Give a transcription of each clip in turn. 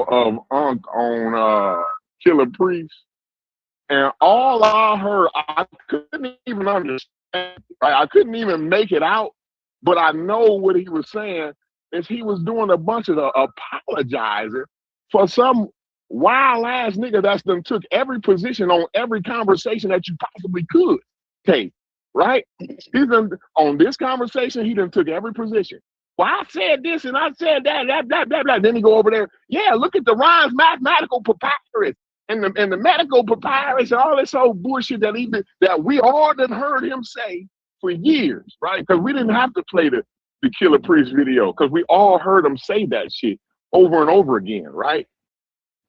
of Unc on Killer Priest, and all I heard, I couldn't even understand. Right? I couldn't even make it out, but I know what he was saying is he was doing a bunch of apologizing for some wild ass nigga that's done took every position on every conversation that you possibly could take. Right? He's done on this conversation. He done took every position. Well, I said this and I said that, blah, blah, blah, blah. Then he go over there. Yeah, look at the Ryan's mathematical papyrus and the medical papyrus and all this old bullshit that we all done heard him say for years, right? Because we didn't have to play the Killer Priest video because we all heard him say that shit over and over again, right?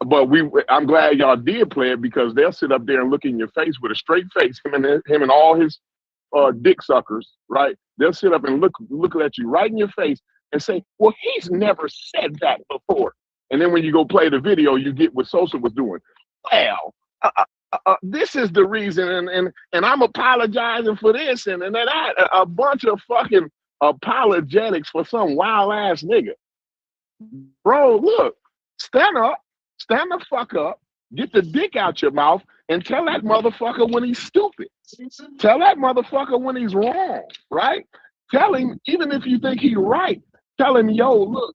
But I'm glad y'all did play it because they'll sit up there and look in your face with a straight face, him and all his dick suckers, right? They'll sit up and look at you right in your face and say, well, he's never said that before. And then when you go play the video, you get what Sosa was doing. Well, this is the reason, and I'm apologizing for this, and that, a bunch of fucking apologetics for some wild ass nigga. Bro, look, stand the fuck up, get the dick out your mouth, and tell that motherfucker when he's stupid. Tell that motherfucker when he's wrong, right? Tell him, even if you think he's right, tell him, yo, look,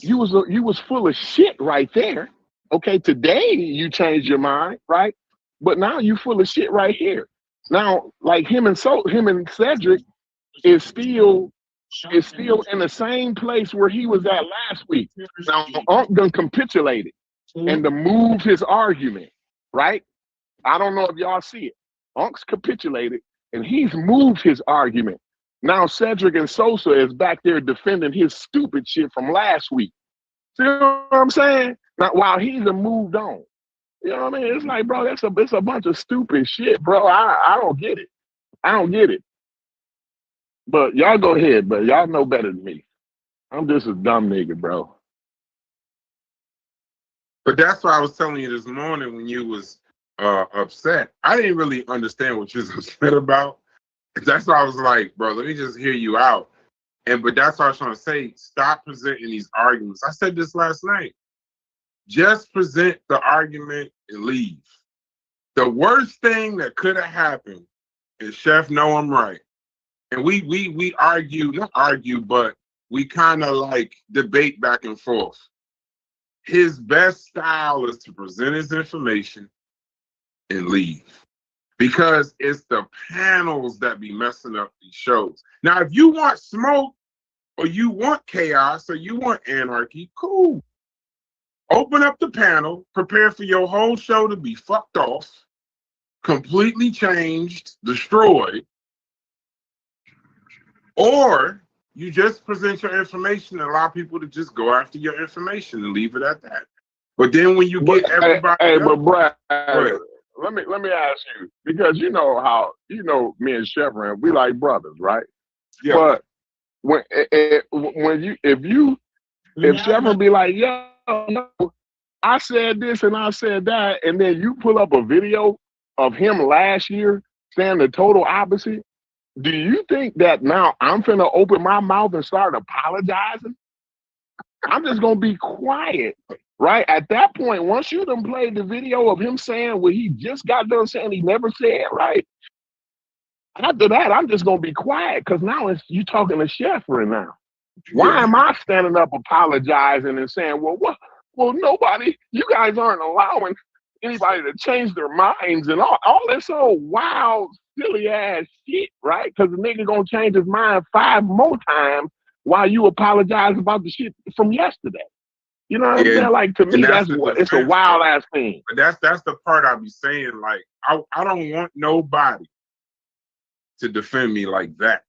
you was full of shit right there. Okay, today you changed your mind, right? But now you full of shit right here. Now, like him and Cedric is still in the same place where he was at last week. Now, Unc done capitulated and to move his argument, right? I don't know if y'all see it. Unc's capitulated and he's moved his argument. Now Cedric and Sosa is back there defending his stupid shit from last week. See what I'm saying? Now, while he's moved on. You know what I mean? It's like, bro, it's a bunch of stupid shit, bro. I don't get it. I don't get it. But y'all go ahead, but y'all know better than me. I'm just a dumb nigga, bro. But that's why I was telling you this morning when you was upset. I didn't really understand what you was upset about. That's why I was like, bro, let me just hear you out. But that's what I was trying to say. Stop presenting these arguments. I said this last night. Just present the argument and leave. The worst thing that could have happened is Chef know I'm right. And we argue, not argue, but we kind of like debate back and forth. His best style is to present his information and leave. Because it's the panels that be messing up these shows. Now, if you want smoke or you want chaos or you want anarchy, cool. Open up the panel, prepare for your whole show to be fucked off, completely changed, destroyed, or you just present your information and allow people to just go after your information and leave it at that. But then when you get everybody, but Brad, let me ask you, because you know how me and Chevron, we like brothers, right? Yeah. But if Chevron be like, yo, I said this and I said that, and then you pull up a video of him last year saying the total opposite, do you think that now I'm finna open my mouth and start apologizing? I'm just gonna be quiet, right? At that point, once you done played the video of him saying what he just got done saying he never said, right? After that, I'm just gonna be quiet because now you talking to Sheffrin now. Why am I standing up apologizing and saying, well, what? Well, nobody, you guys aren't allowing anybody to change their minds and all this old wild, silly ass shit, right? Because the nigga gonna change his mind 5 more times while you apologize about the shit from yesterday. You know what I'm saying? Like, to me, it's a wild ass thing. But that's the part I be saying. Like, I don't want nobody to defend me like that.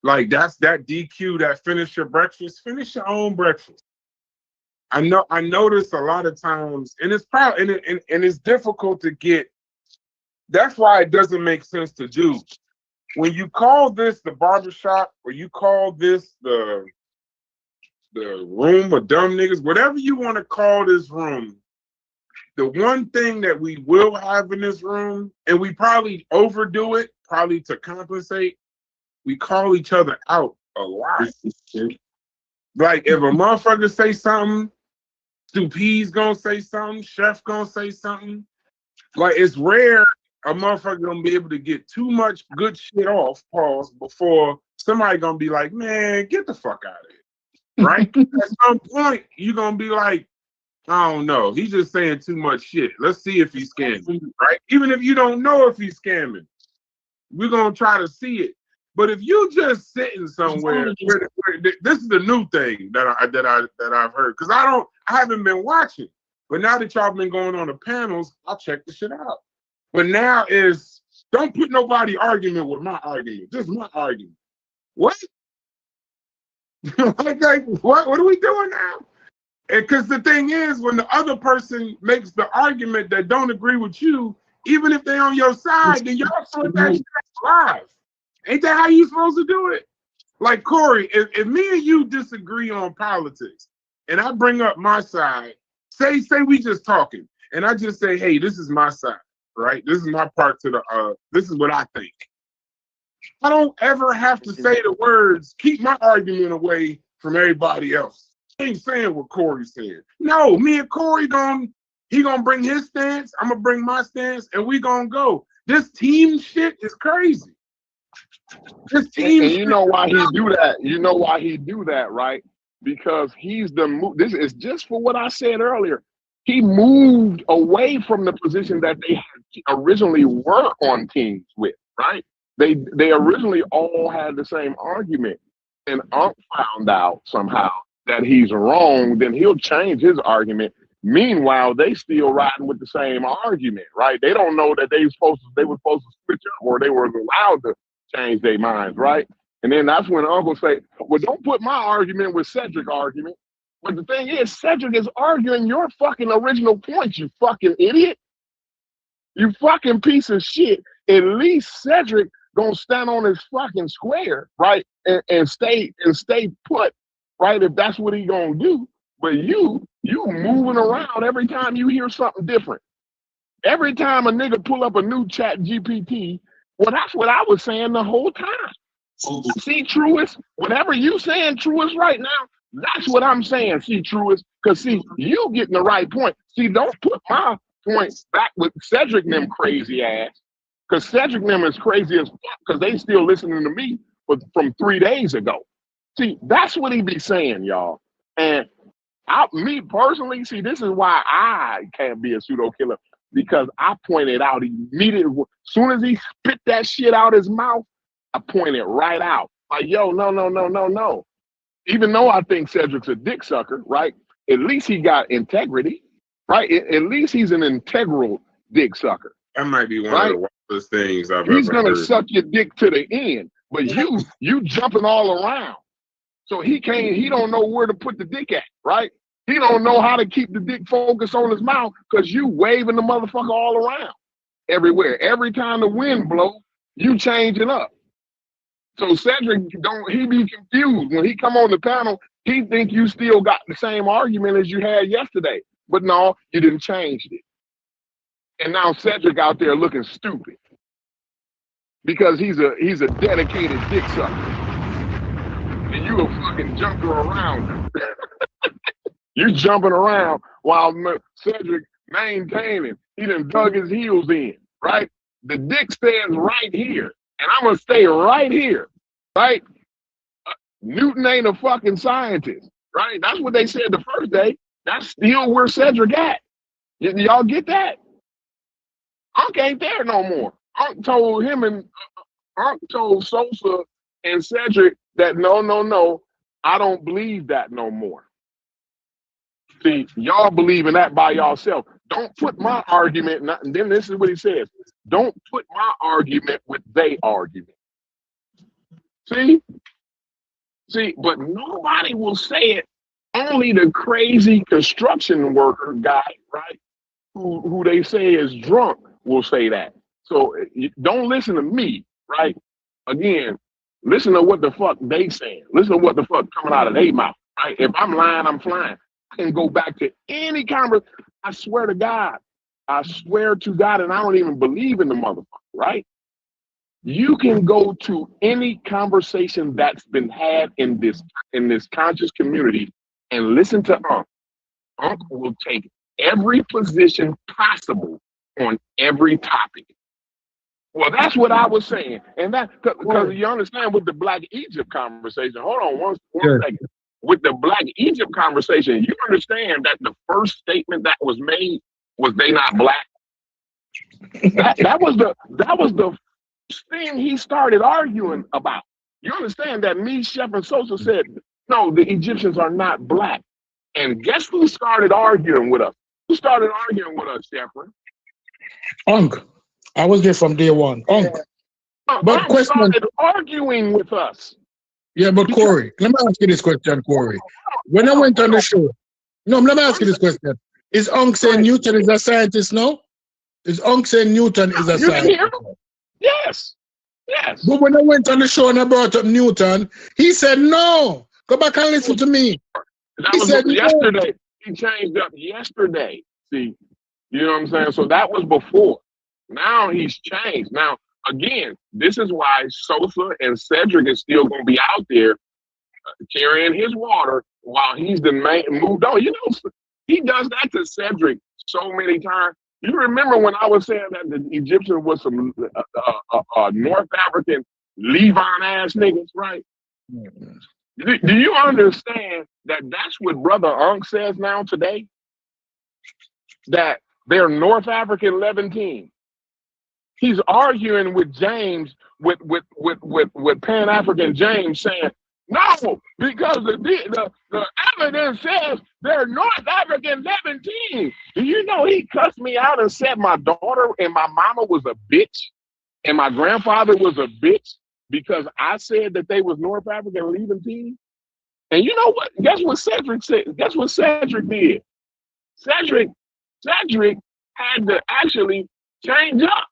Like, that's that DQ, that finish your breakfast, finish your own breakfast. I notice a lot of times, and it's probably and it's difficult to get. That's why it doesn't make sense to do. When you call this the barbershop, or you call this the room of dumb niggas, whatever you want to call this room, the one thing that we will have in this room, and we probably overdo it, probably to compensate, we call each other out a lot. Like, if a motherfucker say something Stupee's gonna say something, Chef gonna say something. Like it's rare a motherfucker gonna be able to get too much good shit off, pause, before somebody gonna be like, man, get the fuck out of here. Right? At some point, you're gonna be like, I don't know. He's just saying too much shit. Let's see if he's scamming, right? Even if you don't know if he's scamming, we're gonna try to see it. But if you just sitting somewhere, this is the new thing that I've heard because I haven't been watching. But now that y'all been going on the panels, I'll check the shit out. But now is don't put nobody argument with my argument, just my argument. What? like what are we doing now? Because the thing is, when the other person makes the argument that don't agree with you, even if they're on your side, then y'all put that shit live. Ain't that how you supposed to do it? Like Corey, if me and you disagree on politics, and I bring up my side, say we just talking, and I just say, hey, this is my side, right? This is my part to the this is what I think. I don't ever have to say the words, keep my argument away from everybody else. I ain't saying what Corey said. No, me and Corey he gonna bring his stance, I'm gonna bring my stance, and we gonna go. This team shit is crazy. This team and you know why he do that? You know why he do that, right? Because he's this is just for what I said earlier. He moved away from the position that they originally were on teams with, right? They originally all had the same argument, and Unc found out somehow that he's wrong, then he'll change his argument. Meanwhile, they still riding with the same argument, right? They don't know that they were supposed to switch up, or they were allowed to change their minds, right? And then that's when Uncle say, well, don't put my argument with Cedric's argument. But the thing is, Cedric is arguing your fucking original point, you fucking idiot. You fucking piece of shit. At least Cedric gonna stand on his fucking square, right? And stay put, right? If that's what he gonna do. But you moving around every time you hear something different. Every time a nigga pull up a new chat GPT, well, that's what I was saying the whole time. See, Truist, whatever you saying, Truist, right now, that's what I'm saying, see, Truist. Because, see, you getting the right point. See, don't put my point back with Cedric and them crazy ass. Because Cedric and them is crazy as fuck because they still listening to me from 3 days ago. See, that's what he be saying, y'all. And me personally, see, this is why I can't be a pseudo killer. Because I pointed out immediately, as soon as he spit that shit out his mouth, I pointed right out. Like, yo, no. Even though I think Cedric's a dick sucker, right? At least he got integrity, right? At least he's an integral dick sucker. That might be one of the wildest things I've He's ever gonna heard. suck your dick to the end, but you jumping all around. So he don't know where to put the dick at, right? He don't know how to keep the dick focused on his mouth because you waving the motherfucker all around everywhere. Every time the wind blows, you changing up. So Cedric he be confused. When he come on the panel, he think you still got the same argument as you had yesterday. But no, you didn't change it. And now Cedric out there looking stupid. Because he's a dedicated dick sucker. And you a fucking jumper around. You jumping around while Cedric maintaining. He done dug his heels in, right? The dick stands right here. And I'm going to stay right here, right? Newton ain't a fucking scientist, right? That's what they said the first day. That's still where Cedric at. Y'all get that? Unc ain't there no more. Unc told Sosa and Cedric that no, I don't believe that no more. See, y'all believe in that by yourself. Don't put my argument, and then this is what he says. Don't put my argument with they argument. See, but nobody will say it. Only the crazy construction worker guy, right, who they say is drunk will say that. So don't listen to me, right? Again, listen to what the fuck they saying. Listen to what the fuck coming out of their mouth, right? If I'm lying, I'm flying. I can go back to any conversation. I swear to God, and I don't even believe in the motherfucker, right? You can go to any conversation that's been had in this conscious community and listen to Unc will take every position possible on every topic. Well, that's what I was saying, and that because you understand with the Black Egypt conversation. Hold on one Yeah. second. With the Black Egypt conversation, you understand that the first statement that was made was they not black. That was the thing he started arguing about. You understand that me, Chef, and Sosa said, no, the Egyptians are not black. And guess who started arguing with us? Who started arguing with us, Shepard? Unc. I was there from day one. Unc. But Unc question. started arguing with us. Yeah, but Because- Corey, let me ask you this question, Corey. When I went on the show, no, let me ask you this question. Is Unc saying Newton is a scientist now? Is Unc saying Newton is a You didn't hear scientist? him? Yes. Yes. But when I went on the show and I brought up Newton, he said no. Go back and listen to me. That He was said no. yesterday. He changed up yesterday. See, you know what I'm saying? So that was before. Now he's changed. Now, again, this is why Sosa and Cedric is still going to be out there carrying his water while he's the man moved on. You know, he does that to Cedric so many times. You remember when I was saying that the Egyptians was some North African Levon ass niggas, right? Do you understand that that's what Brother Unc says now today? That they're North African Levantine. He's arguing with James, with Pan African James, saying no, because the evidence says they're North African Levantine. Do you know he cussed me out and said my daughter and my mama was a bitch and my grandfather was a bitch because I said that they was North African Levantine? And you know what? Guess what Cedric said? Guess what Cedric did? Cedric had to actually change up.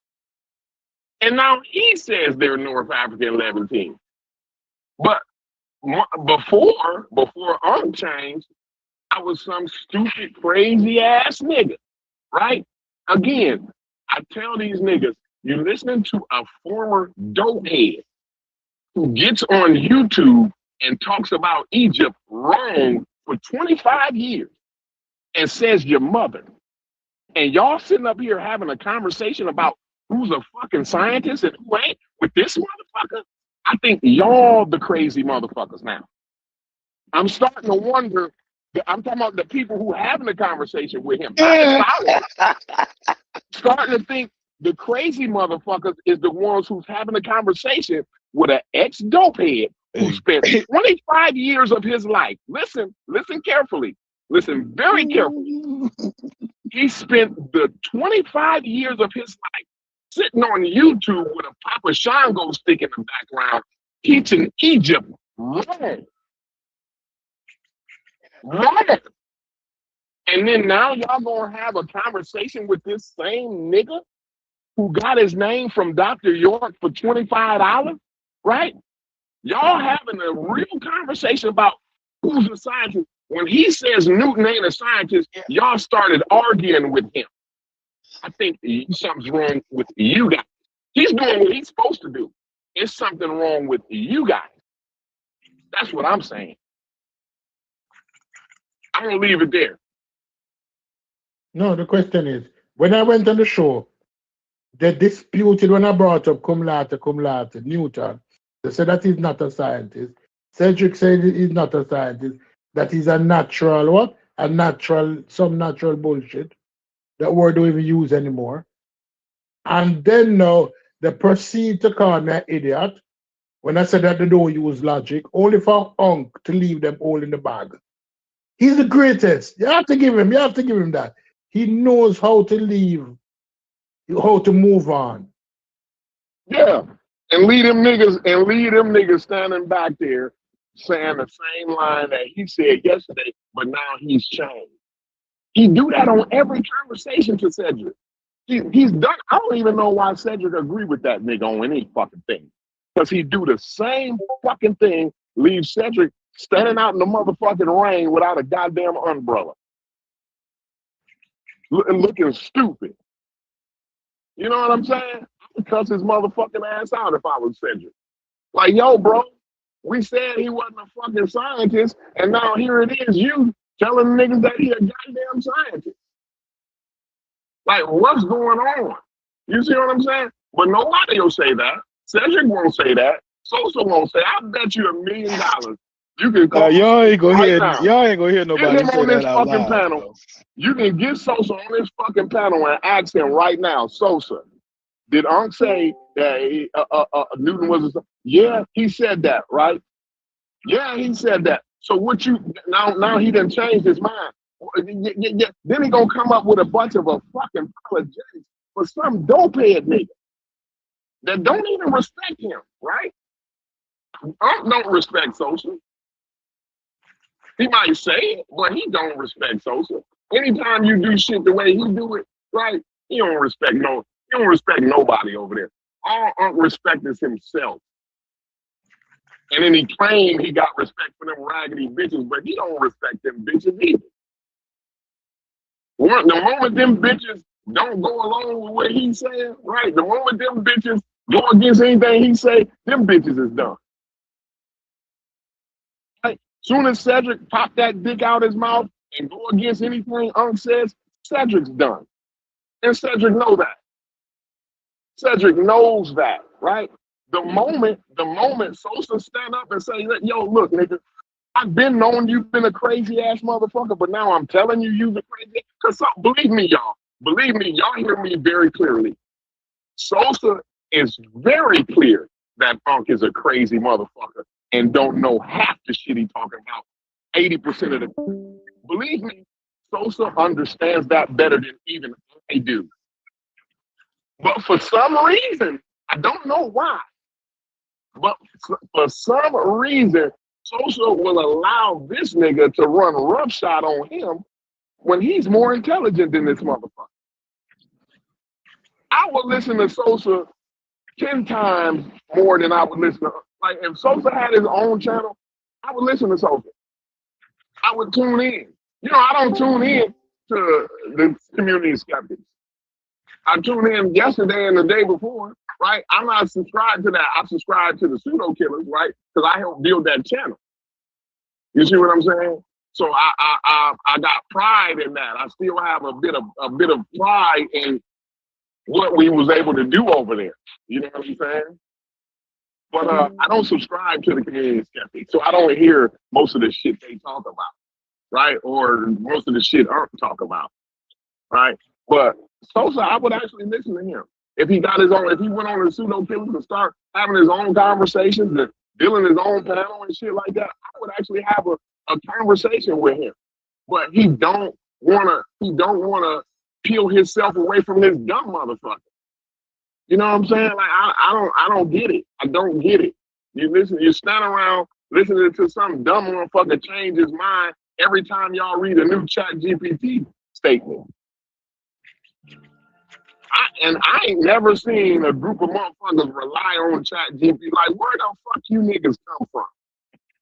And now he says they're North African Levantine. But before Unc changed, I was some stupid, crazy ass nigga, right? Again, I tell these niggas, you're listening to a former dope head who gets on YouTube and talks about Egypt wrong for 25 years and says your mother. And y'all sitting up here having a conversation about who's a fucking scientist and who ain't with this motherfucker. I think y'all the crazy motherfuckers now. I'm starting to wonder. I'm talking about the people who having the conversation with him. Starting to think the crazy motherfuckers is the ones who's having a conversation with an ex-dope head who spent 25 years of his life. Listen carefully. Listen very carefully. He spent the 25 years of his life sitting on YouTube with a Papa Shango stick in the background, teaching Egypt wrong. And then now y'all gonna have a conversation with this same nigga who got his name from Dr. York for $25, right? Y'all having a real conversation about who's a scientist. When he says Newton ain't a scientist, y'all started arguing with him. I think something's wrong with you guys. He's doing what he's supposed to do. It's something wrong with you guys. That's what I'm saying. I'm gonna leave it there. No, the question is, when I went on the show, they disputed when I brought up cum laude, Newton. They said that he's not a scientist. Cedric said he's not a scientist, that he's a natural what? Some natural bullshit that word don't even use anymore. And then now they proceed to call me an idiot when I said that they don't use logic, only for Unc to leave them all in the bag. He's the greatest. You have to give him that. He knows how to leave, how to move on. Yeah. And lead them niggas standing back there saying the same line that he said yesterday, but now he's changed. He do that on every conversation to Cedric. He's done. I don't even know why Cedric agree with that nigga on any fucking thing. Because he do the same fucking thing, leave Cedric standing out in the motherfucking rain without a goddamn umbrella. Looking stupid. You know what I'm saying? I would cuss his motherfucking ass out if I was Cedric. Like, yo, bro, we said he wasn't a fucking scientist, and now here it is. You telling niggas that he a goddamn scientist. Like, what's going on? You see what I'm saying? But nobody will say that. Cedric won't say that. Sosa won't say. I bet you $1 million. You can call Y'all ain't gonna right hear. now. Y'all ain't gonna hear Get nobody him say on this that out fucking loud. panel. Bro. You can get Sosa on this fucking panel and ask him right now, Sosa, did Unc say that Newton was a... Yeah, he said that, right? Yeah, he said that. So what you... Now he done changed his mind. Then he gonna come up with a bunch of a fucking apologetics for some dopehead nigga that don't even respect him, right? Unc don't respect Sosa. He might say it, but he don't respect Sosa. Anytime you do shit the way he do it, right? He don't respect nobody over there. All Unc respect is himself. And then he claimed he got respect for them raggedy bitches, but he don't respect them bitches either. The moment them bitches don't go along with what he's saying, right? The moment them bitches go against anything he say, them bitches is done. Right? Soon as Cedric pop that dick out his mouth and go against anything Unc says, Cedric's done. And Cedric know that. Cedric knows that, right? The moment Sosa stand up and say, yo, look, nigga, I've been knowing you've been a crazy ass motherfucker, but now I'm telling you you're crazy. Because believe me, y'all hear me very clearly. Sosa is very clear that Unc is a crazy motherfucker and don't know half the shit he talking about. 80% of the... Believe me, Sosa understands that better than even I do. But for some reason, I don't know why, but for some reason, Sosa will allow this nigga to run roughshod on him when he's more intelligent than this motherfucker. I would listen to Sosa 10 times more than I would listen to, like, if Sosa had his own channel, I would listen to Sosa. I would tune in. You know, I don't tune in to the community skeptics. I tuned in yesterday and the day before, right? I'm not subscribed to that. I subscribe to the pseudo killers, right? Because I helped build that channel. You see what I'm saying? So I got pride in that. I still have a bit of pride in what we was able to do over there. You know what I'm saying? But I don't subscribe to the community skeptics, so I don't hear most of the shit they talk about, right? Or most of the shit Unc talk about, right? But Sosa, I would actually listen to him. If he got his own, if he went on the pseudo killers and start having his own conversations and building his own panel and shit like that, I would actually have a conversation with him. But he don't wanna peel himself away from this dumb motherfucker. You know what I'm saying? Like I don't get it. I don't get it. You stand around listening to some dumb motherfucker change his mind every time y'all read a new Chat GPT statement. I ain't never seen a group of motherfuckers rely on Chat GPT. Like, where the fuck you niggas come from?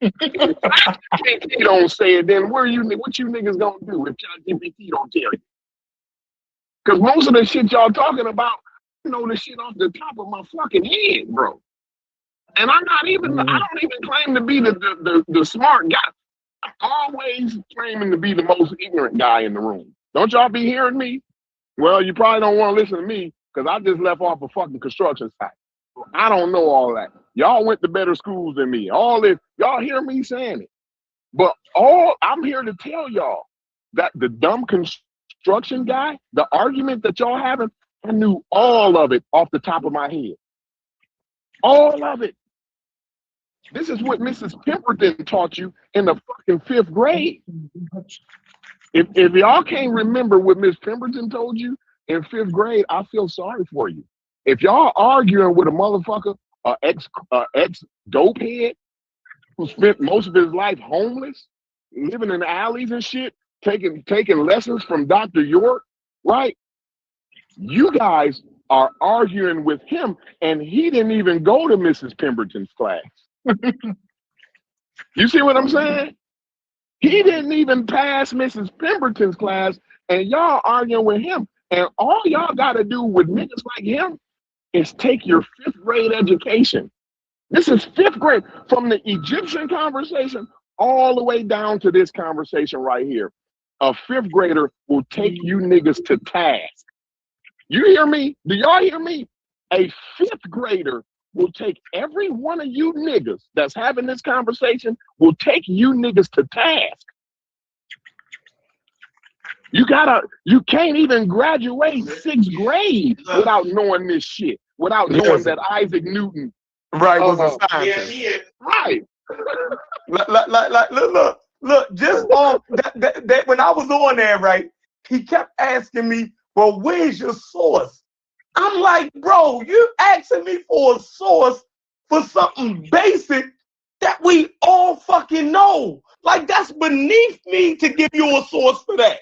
If you don't say it, then what you niggas gonna do if Chat GPT don't tell you? Because most of the shit y'all talking about, I know the shit off the top of my fucking head, bro. And I don't even claim to be the smart guy. I'm always claiming to be the most ignorant guy in the room. Don't y'all be hearing me? Well, you probably don't want to listen to me because I just left off a fucking construction site. So I don't know all that. Y'all went to better schools than me. All this, y'all hear me saying it. But I'm here to tell y'all that the dumb construction guy, the argument that y'all having, I knew all of it off the top of my head. All of it. This is what Mrs. Pemberton taught you in the fucking 5th grade. If y'all can't remember what Miss Pemberton told you in 5th grade, I feel sorry for you. If y'all arguing with a motherfucker, ex dopehead who spent most of his life homeless, living in alleys and shit, taking lessons from Dr. York, right? You guys are arguing with him, and he didn't even go to Mrs. Pemberton's class. You see what I'm saying? He didn't even pass Mrs. Pemberton's class, and y'all arguing with him. And all y'all got to do with niggas like him is take your 5th grade education. This is 5th grade. From the Egyptian conversation all the way down to this conversation right here. A fifth grader will take you niggas to task. You hear me? Do y'all hear me? A fifth grader will take every one of you niggas that's having this conversation, will take you niggas to task. You can't even graduate sixth grade without knowing this shit, without knowing that Isaac Newton was a scientist. Yeah. Right. Look, just on that when I was on there, right, he kept asking me, well, where's your source? I'm like, bro, you asking me for a source for something basic that we all fucking know. Like, that's beneath me to give you a source for that.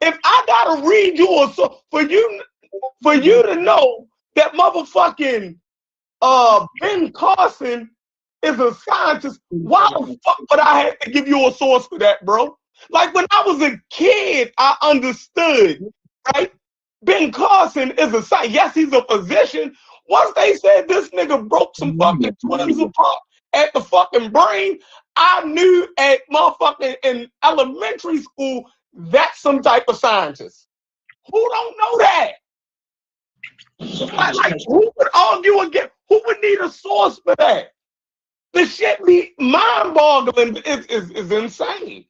If I gotta read you a source for you to know that motherfucking Ben Carson is a scientist, why the fuck would I have to give you a source for that, bro? Like, when I was a kid, I understood, right? Ben Carson is a scientist. Yes, he's a physician. Once they said this nigga broke some fucking twins apart at the fucking brain, I knew at motherfucking in elementary school that's some type of scientist. Who don't know that? Like, who would argue against? Who would need a source for that? The shit be mind-boggling. Is insane.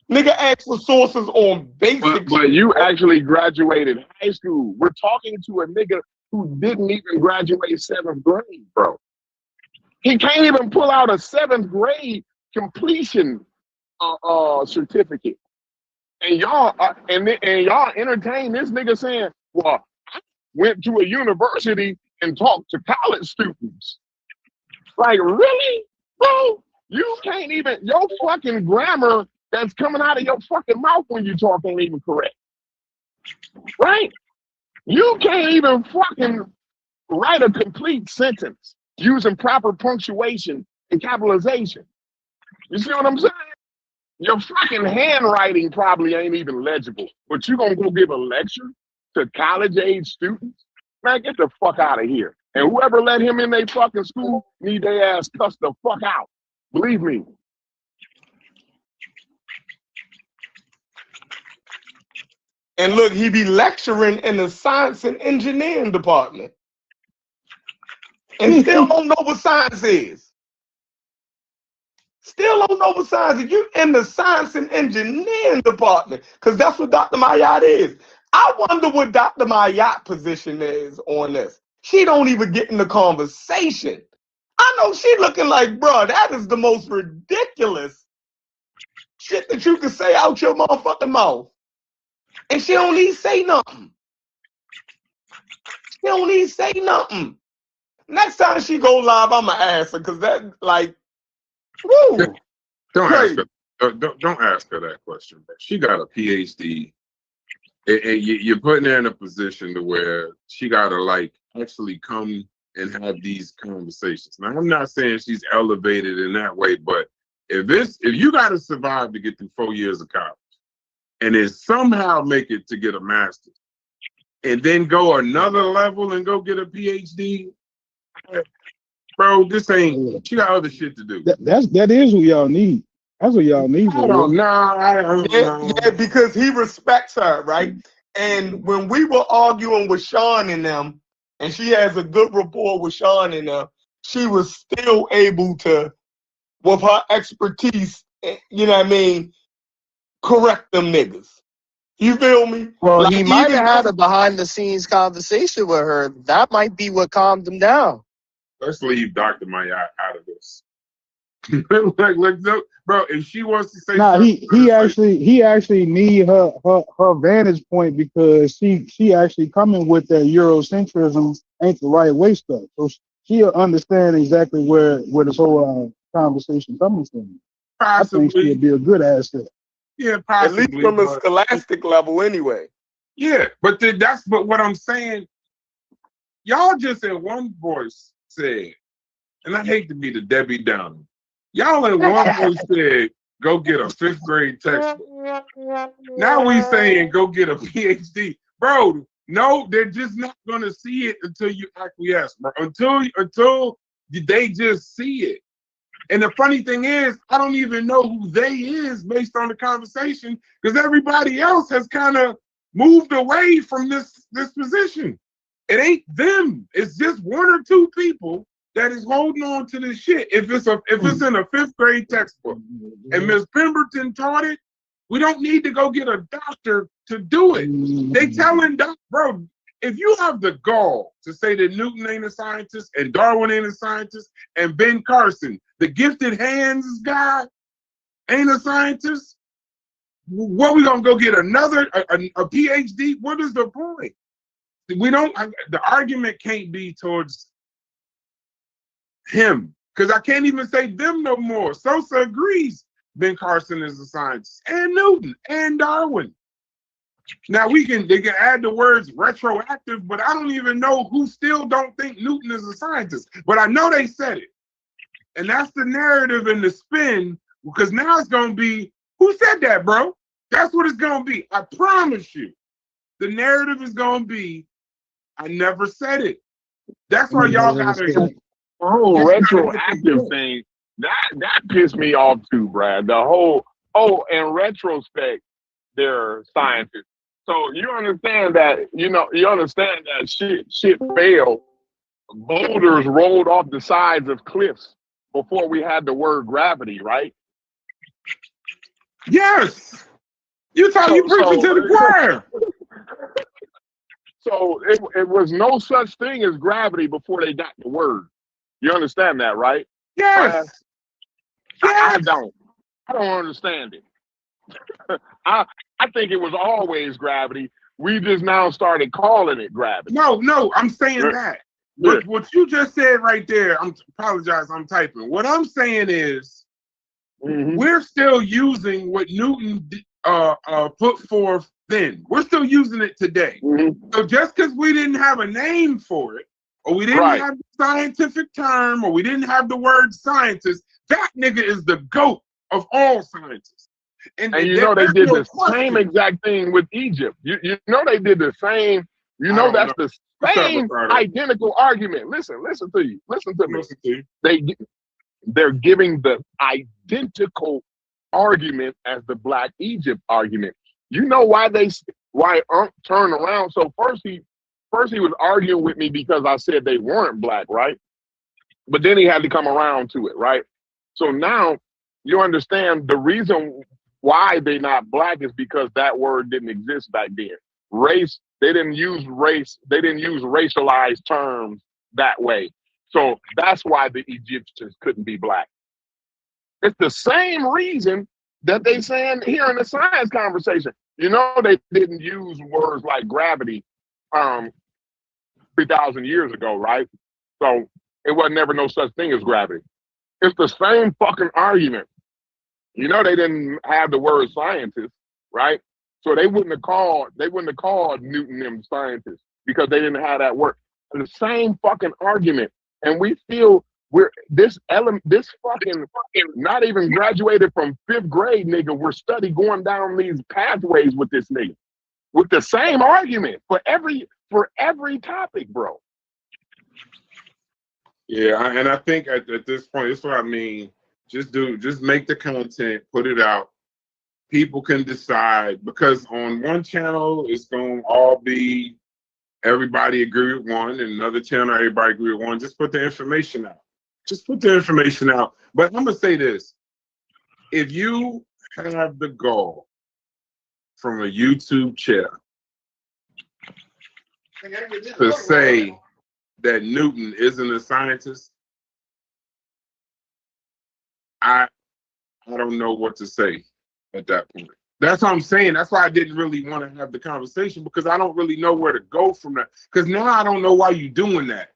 Nigga asks for sources on basic. But you actually graduated high school. We're talking to a nigga who didn't even graduate seventh grade, bro. He can't even pull out a seventh grade completion certificate. And y'all y'all entertain this nigga saying, well, I went to a university and talked to college students. Like, really, bro? You can't even, your fucking grammar that's coming out of your fucking mouth when you talk ain't even correct. Right? You can't even fucking write a complete sentence using proper punctuation and capitalization. You see what I'm saying? Your fucking handwriting probably ain't even legible, but you gonna go give a lecture to college-age students? Man, get the fuck out of here. And whoever let him in their fucking school need their ass cussed the fuck out. Believe me. And look, he be lecturing in the science and engineering department. And still don't know what science is. Still don't know what science is. You in the science and engineering department, because that's what Dr. Mayat is. I wonder what Dr. Mayat position is on this. She don't even get in the conversation. I know she looking like, bro, that is the most ridiculous shit that you can say out your motherfucking mouth. And she don't even say nothing. She don't even say nothing. Next time she go live, I'ma ask her, because that, like, woo. Don't ask her. Don't ask her that question. Bro. She got a PhD, and you're putting her in a position to where she gotta like actually come and have these conversations. Now, I'm not saying she's elevated in that way, but if you gotta survive to get through 4 years of college, and then somehow make it to get a master's, and then go another level and go get a PhD, bro, this ain't. She got other shit to do. That is what y'all need. That's what y'all need. I don't know. Yeah, because he respects her, right? And when we were arguing with Sean and them, and she has a good rapport with Sean and them, she was still able to, with her expertise, you know what I mean, correct them niggas. You feel me? Well, like, he might have had a behind-the-scenes conversation with her. That might be what calmed him down. Let's leave Dr. Mayat out of this. like, bro, if she wants to say he actually need her vantage point, because she actually coming with that Eurocentrism ain't the right way stuff. So she'll understand exactly where this whole conversation coming from. Possibly. I think she'll be a good asset. Yeah, possibly. At least from a scholastic level anyway. Yeah, but what I'm saying, y'all just in one voice said, and I hate to be the Debbie Downer, y'all in one voice said, go get a 5th grade textbook. Now we saying go get a PhD. Bro, no, they're just not gonna see it until you acquiesce, bro. Until they just see it. And the funny thing is, I don't even know who they is based on the conversation because everybody else has kind of moved away from this position. It ain't them. It's just one or two people that is holding on to this shit. If it's in a 5th grade textbook and Miss Pemberton taught it, we don't need to go get a doctor to do it. They telling bro, if you have the gall to say that Newton ain't a scientist and Darwin ain't a scientist and Ben Carson, the gifted hands guy, ain't a scientist, what we gonna go get another a PhD? What is the point? We don't. The argument can't be towards him because I can't even say them no more. Sosa agrees Ben Carson is a scientist and Newton and Darwin. Now they can add the words retroactive, but I don't even know who still don't think Newton is a scientist. But I know they said it. And that's the narrative and the spin, because now it's gonna be, who said that, bro? That's what it's gonna be. I promise you. The narrative is gonna be, I never said it. That's why y'all gotta The whole retroactive thing, that pissed me off too, Brad. The whole, in retrospect, they're scientists. So you understand that, you understand that shit failed. Boulders rolled off the sides of cliffs before we had the word gravity, right? Yes. You preaching to the choir. So it was no such thing as gravity before they got the word. You understand that, right? Yes. I don't understand it. I think it was always gravity. We just now started calling it gravity. No, I'm saying that. Yeah. What you just said right there, apologize, I'm typing. What I'm saying is, we're still using what Newton put forth then. We're still using it today. So just because we didn't have a name for it, or we didn't have the scientific term, or we didn't have the word scientist, that nigga is the GOAT of all scientists. And you know they did the same exact thing with Egypt. You know they did the same. You know that's the same identical argument. Listen to you. Listen to me. They're giving the identical argument as the Black Egypt argument. You know why turned around? So first he was arguing with me because I said they weren't black, right? But then he had to come around to it, right? So now you understand the reason why they're not black is because that word didn't exist back then. Race, they didn't use racialized terms that way. So that's why the Egyptians couldn't be black. It's the same reason that they saying here in the science conversation. You know, they didn't use words like gravity 3,000 years ago, right? So it wasn't never no such thing as gravity. It's the same fucking argument. You know, they didn't have the word scientist, right? So they wouldn't have called Newton them scientists because they didn't have that word. The same fucking argument. And we feel this fucking not even graduated from 5th grade nigga, we're going down these pathways with this nigga. With the same argument for every topic, bro. Yeah, and I think at this point, that's what I mean. Just make the content, put it out. People can decide, because on one channel it's gonna all be everybody agree with one, and another channel everybody agree with one. Just put the information out. But I'm gonna say this: if you have the goal from a YouTube channel to say that Newton isn't a scientist, I don't know what to say at that point. That's what I'm saying. That's why I didn't really want to have the conversation, because I don't really know where to go from that. Because now I don't know why you're doing that.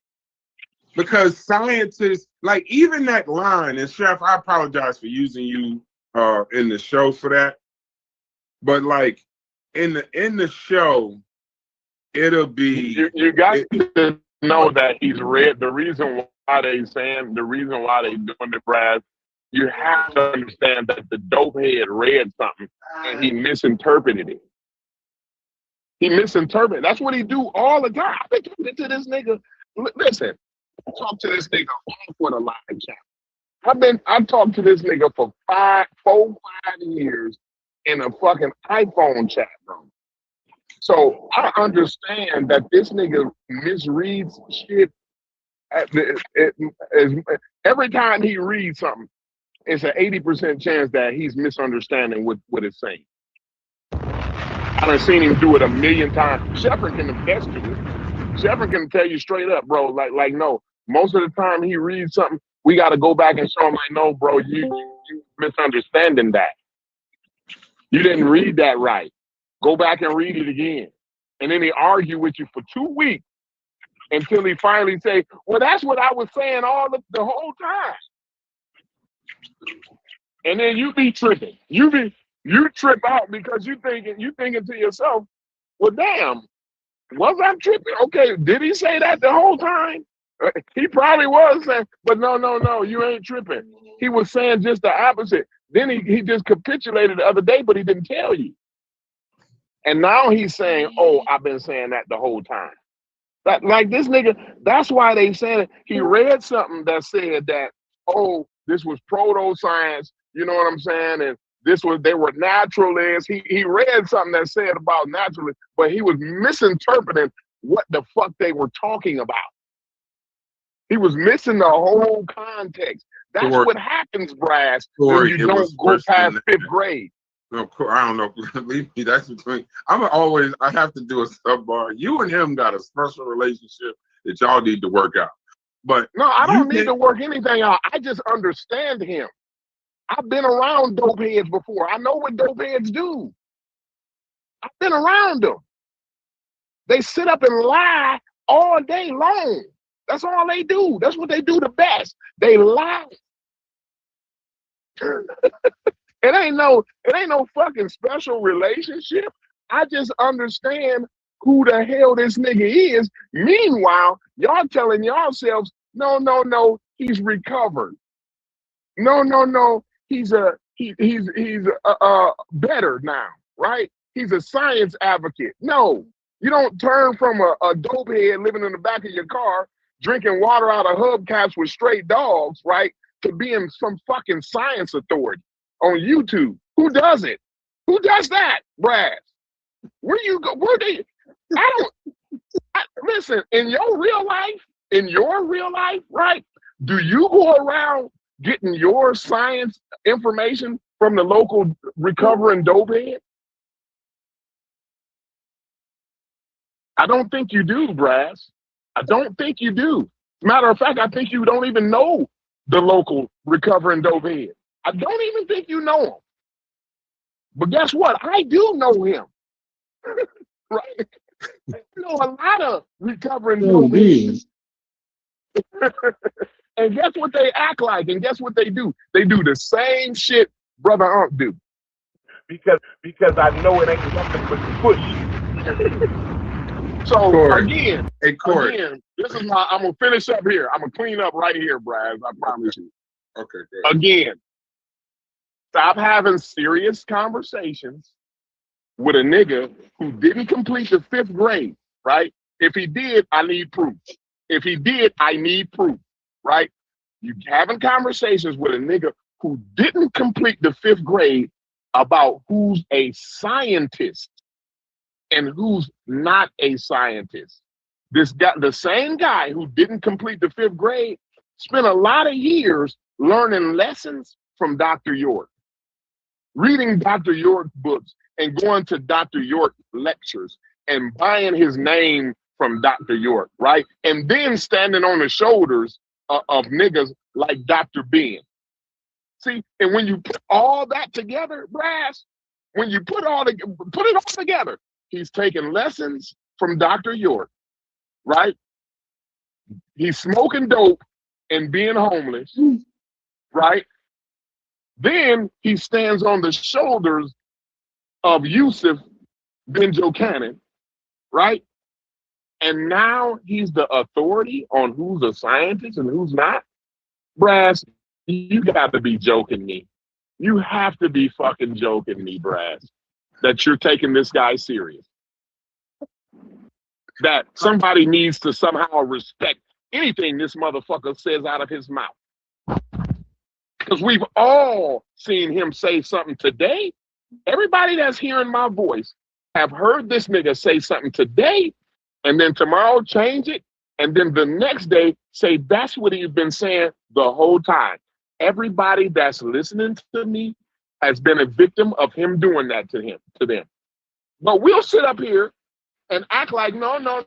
Because scientists, like even that line, and Chef, I apologize for using you in the show for that. But like in the show, it'll be you got to know that he's read. The reason why they doing it, Brad, you have to understand that the dope head read something and he misinterpreted it. He misinterpreted. That's what he do all the time. I've been talking to this nigga. Listen, I talk to this nigga all for the live chat. I talked to this nigga for 5 years in a fucking iPhone chat room. So I understand that this nigga misreads shit. Every time he reads something, it's an 80% chance that he's misunderstanding what it's saying. I done seen him do it a million times. Shepard can attest to it. Shepard can tell you straight up, bro. Like no. Most of the time he reads something, we got to go back and show him, like, no, bro, you misunderstanding that. You didn't read that right. Go back and read it again. And then he argue with you for 2 weeks until he finally say, well, that's what I was saying the whole time. And then you be tripping. You trip out because you thinking to yourself, well, damn, was I tripping? Okay, did he say that the whole time? He probably was saying, but no, you ain't tripping. He was saying just the opposite. Then he just capitulated the other day, but he didn't tell you. And now he's saying, oh, I've been saying that the whole time. Like this nigga, that's why they said it. He read something that said that, oh, this was proto-science, you know what I'm saying? And they were naturalists. He read something that said about naturalists, but he was misinterpreting what the fuck they were talking about. He was missing the whole context. That's what happens, Brass, when you don't go past 5th grade. No, I don't know. Leave me. That's between. I have to do a subbar. You and him got a special relationship that y'all need to work out. But no, I don't need to work anything out. I just understand him. I've been around dope heads before. I know what dope heads do. I've been around them. They sit up and lie all day long. That's all they do. That's what they do the best. They lie. It ain't no fucking special relationship. I just understand who the hell this nigga is. Meanwhile, y'all telling yourselves, no, he's recovered. No, he's better now, right? He's a science advocate. No, you don't turn from a dope head living in the back of your car, drinking water out of hubcaps with stray dogs, right, to being some fucking science authority on YouTube. Who does it? Who does that, Brad? Where you go? Listen, in your real life, right? Do you go around getting your science information from the local recovering dope head? I don't think you do, Brass. I don't think you do. Matter of fact, I think you don't even know the local recovering dope head. I don't even think you know him. But guess what? I do know him. Right? I know a lot of recovering dope heads. And guess what they act like? And guess what they do? They do the same shit Brother Unc do. Because I know it ain't nothing but push. So Corey. Again, this is I'm gonna finish up here. I'm gonna clean up right here, Brad. I promise you. Okay, good. Again, stop having serious conversations with a nigga who didn't complete the 5th grade, right? If he did, I need proof. If he did, I need proof, right? You having conversations with a nigga who didn't complete the 5th grade about who's a scientist and who's not a scientist. This guy, the same guy who didn't complete the 5th grade, spent a lot of years learning lessons from Dr. York, reading Dr. York books and going to Dr. York lectures and buying his name from Dr. York, right? And then standing on the shoulders of niggas like Dr. Ben. See, and when you put all that together, Brass, when you put it all together, he's taking lessons from Dr. York, right? He's smoking dope and being homeless, right? Then he stands on the shoulders of Yusuf Benjo Cannon, right? And now he's the authority on who's a scientist and who's not. Brass, you got to be joking me. You have to be fucking joking me, Brass, that you're taking this guy serious. That somebody needs to somehow respect anything this motherfucker says out of his mouth. Because we've all seen him say something today. Everybody that's hearing my voice have heard this nigga say something today, and then tomorrow change it, and then the next day say that's what he's been saying the whole time. Everybody that's listening to me has been a victim of him doing that to them. But we'll sit up here and act like no.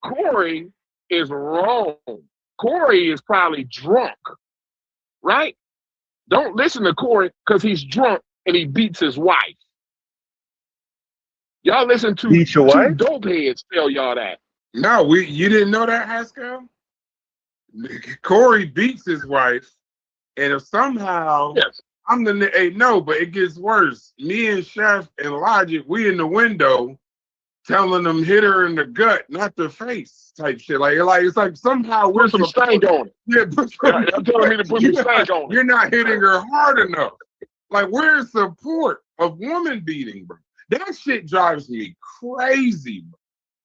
Corey is wrong. Corey is probably drunk, right? Don't listen to Corey because he's drunk and he beats his wife. Y'all listen to Beat your two wife? dope heads tell y'all that. No, you didn't know that, Haskell? Corey beats his wife, and if somehow Yes. I'm the hey, no, but it gets worse. Me and Chef and Logic, we in the window telling them hit her in the gut, not the face, type shit. Like it's like somehow we're Put some stank on it. Yeah, Y'all telling me to put some stank on it. You're not hitting her hard enough. Like we're in support of woman beating, bro. That shit drives me crazy, bro.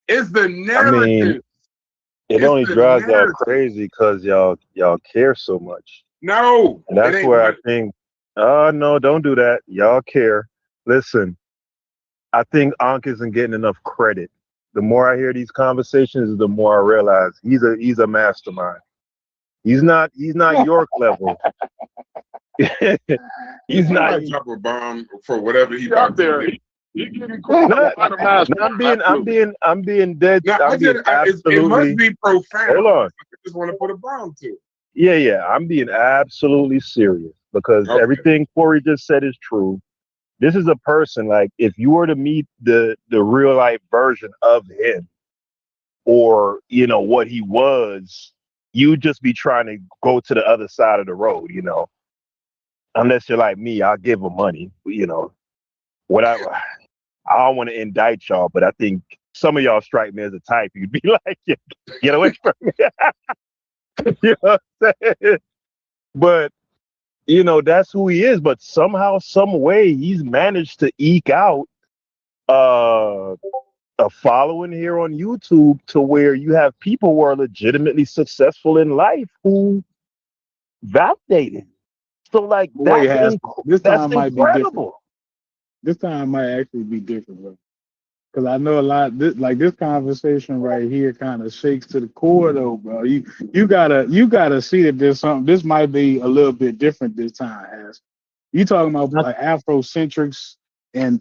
It's the narrative. It It's only the drives y'all narrative. crazy because y'all care so much. No, And that's where I think, no, don't do that. Y'all care. Listen, I think Ankh isn't getting enough credit. The more I hear these conversations, the more I realize he's a mastermind. He's not York level. He's I not. might drop a bomb for whatever he He out about to there. do. He getting caught up by the master. I'm being dead. No, I'm being it absolutely. must be profound. Hold on. I just want to put a bomb to it. Yeah. I'm being absolutely serious because Okay. everything Corey just said is true. This is a person, like, if you were to meet the real life version of him, or what he was, you'd just be trying to go to the other side of the road. Unless you're like me, I'll give him money. What I don't want to indict y'all, but I think some of y'all strike me as a type. You'd be like, get away from me. You know what I'm saying? But that's who he is. But somehow, some way, he's managed to eke out a following here on YouTube to where you have people who are legitimately successful in life who validate it. So like Wait, this that's time might be different. incredible. This time might actually be different, bro. Because I know a lot. This conversation right here kind of shakes to the core, though, bro. You gotta see that there's something. This might be a little bit different this time. As you talking about like Afrocentrics and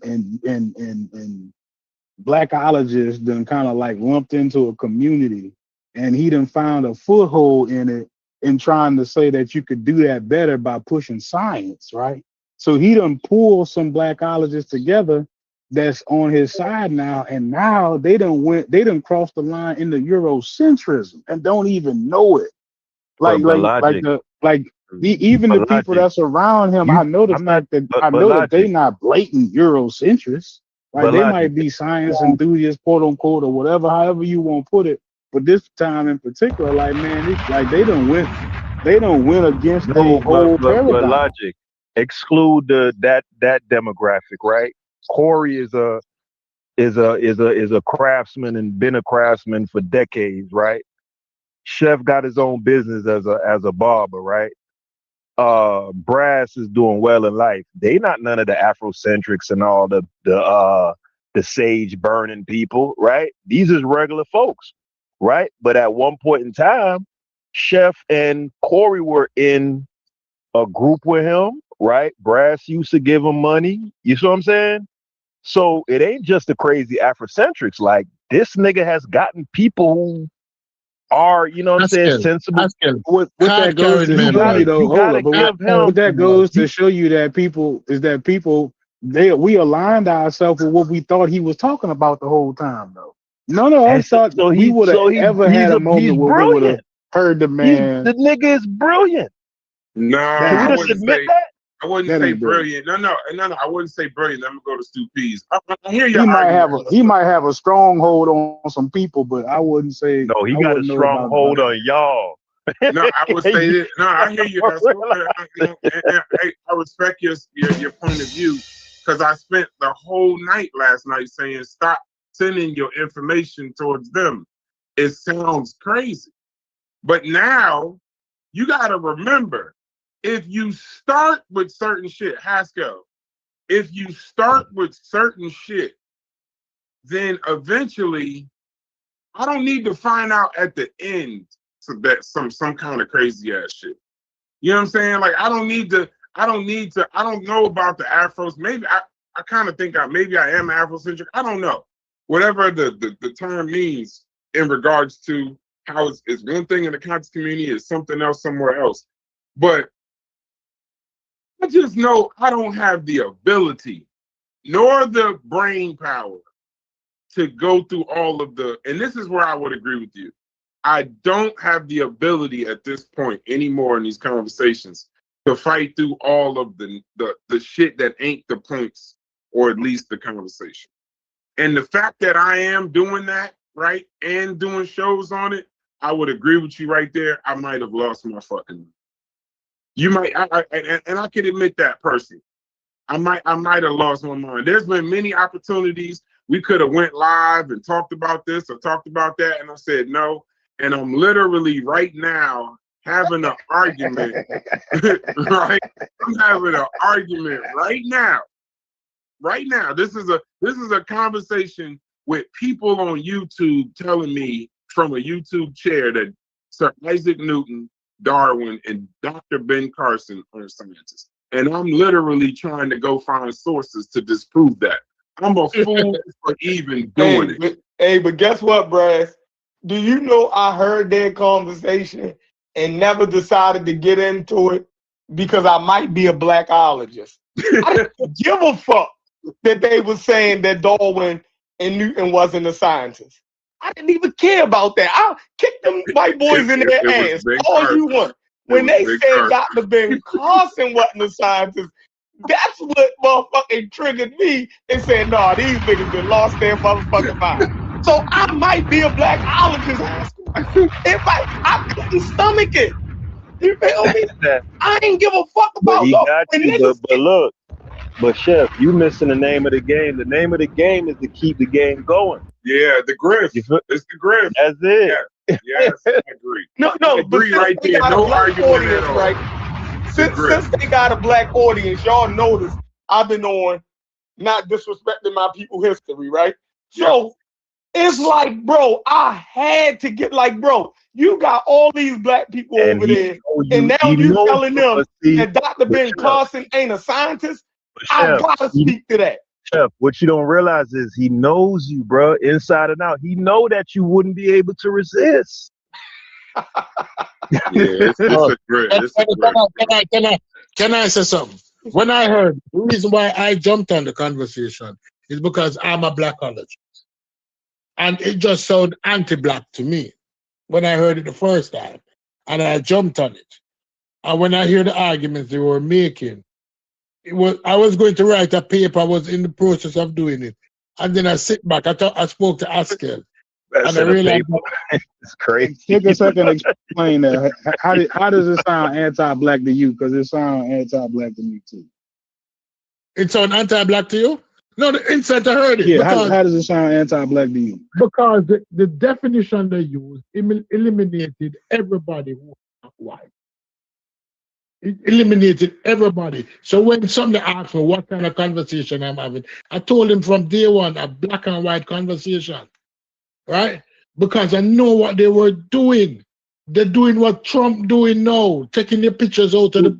blackologists done kind of like lumped into a community, and he done found a foothold in it in trying to say that you could do that better by pushing science, right? So he done pulled some blackologists together that's on his side now, and now they done crossed the line into Eurocentrism and don't even know it. But Logic, Even the people that's around him, I know that they not blatant Eurocentrists. Like they might be science enthusiasts, quote unquote, or whatever, however you want to put it. But this time in particular, like man, they don't win against the whole paradigm. But Logic, exclude that demographic, right? Corey is a craftsman and been a craftsman for decades, right? Chef got his own business as a barber, right? Brass is doing well in life. They not none of the Afrocentrics and all the sage burning people, right? These is regular folks, right? But at one point in time, Chef and Corey were in a group with him, right? Brass used to give him money. You see what I'm saying? So it ain't just the crazy Afrocentrics. Like this nigga has gotten people who are, sensible. What that goes to show you though, hold up, what that goes to show you that people we aligned ourselves with what we thought he was talking about the whole time though. None of us thought we would have ever had a moment where we would have heard the man. The nigga is brilliant. No, I wouldn't say that. I wouldn't say brilliant. No, I wouldn't say brilliant. I'm gonna go to Stu Pease. I hear you. He might have a stronghold on some people, but I wouldn't say. No, he got a stronghold on y'all. No, I would say this. No, I hear you. I respect your point of view because I spent the whole night last night saying stop sending your information towards them. It sounds crazy, but now you got to remember if you start with certain shit, Haskell, if you start with certain shit, then eventually I don't need to find out at the end some kind of crazy ass shit. You know what I'm saying? Like I don't know about the Afros. Maybe I kind of think maybe I am Afrocentric. I don't know. Whatever the term means in regards to how it's one thing in the conscious community, is something else somewhere else. But I just know I don't have the ability nor the brain power to go through all of and this is where I would agree with you. I don't have the ability at this point anymore in these conversations to fight through all of the shit that ain't the points, or at least the conversation. And the fact that I am doing that, right, and doing shows on it, I would agree with you right there. I might have lost my fucking mind. You might, and I can admit that personally. I might have lost my mind. There's been many opportunities we could have went live and talked about this or talked about that, and I said no. And I'm literally right now having an argument. Right, I'm having an argument right now. Right now, this is a conversation with people on YouTube telling me from a YouTube chair that Sir Isaac Newton, Darwin, and Dr. Ben Carson are scientists. And I'm literally trying to go find sources to disprove that. I'm a fool for even doing it. But guess what, Brass? Do you know I heard that conversation and never decided to get into it because I might be a blackologist? I didn't give a fuck that they were saying that Darwin and Newton wasn't a scientist. I didn't even care about that. I'll kick them white boys in their ass all you want. When they said Dr. Ben Carson wasn't a scientist, that's what motherfucking triggered me and said, no, these niggas done lost their motherfucking mind. So I might be a blackologist. If I couldn't stomach it. You feel me? I ain't give a fuck about but look, but Chef, you missing the name of the game. The name of the game is to keep the game going. Yeah, the grift. It's the grift. That's it. Yeah. Yes, I agree. No, I agree right there. No argument at all. Right? Since they got a black audience, y'all notice I've been on not disrespecting my people history, right? So it's like, bro, I had to get bro, you got all these black people over there, and now you telling them that Dr. Ben Carson ain't a scientist. I gotta speak to that. Chef, what you don't realize is he knows you, bro, inside and out. He know that you wouldn't be able to resist. Can I say something? When I heard, the reason why I jumped on the conversation is because I'm a blackologist. And it just sounded anti-black to me when I heard it the first time. And I jumped on it. And when I hear the arguments they were making, I was going to write a paper. I was in the process of doing it. And then I sit back. I spoke to Haskell. And I realized it's crazy. Take a second to explain that. How does it sound anti-black to you? Because it sounds anti-black to me too. It sounds anti-black to you? No, the instant I heard it. Yeah, how does it sound anti-black to you? Because the definition they used eliminated everybody who was not white. It eliminated everybody. So when somebody asked me what kind of conversation I'm having, I told him from day one, a black and white conversation, right? Because I know what they were doing. They're doing what Trump doing now, taking the pictures out of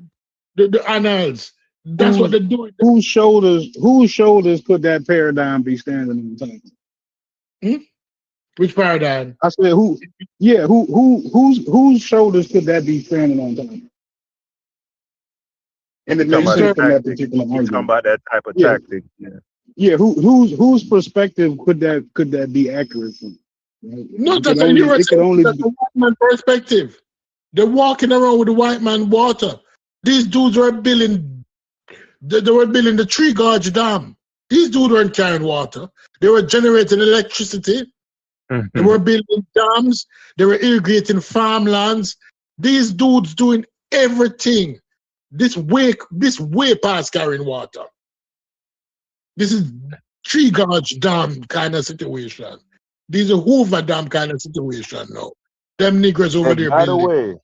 the annals. That's what they're doing. Whose shoulders could that paradigm be standing on top of? Which paradigm? I said whose shoulders could that be standing on top of? And the talking about that type of tactic. Yeah, whose perspective could that be accurate from? Right? No, that's the white man perspective. They're walking around with the white man water. These dudes were building the Tree Gorge Dam. These dudes weren't carrying water. They were generating electricity. They were building dams. They were irrigating farmlands. These dudes doing everything. This way past carrying water. This is Tree Gorge Dam kind of situation. These are Hoover Dam kind of situation now. Them niggers over there. By the way,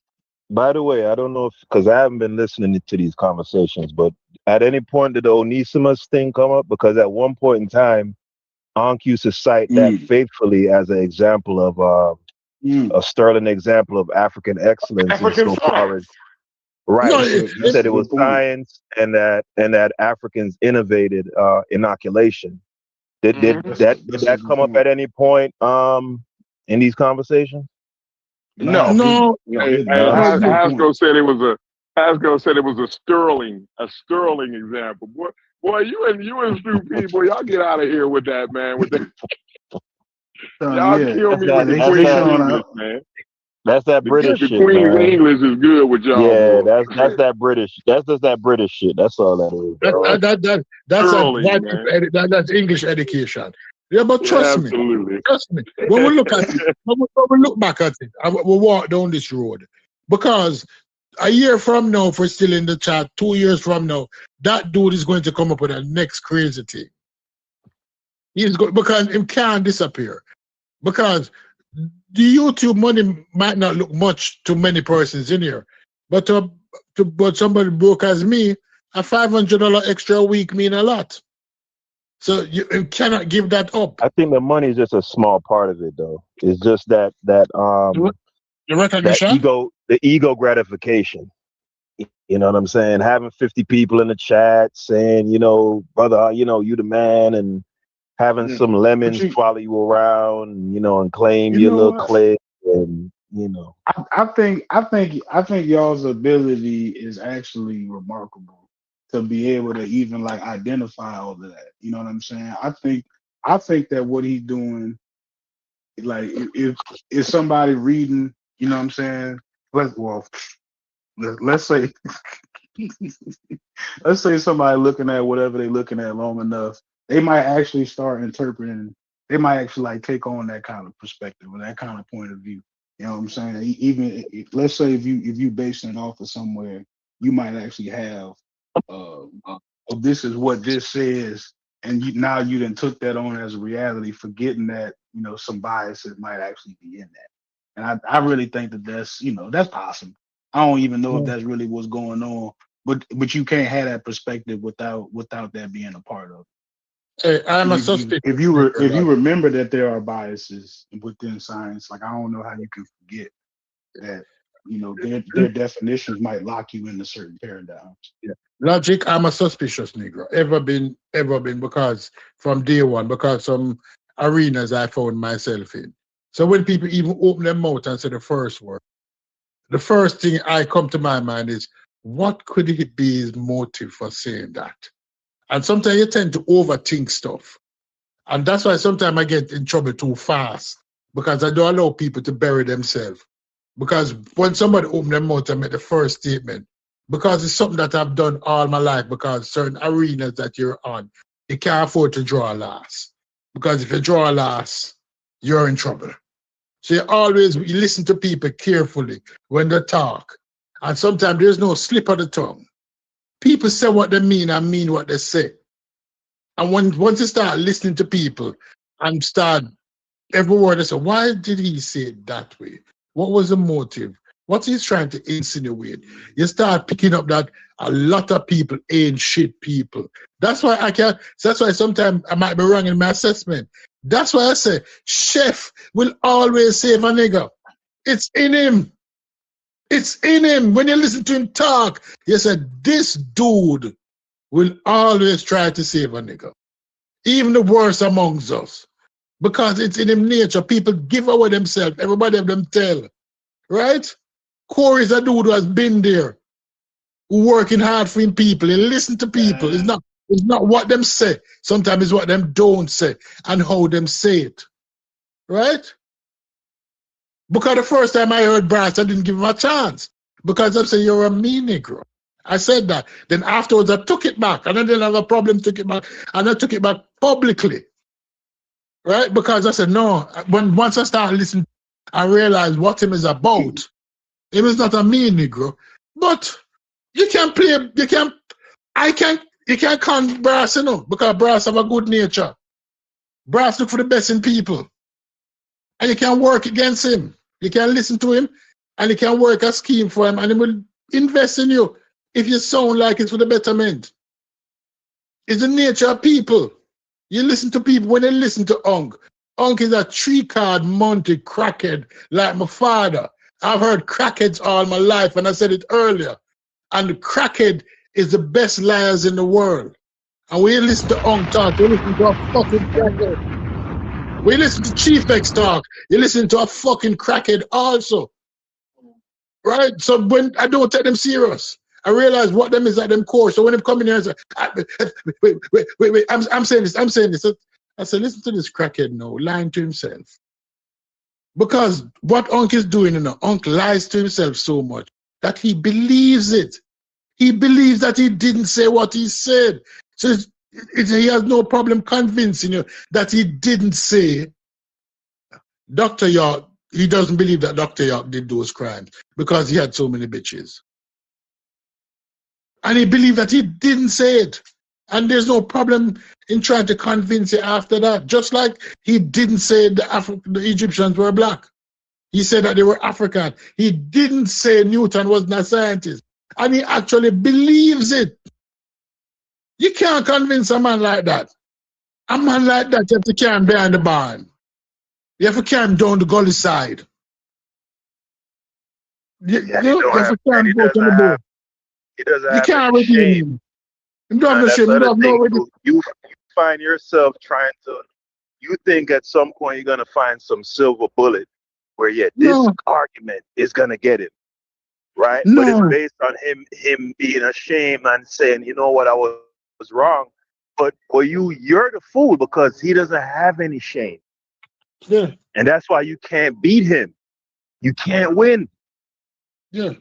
By the way, I don't know if because I haven't been listening to these conversations, but at any point did the Onesimus thing come up? Because at one point in time, Ankh used to cite that Mm, faithfully as an example of mm. a sterling example of African excellence African insofar as science. right. No, That's a He that's said a it was good point. science and that Africans innovated inoculation. Mhm. Did That's a that good come up point. at any point in these conversations? No. Nah, no, Hey, but No. that's a good point. Hasco said it was a sterling example. Boy, you and Stu people, y'all get out of here with that, man. With that, y'all Yeah, kill That's me yeah. with that the They that's they Queen's that showing English, up. man. that's that British The shit, Queen's man. English is good with y'all, Yeah, boy. that's that British. That's just that British shit. That's all that is, dog. that's a Sterling, man. that's English education. Yeah, but Absolutely. trust me. When we look at it, when we look back at it, and we walk down this road, because a year from now, if we're still in the chat, 2 years from now, that dude is going to come up with a next crazy thing. He's going because it can't disappear. Because the YouTube money might not look much to many persons in here, but but somebody broke as me, a $500 extra a week mean a lot. So you cannot give that up. I think the money is just a small part of it, though. It's just The that recognition. the ego gratification. You know what I'm saying? Having 50 people in the chat saying, brother, you the man, and having Yeah, some but lemons follow you around, and claim you your know little what? clique, and I think y'all's ability is actually remarkable to be able to even like identify all of that. You know what I'm saying? I think that what he's doing, like if somebody reading, you know what I'm saying? Let's say let's say somebody looking at whatever they're looking at long enough, they might actually start interpreting. They might actually like take on that kind of perspective or that kind of point of view. You know what I'm saying? Even let's say if you basing it off of somewhere, you might actually have uh, oh, this is what this says, and now you then took that on as a reality, forgetting that some biases might actually be in that. And I really think that that's possible. I don't even know if that's really what's going on, but you can't have that perspective without that being a part of it. Hey, I'm a Because suspect. if you remember that there are biases within science, like I don't know how you can forget that their definitions might lock you into certain paradigms. Yeah. Logic, I'm a suspicious Negro. Ever been, because from day one, because some arenas I found myself in. So when people even open their mouth and say the first word, the first thing I come to my mind is, what could it be his motive for saying that? And sometimes you tend to overthink stuff. And that's why sometimes I get in trouble too fast, because I don't allow people to bury themselves. Because when somebody open their mouth and make the first statement, because it's something that I've done all my life, because certain arenas that you're on, you can't afford to draw a loss. Because if you draw a loss, you're in trouble. So you listen to people carefully when they talk. And sometimes there's no slip of the tongue. People say what they mean and mean what they say. And once you start listening to people and start every word, they say, why did he say it that way? What was the motive? What he's trying to insinuate? You start picking up that a lot of people ain't shit people. That's why I can't. That's why sometimes I might be wrong in my assessment. That's why I say Chef will always save a nigga. It's in him. It's in him. When you listen to him talk, you said this dude will always try to save a nigga, even the worst amongst us, because it's in him nature. People give away themselves. Everybody have them tell, right? Corey's a dude who has been there, who working hard for him people. He listen to people. It's not what them say. Sometimes it's what them don't say and how them say it, right? Because the first time I heard Brass, I didn't give him a chance, because I said, you're a mean Negro. I said that. Then afterwards, I took it back, and I didn't have a problem took it back, and I took it back publicly, right? Because I said, no, once I started listening, I realized what him is about. Him is not a mean Negro. But you can't play, you can't con Brass, because Brass have a good nature. Brass look for the best in people. And you can't work against him. You can't listen to him. and he can work a scheme for him, and he will invest in you if you sound like it's for the betterment. It's the nature of people. You listen to people when they listen to Unk. Unk is a 3-card Monte crackhead like my father. I've heard crackheads all my life, and I said it earlier. And the crackhead is the best liars in the world. And when you listen to Unk talk, you listen to a fucking crackhead. When you listen to Chief X talk, you listen to a fucking crackhead also. Right? So when I don't take them serious, I realize what them is at them core. So when they come in here and say, wait, I'm saying this. I said, listen to this crackhead now, lying to himself. Because what Unk is doing, Unk lies to himself so much that he believes it. He believes that he didn't say what he said. So he has no problem convincing you that he didn't say. Dr. York, he doesn't believe that Dr. York did those crimes because he had so many bitches. And he believed that he didn't say it. And there's no problem in trying to convince you after that. Just like he didn't say the Egyptians were black. He said that they were African. He didn't say Newton wasn't a scientist. And he actually believes it. You can't convince a man like that. A man like that, you have to carry him behind the barn. You have to carry him down the gully side. You have to carry him go to the boat. He doesn't You have can't any redeem shame. him. You don't have no That's shame. You the don't other have no thing, redeem. too. You find yourself trying to, you think at some point you're going to find some silver bullet where, yeah, this No. argument is going to get him, right? No. But it's based on him being ashamed and saying, you know what, I was wrong. But for you're the fool because he doesn't have any shame. Yeah. And that's why you can't beat him. You can't win. Yeah.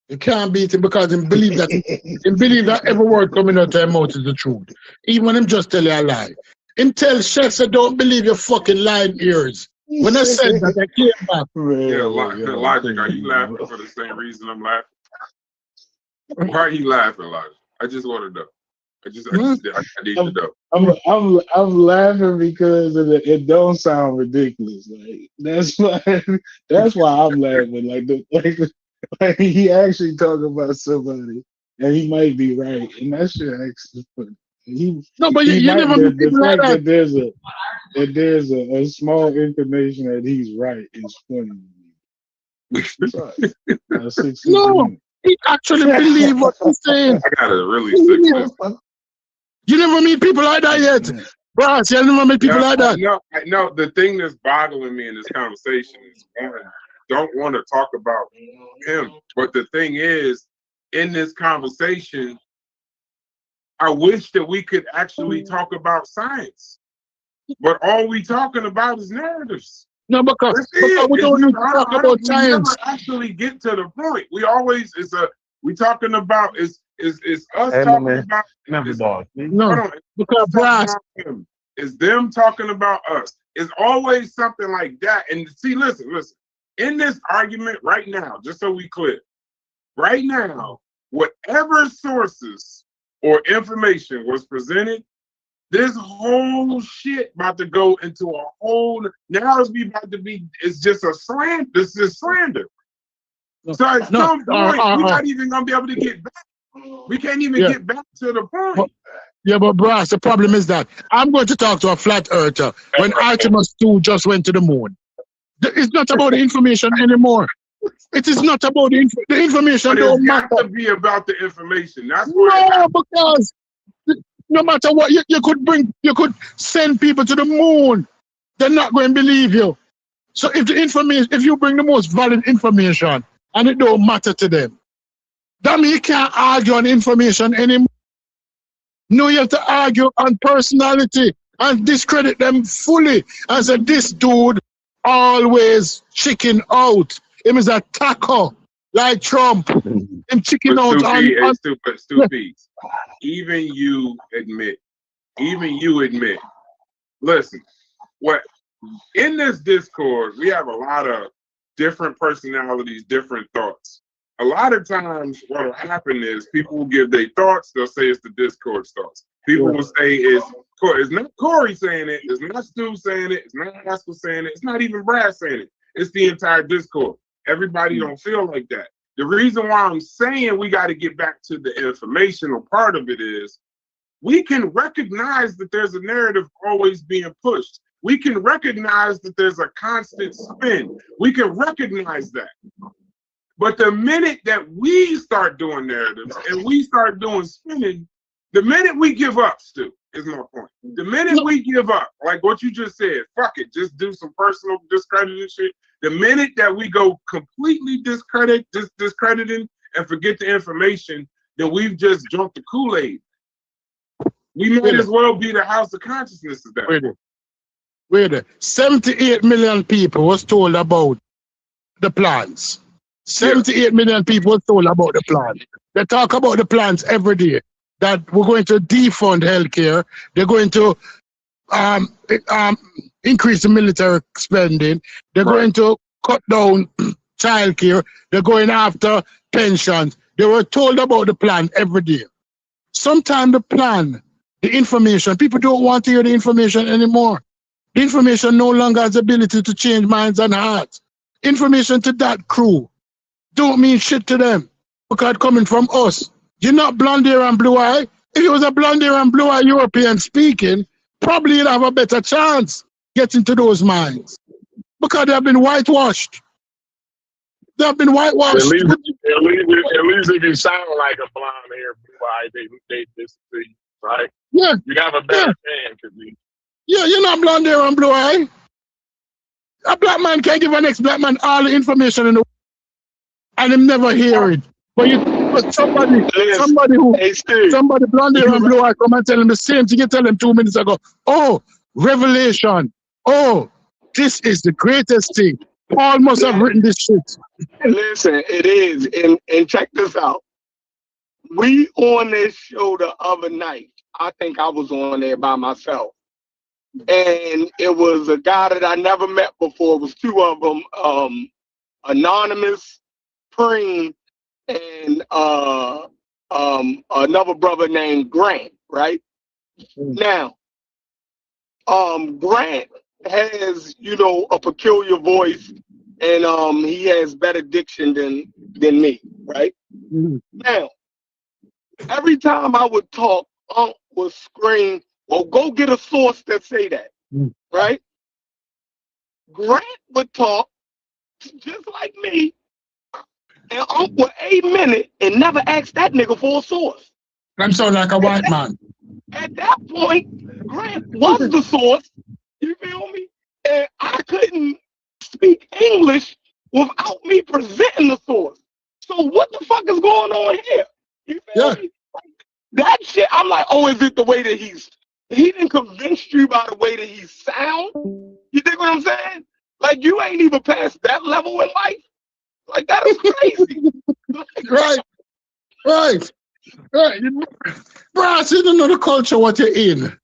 You can't beat him because he believe that every word coming out of his mouth is the truth. Even when him just tell you a lie. Him tell Chef said, don't believe your fucking lying ears. When I said that, I came back. Yeah, Logic, are you laughing for the same reason I'm laughing? Why are you laughing, Logic? I just want to know. I need to know. I'm laughing because it don't sound ridiculous. Like that's why I'm laughing. Like he actually talking about somebody and he might be right, and that shit actually funny. No, but you might, never meet the people like fact that. that there's a small inclination that he's right is funny. No, he actually believe what he's saying. I got a really sick list. You never meet people like that yet. Brass, you never meet people like that. No, the thing that's boggling me in this conversation is don't want to talk about him. But the thing is, in this conversation, I wish that we could actually talk about science. But all we talking about is narratives. No, because we don't need to talk about science. We never actually get to the point. We always we talking about is us talking about no, because Brass is them talking about us. It's always something like that. And see, listen. In this argument right now, just so we clear, right now, whatever sources or information was presented, this whole shit about to go into a whole. Now it's just a slander. This is slander. So at some point, we're not even gonna be able to get back. We can't even get back to the point. But Brass, the problem is that I'm going to talk to a flat earther when Artemis 2 just went to the moon. It's not about the information anymore. It is not about the information. But don't it's got matter. to be about the information. That's no, because no matter what you could send people to the moon. They're not going to believe you. So if you bring the most valid information and it don't matter to them, that means you can't argue on information anymore. No, you have to argue on personality and discredit them fully and say this dude always chicken out. Him is a taco like Trump. Him chicken out on stupid. Even you admit. Listen, what in this Discord, we have a lot of different personalities, different thoughts. A lot of times what will happen is people will give their thoughts, they'll say it's the Discord thoughts. People will say it's not Corey saying it, it's not Stu saying it, it's not Haskell saying it, it's not even Brad saying it. It's the entire Discord. Everybody don't feel like that. The reason why I'm saying we got to get back to the informational part of it is we can recognize that there's a narrative always being pushed. We can recognize that there's a constant spin. We can recognize that. But the minute that we start doing narratives and we start doing spinning, the minute we give up, Stu, is my point. The minute we give up, like what you just said, fuck it, just do some personal discrediting shit. The minute that we go completely discrediting and forget the information, then we've just drunk the Kool-Aid. We might as well be the house of consciousness of that. Wait, 78 million people was told about the plans. 78 million people was told about the plan. They talk about the plans every day. That we're going to defund healthcare. They're going to increase the military spending. They're going to cut down childcare. They're going after pensions. They were told about the plan every day. Sometimes the plan, the information, people don't want to hear the information anymore. The information no longer has the ability to change minds and hearts. Information to that crew don't mean shit to them because it's coming from us. You're not blonde hair and blue eye. If it was a blonde hair and blue eye European speaking, probably you'd have a better chance getting to those minds because they have been whitewashed. They have been whitewashed. At least if you sound like a blonde hair, blue eye, they disagree, right? Yeah. You have a better chance at least. Yeah, you're not blonde hair and blue eye. A black man can't give an ex-black man all the information in the world and him never hear it. But somebody blonde hair and blue eye come and tell him the same thing you tell him 2 minutes ago. Oh, revelation. Oh, this is the greatest thing. Paul must have written this shit. Listen, it is. And check this out. We on this show the other night. I think I was on there by myself. And it was a guy that I never met before. It was two of them, Anonymous, Preem, and another brother named Grant, right? Now, Grant has, a peculiar voice, and he has better diction than me, right? Now, every time I would talk, Unc would scream, well, go get a source that say that, right? Grant would talk just like me, and Unc would amen it and never ask that nigga for a source. I'm so like a white man. At that point, Grant was the source, you feel me? And I couldn't speak English without me presenting the source. So what the fuck is going on here? You feel me? That shit, I'm like, oh, is it the way that he didn't convince you by the way that he sound? You think what I'm saying? Like, you ain't even past that level in life. Like, that is crazy. Right. Bro, you don't know the culture what you're in.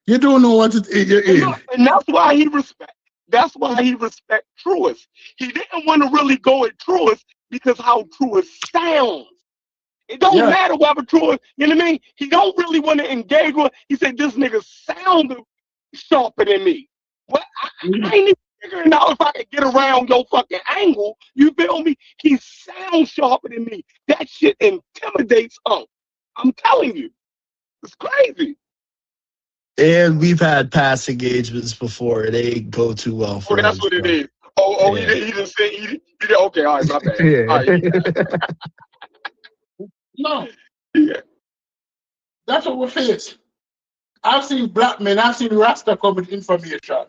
You don't know what you're in. And that's why he respect Truist. He didn't want to really go at Truist because how Truist sounds. It don't matter whether Truist, you know what I mean? He don't really want to engage with. He said, this nigga sounded sharper than me. Well, I ain't even figuring out if I could get around your fucking angle. You feel me? He sounds sharper than me. That shit intimidates Unc. I'm telling you. It's crazy. And we've had past engagements before. They go too well for that's what it is. He didn't say, okay, all right, my bad. Yeah. All right, No. That's what we face. I've seen black men, I've seen Rasta come with information,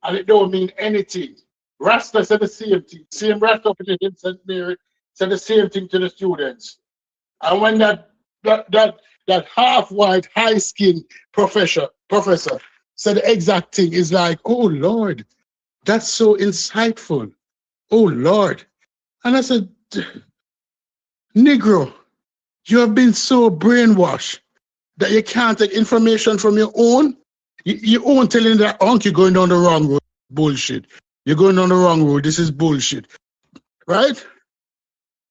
and it don't mean anything. Rasta said the same thing. Same Rasta in St. Mary said the same thing to the students. And when that half-white, high-skinned professor said the exact thing, is like, oh, Lord, that's so insightful. Oh, Lord. And I said, Negro, you have been so brainwashed that you can't take information from your own. You own telling that, Unc, you're going down the wrong road. Bullshit. You're going down the wrong road. This is bullshit. Right?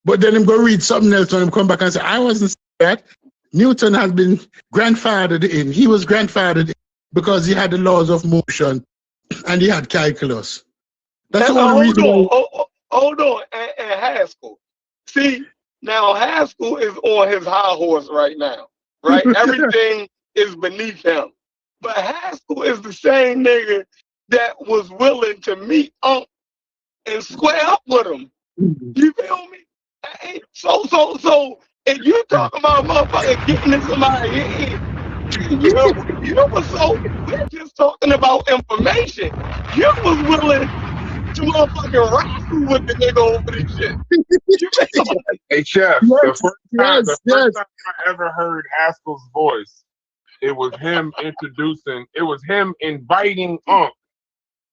But then I'm going to read something else and I'm come back and say, I wasn't saying that. Newton has been grandfathered in. He was grandfathered in because he had the laws of motion and he had calculus. That's the only reason. Hold hold on, and Haskell. See, now Haskell is on his high horse right now, right? Everything is beneath him. But Haskell is the same nigga that was willing to meet Unc and square up with him. You feel me? Hey, so, if you talk about motherfucker getting in somebody's head, you was so, we're just talking about information. You was willing to motherfucking wrestle with the nigga over this shit. You feel me? Hey, Chef, the first time I ever heard Haskell's voice, it was him inviting Unc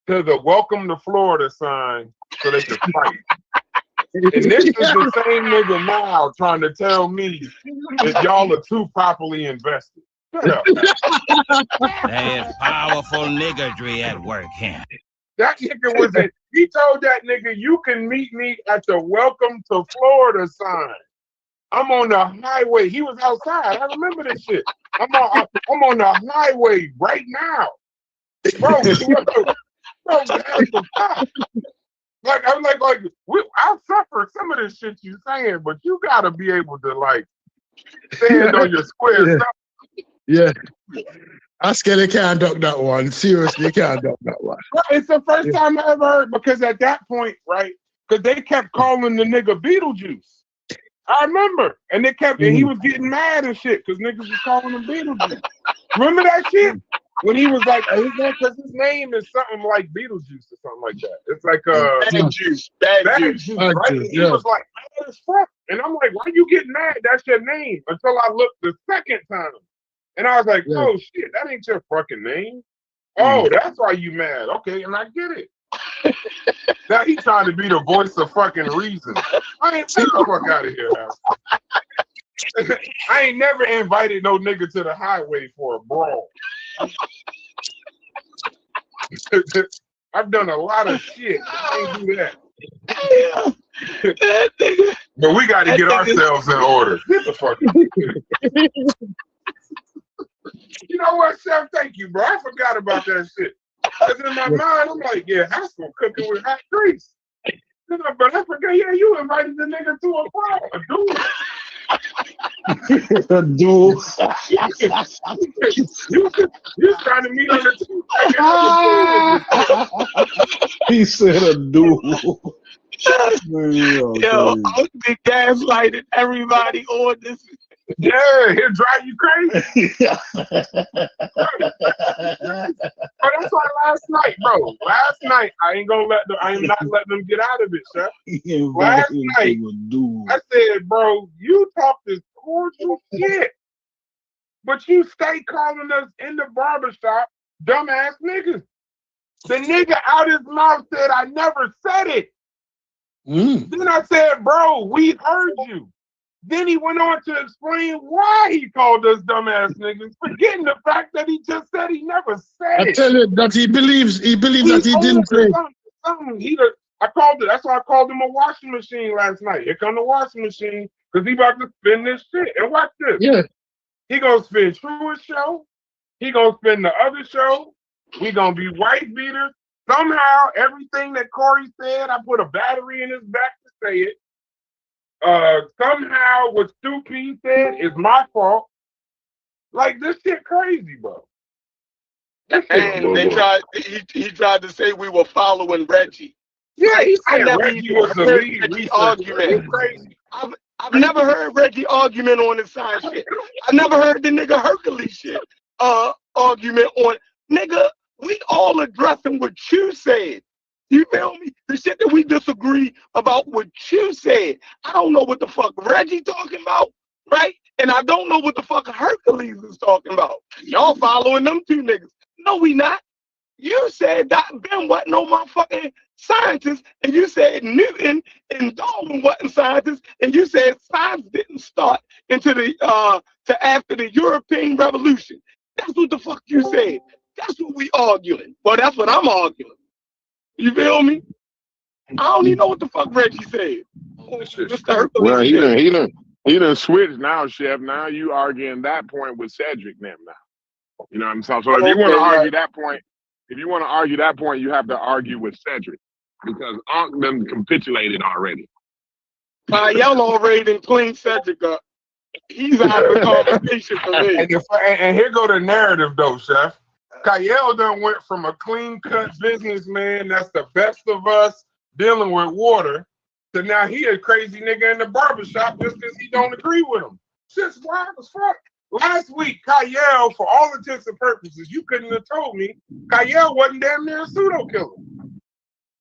to the Welcome to Florida sign so they could fight. And this is the same nigga now trying to tell me that y'all are too properly invested. Shut up. There's powerful niggardry at work here. That nigga was it. He told that nigga, you can meet me at the Welcome to Florida sign. I'm on the highway. He was outside. I remember this shit. I'm on the highway right now. Bro, I'll suffer some of this shit you saying, but you gotta be able to like stand on your square stuff. Yeah. I scared they can't duck that one. Seriously, they can't duck that one. Bro, it's the first time I ever heard, because at that point, right, because they kept calling the nigga Beetlejuice. I remember. And they kept, and he was getting mad and shit because niggas was calling him Beetlejuice. Remember that shit? When he was like, because his name is something like Beetlejuice or something like that. It's like Bad juice, right? And he was like, mad as fuck. And I'm like, why you getting mad? That's your name. Until I looked the second time. And I was like, oh shit, that ain't your fucking name. Oh, that's why you mad. Okay, and I get it. Now he trying to be the voice of fucking reason. I ain't get the fuck out of here, Al. I ain't never invited no nigga to the highway for a brawl. I've done a lot of shit. I ain't do that. But we got to get ourselves in order. Get the fuck out of here. You know what, Chef? Thank you, bro. I forgot about that shit. Because in my mind, I'm like, yeah, Haskell cooking with hot grease. But I forgot, yeah, you invited the nigga to a brawl, a duel. A duel. You trying to meet on the two. He said a duel. Yo, I'll be gaslighting everybody on this. Yeah, he'll drive you crazy. But that's why last night, bro. Last night, I am not letting them get out of it, Chef. Last night, I said, bro, you talk this cordial shit, but you stay calling us in the barbershop dumbass niggas. The nigga out his mouth said, I never said it. Then I said, bro, we heard you. Then he went on to explain why he called us dumbass niggas, forgetting the fact that he just said he never said it. I tell you that he believes that he didn't say. That's why I called him a washing machine last night. Here come the washing machine, because he about to spin this shit. And watch this. Yeah. He gonna spin True's show. He gonna spin the other show. We gonna be white beaters. Somehow, everything that Corey said, I put a battery in his back to say it. Somehow what Stu P said is my fault. Like, this shit crazy, bro. And they tried. He tried to say we were following Reggie. Yeah, he said Reggie was the lead Reggie argument. Crazy. I've never heard Reggie argument on his side shit. I've never heard the nigga Hercules shit argument on nigga. We all addressing what you said. You feel me? The shit that we disagree about what you said. I don't know what the fuck Reggie talking about, right? And I don't know what the fuck Hercules is talking about. Y'all following them two niggas. No, we not. You said that Ben wasn't no motherfucking scientist, and you said Newton and Darwin wasn't scientists, and you said science didn't start into the to after the European Revolution. That's what the fuck you said. That's what we arguing. Well, that's what I'm arguing. You feel me? I don't even know what the fuck Reggie said. Well, he done switched now, Chef. Now you arguing that point with Cedric now. You know what I'm saying? So if you want to argue that point, you have to argue with Cedric. because Unc done capitulated already. Y'all already done clean Cedric up. He's out of the conversation for me. And here go the narrative though, Chef. Kyle done went from a clean-cut businessman that's the best of us dealing with water to now he a crazy nigga in the barbershop just because he don't agree with him. Shit's wild as fuck. Last week, Kyle, for all intents and purposes, you couldn't have told me Kyle wasn't damn near a pseudo killer.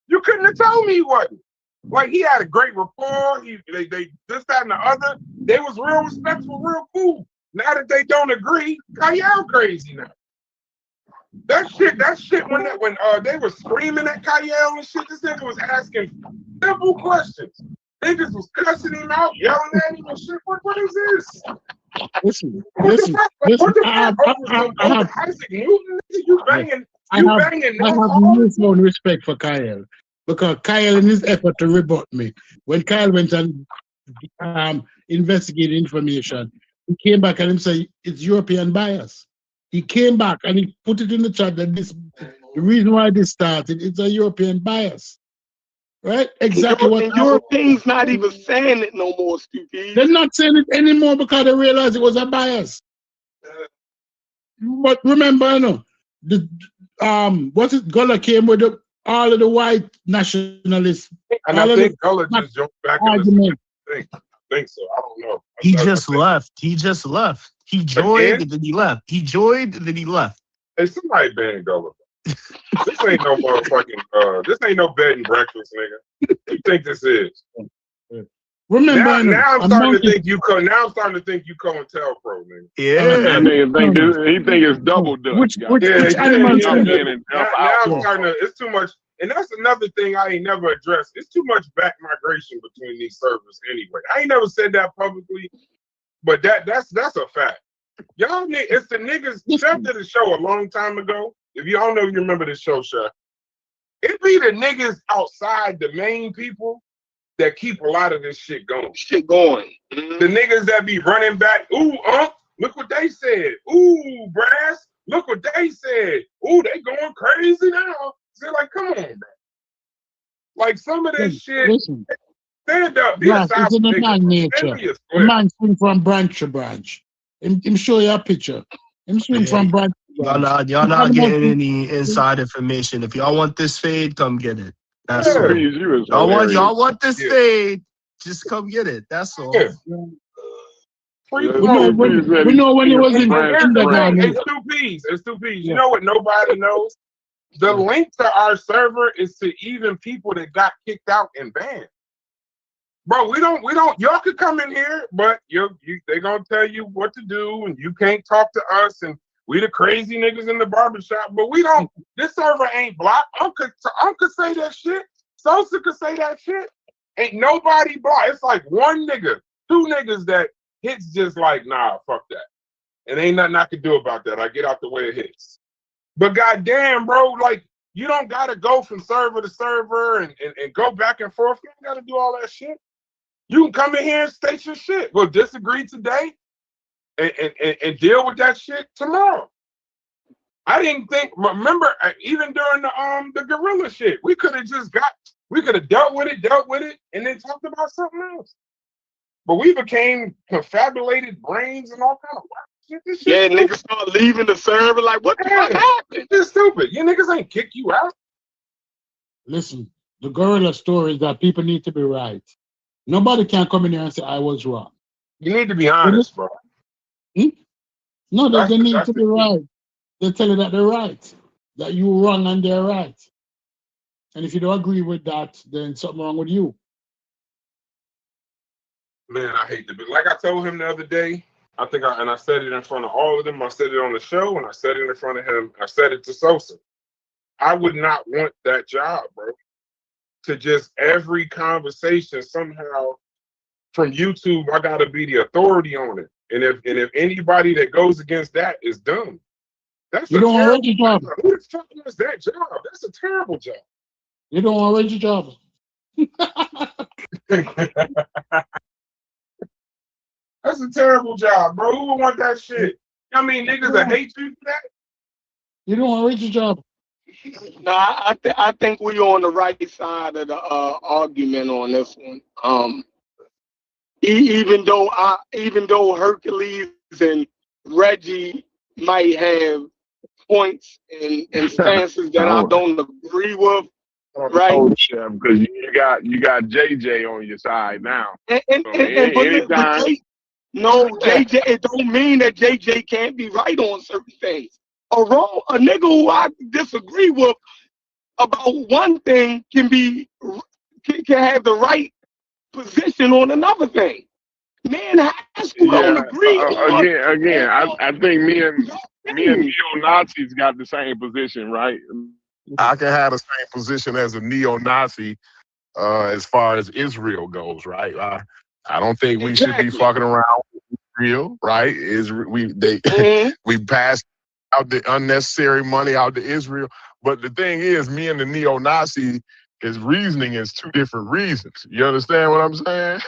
You couldn't have told me he wasn't. Like, he had a great rapport. They this, that, and the other. They was real respectful, real cool. Now that they don't agree, Kyle crazy now. That shit when they were screaming at Kyle and shit, this nigga was asking simple questions. Niggas was cussing him out, yelling at him and shit. What is this? Listen. What the fuck? Isaac Newton? You banging I have newfound respect for Kyle because Kyle, in his effort to rebut me, when Kyle went and investigated information, he came back and he said it's European bias. He came back and he put it in the chat that the reason why this started, it's a European bias. Right? Exactly what Europeans not even saying it no more, stupid. They're not saying it anymore because they realized it was a bias. But remember, you know, Gullah came with all of the white nationalists. And I think Gullah just jumped back in the thing. I think so. I don't know. He just left. He joined and then he left. Hey, somebody ban Gullah. This ain't no motherfucking this ain't no bed and breakfast, nigga. What you think this is? Remember, now I'm starting to think you COINTELPRO, nigga. Yeah. He think it's double dutch. Which animal? Now I'm starting to. It's too much, and that's another thing I ain't never addressed. It's too much back migration between these servers anyway. I ain't never said that publicly, but that's a fact. Y'all, it's the niggas. Chef did a show a long time ago. If y'all know, you remember this show, Chef. It be the niggas outside the main people that keep a lot of this shit going. Mm-hmm. The niggas that be running back. Ooh, look what they said. Ooh, Brass, look what they said. Ooh, they going crazy now. They're like, come on, bro. Like some of this shit. Listen, stand up. it's in the man nature. The man swing from branch to branch. Him show you a picture. Him swing from branch. Y'all not getting any inside information. If y'all want this fade, come get it. That's all. Y'all want this fade, just come get it. That's all. We know when it was in kindergarten. It's two P's. You know what nobody knows? The link to our server is to even people that got kicked out and banned. Bro, we don't, y'all could come in here, but they gonna tell you what to do and you can't talk to us and we the crazy niggas in the barbershop, but we don't, this server ain't blocked. Uncle could say that shit. Sosa could say that shit. Ain't nobody blocked. It's like one nigga, two niggas that hits just like, nah, fuck that. And ain't nothing I can do about that. I get out the way it hits. But goddamn, bro, like, you don't gotta go from server to server and go back and forth. You don't gotta do all that shit. You can come in here and state your shit. We'll disagree today and deal with that shit tomorrow. I didn't think, remember, even during the gorilla shit, we could have dealt with it, and then talked about something else. But we became confabulated brains and all kind of shit. This shit niggas start leaving the server like, what the fuck happened? It's stupid. You niggas ain't kick you out. Listen, the gorilla story is that people need to be right. Nobody can come in here and say I was wrong. You need to be honest, bro. No, they need to be right. They tell you that they're right, that you're wrong and they're right. And if you don't agree with that, then something wrong with you. Man, I hate to be like I told him the other day. I said it in front of all of them. I said it on the show, and I said it in front of him. I said it to Sosa. I would not want that job, bro. To just every conversation somehow from YouTube, I gotta be the authority on it. And if anybody that goes against that is dumb, that's you don't want your job. Who the fuck was that job? That's a terrible job. You don't want your job. That's a terrible job, bro. Who would want that shit? I mean, niggas that hate you for that. You don't want your job. No, I think we on the right side of the argument on this one. Even though Hercules and Reggie might have points and stances that I Oh, don't agree with, right? oh, Chef, because you got JJ on your side now. And So but anytime, no, JJ, it don't mean that JJ can't be right on certain things. A nigga who I disagree with about one thing can have the right position on another thing. Man, has to don't yeah. agree on Again, I think me and things. neo Nazis got the same position, right? I can have the same position as a neo-Nazi as far as Israel goes, right? I don't think we should be fucking around with Israel, right? We passed out the unnecessary money out to Israel. But the thing is, me and the neo-Nazi, his reasoning is two different reasons. You understand what I'm saying?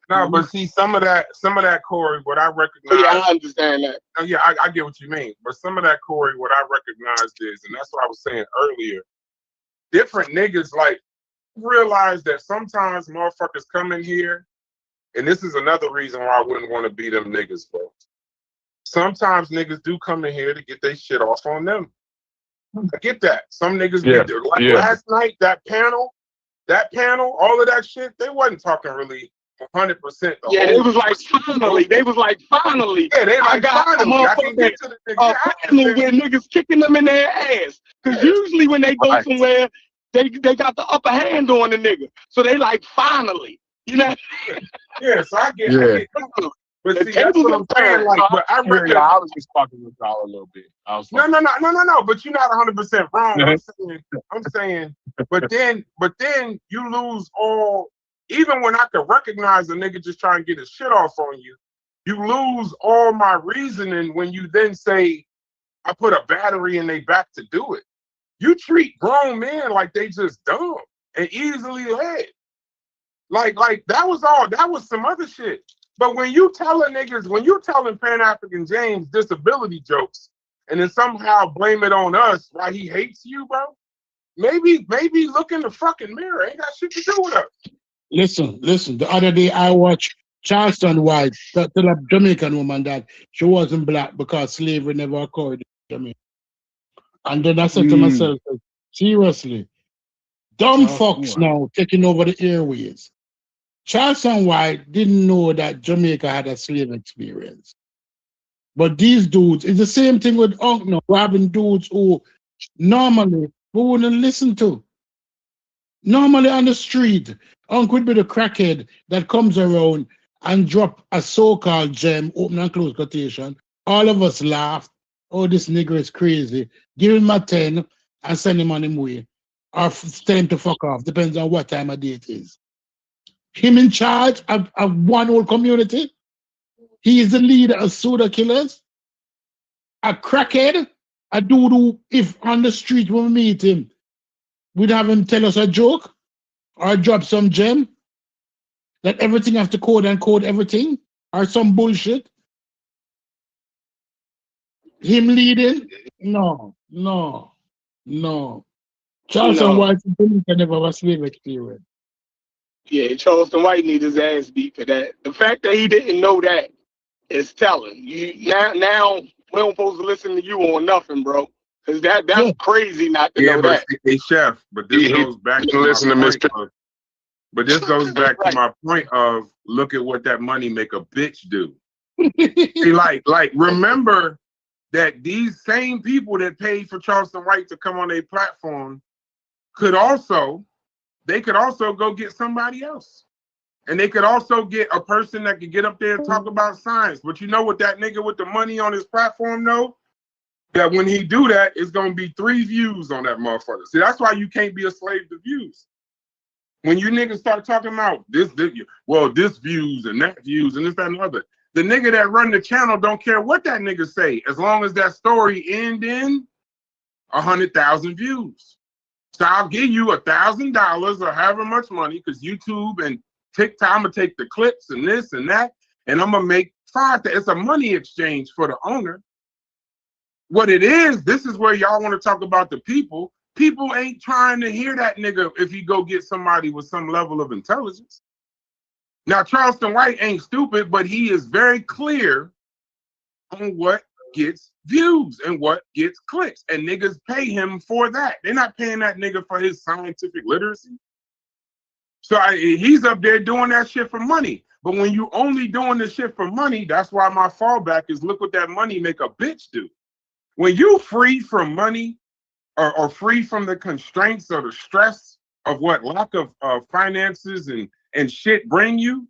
No, but see, some of that, Corey, what I recognize. Yeah, I understand that. Yeah, I get what you mean. But some of that, Corey, what I recognized is, and that's what I was saying earlier, different niggas like realize that sometimes motherfuckers come in here, and this is another reason why I wouldn't want to be them niggas, bro. Sometimes niggas do come in here to get their shit off on them. I get that. Some niggas be there. Like last night, that panel, all of that shit, they wasn't talking really 100%. Yeah, they was like finally. They was like finally. Yeah, they like I got finally. I can get to the nigga. Finally where niggas kicking them in their ass. Because usually when they go somewhere, they got the upper hand on the nigga. So they like finally. You know? Yeah, so I get it. But see, that's what I'm saying. Like, but I reckon I was just fucking with y'all a little bit. No. But you're not 100% wrong. I'm saying, but then you lose all. Even when I could recognize a nigga just trying to get his shit off on you, you lose all my reasoning when you then say, I put a battery in their back to do it. You treat grown men like they just dumb and easily led. Like that was some other shit. But when you telling Pan-African James disability jokes and then somehow blame it on us why he hates you, bro, maybe look in the fucking mirror. Ain't got shit to do with us. Listen. The other day I watched Charleston White tell a Jamaican woman that she wasn't black because slavery never occurred in Jamaica. And then I said to myself, seriously, dumb fucks now taking over the airways. Charleston White didn't know that Jamaica had a slave experience. But these dudes, it's the same thing with Unc now, robbing dudes who normally we wouldn't listen to. Normally on the street, Unc would be the crackhead that comes around and drop a so-called gem, open and close quotation. All of us laugh. Oh, this nigger is crazy. Give him a 10 and send him on him way. Or tell him to fuck off, depends on what time of day it is. Him in charge of one whole community. He is the leader of soda killers. A crackhead, a dude who, if on the street when we meet him, we'd have him tell us a joke or drop some gem. That everything have to code and code everything or some bullshit. Him leading? No. Charleston White can never have a slave experience. Yeah, Charleston White need his ass beat for that. The fact that he didn't know that is telling. Now we don't supposed to listen to you on nothing, bro. Because that's crazy not to know that. Hey, Chef, but this goes back to my point. But this goes back to my point of look at what that money make a bitch do. See, like remember that these same people that paid for Charleston White to come on their platform could also go get somebody else. And they could also get a person that could get up there and talk about science. But you know what that nigga with the money on his platform know? That when he do that, it's going to be 3 views on that motherfucker. See, that's why you can't be a slave to views. When you niggas start talking about this views and that views and this, that, and the other, the nigga that run the channel don't care what that nigga say, as long as that story end in 100,000 views. So I'll give you $1,000 or however much money, because YouTube and TikTok, I'm gonna take the clips and this and that, and I'm gonna make $5,000. It's a money exchange for the owner. what it is, this is where y'all want to talk about the people. People ain't trying to hear that nigga if you go get somebody with some level of intelligence. Now, Charleston White ain't stupid, but he is very clear on what gets views and what gets clicks. And niggas pay him for that. They're not paying that nigga for his scientific literacy. So he's up there doing that shit for money. But when you only doing this shit for money, that's why my fallback is look what that money make a bitch do. When you free from money or free from the constraints or the stress of what lack of finances and shit bring you,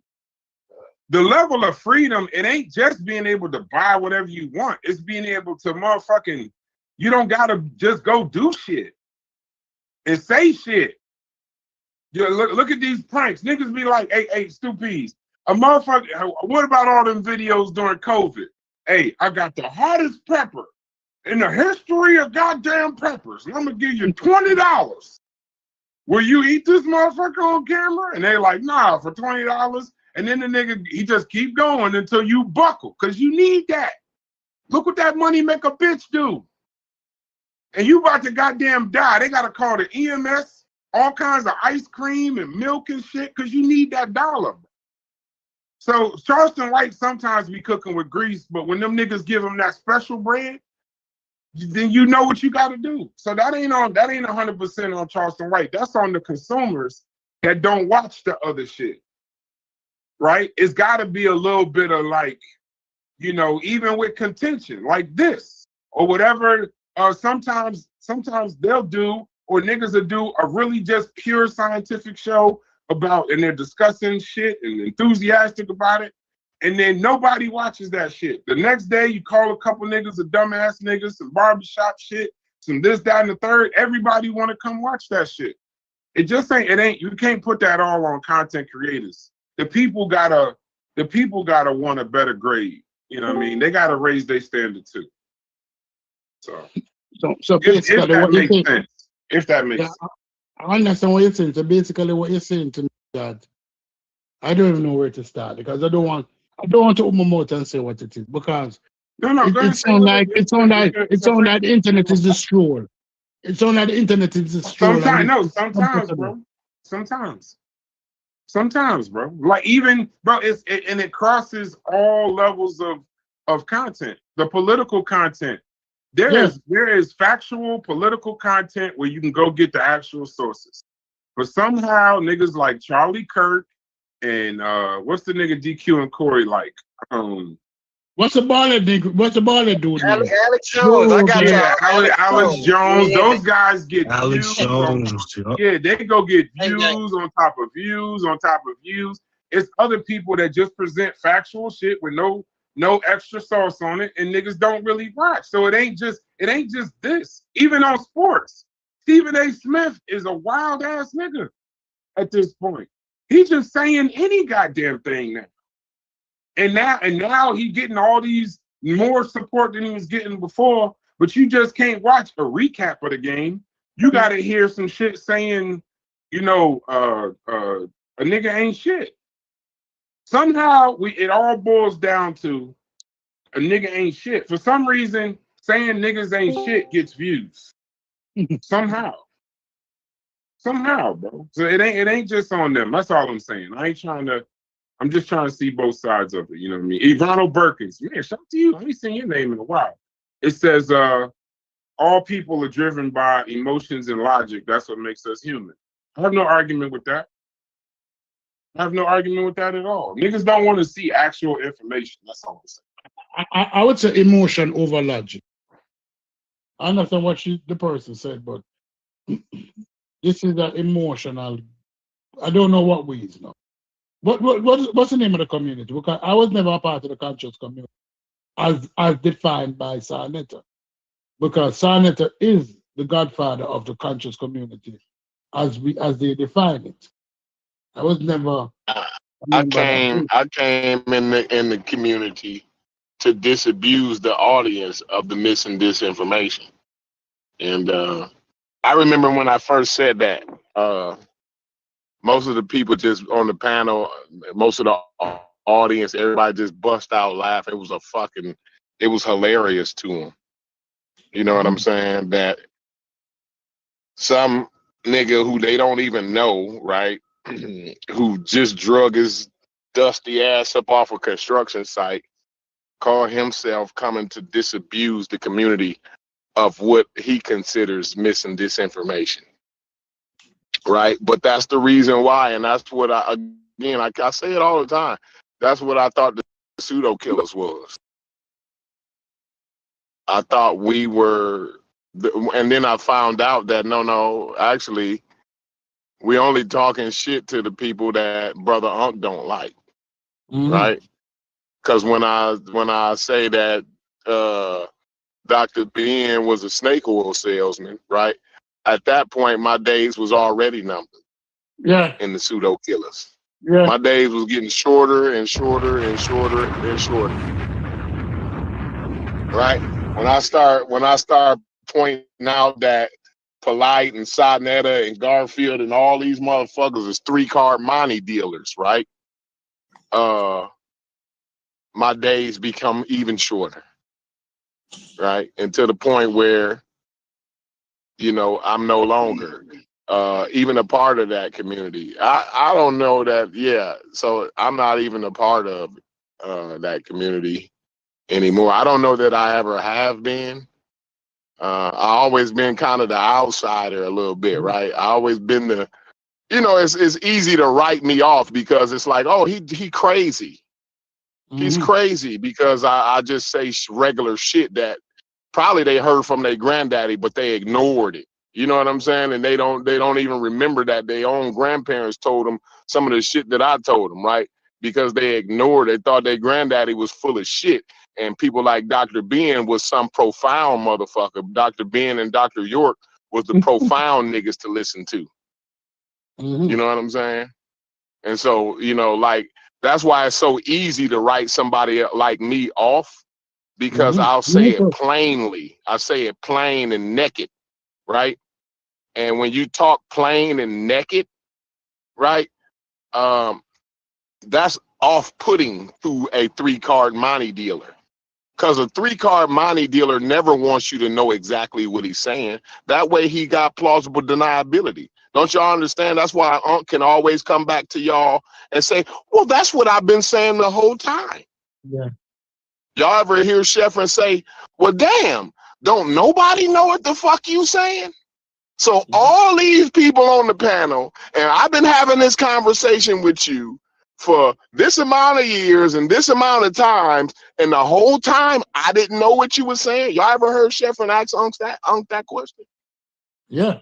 the level of freedom, it ain't just being able to buy whatever you want. It's being able to motherfucking, you don't gotta just go do shit and say shit. Yeah, look at these pranks. Niggas be like, hey, stupids. A motherfucker, what about all them videos during COVID? Hey, I got the hottest pepper in the history of goddamn peppers. And I'm gonna give you $20. Will you eat this motherfucker on camera? And they like, nah, for $20. And then the nigga, he just keep going until you buckle, because you need that. Look what that money make a bitch do. And you about to goddamn die. They gotta call the EMS, all kinds of ice cream and milk and shit, because you need that dollar. So Charleston White sometimes be cooking with grease, but when them niggas give him that special bread, then you know what you gotta do. So that ain't 100% on Charleston White. That's on the consumers that don't watch the other shit. Right? It's gotta be a little bit of like, you know, even with contention, like this, or whatever, sometimes they'll do, or niggas will do a really just pure scientific show about, and they're discussing shit and enthusiastic about it, and then nobody watches that shit. The next day, you call a couple niggas a dumbass niggas, some barbershop shit, some this, that, and the third. Everybody want to come watch that shit. It ain't. You can't put that all on content creators. The people gotta want a better grade. You know what I mean? They gotta raise their standard too. So basically, what you think? If that makes sense. I understand what you're saying. So basically, what you're saying to me that I don't even know where to start, because I don't want to open my mouth and say what it is, because it sounds like the internet is a stroll. It sounds like the internet is a stroll. Sometimes, bro. Like even, bro, it crosses all levels of content. The political content. There is factual political content where you can go get the actual sources. But somehow niggas like Charlie Kirk and what's the nigga DQ and Corey like? What's the baller dude? Alex Jones. I got you. Alex Jones. Those guys get Alex Jones. Yeah, they go get views on top of views on top of views. It's other people that just present factual shit with no extra sauce on it, and niggas don't really watch. So it ain't just this. Even on sports, Stephen A. Smith is a wild ass nigga at this point. He's just saying any goddamn thing now. And now he getting all these more support than he was getting before, but you just can't watch a recap of the game. You gotta hear some shit saying, you know, a nigga ain't shit. Somehow it all boils down to a nigga ain't shit. For some reason, saying niggas ain't shit gets views. Somehow, bro. So it ain't just on them. That's all I'm saying. I'm just trying to see both sides of it. You know what I mean? Ivano Berkins, man, shout out to you. I ain't seen your name in a while. It says, all people are driven by emotions and logic. That's what makes us human. I have no argument with that. I have no argument with that at all. Niggas don't want to see actual information. That's all I'm saying. I would say emotion over logic. I understand what the person said, but this is an emotional. I don't know what we is now. What's the name of the community? Because I was never a part of the conscious community as defined by Sarnetta. Because Sarnetta is the godfather of the conscious community as they define it. I was never. I came in the community to disabuse the audience of the missing disinformation. And I remember when I first said that, most of the people just on the panel, most of the audience, everybody just bust out laughing. It was hilarious to them. You know what I'm saying? That some nigga who they don't even know, right? Who just drug his dusty ass up off a construction site, call himself coming to disabuse the community of what he considers missing disinformation, right? But that's the reason why, and that's what I say it all the time. That's what I thought the pseudo killers was. I thought we were, and then I found out that no, actually, we only talking shit to the people that Brother Unc don't like, right? Because when I say that Dr. Ben was a snake oil salesman, right? At that point, my days was already numbered. Yeah. In the pseudo killers. Yeah. My days was getting shorter and shorter and shorter and shorter. Right? When I start pointing out that Polite and Sonetta and Garfield and all these motherfuckers is 3-card money dealers, right? My days become even shorter. Right? And to the point where, you know, I'm no longer even a part of that community. I don't know that, yeah. So I'm not even a part of that community anymore. I don't know that I ever have been. I always been kind of the outsider a little bit, right? I always been the, you know, it's easy to write me off because it's like, oh, he crazy. He's crazy because I just say regular shit that probably they heard from their granddaddy, but they ignored it. You know what I'm saying? And they don't even remember that their own grandparents told them some of the shit that I told them, right? Because they ignored it. They thought their granddaddy was full of shit. And people like Dr. Ben was some profound motherfucker. Dr. Ben and Dr. York was the profound niggas to listen to. You know what I'm saying? And so, you know, like, that's why it's so easy to write somebody like me off, because I'll say it plainly. I say it plain and naked, right? And when you talk plain and naked, right, that's off-putting to a 3-card money dealer. Because a 3-card money dealer never wants you to know exactly what he's saying. That way he got plausible deniability. Don't y'all understand? That's why Unc can always come back to y'all and say, well, that's what I've been saying the whole time. Yeah. Y'all ever hear Sheffrin say, well, damn, don't nobody know what the fuck you saying? So all these people on the panel, and I've been having this conversation with you for this amount of years and this amount of times, and the whole time I didn't know what you were saying. Y'all ever heard Sheffrin ask Unc that question? Yeah.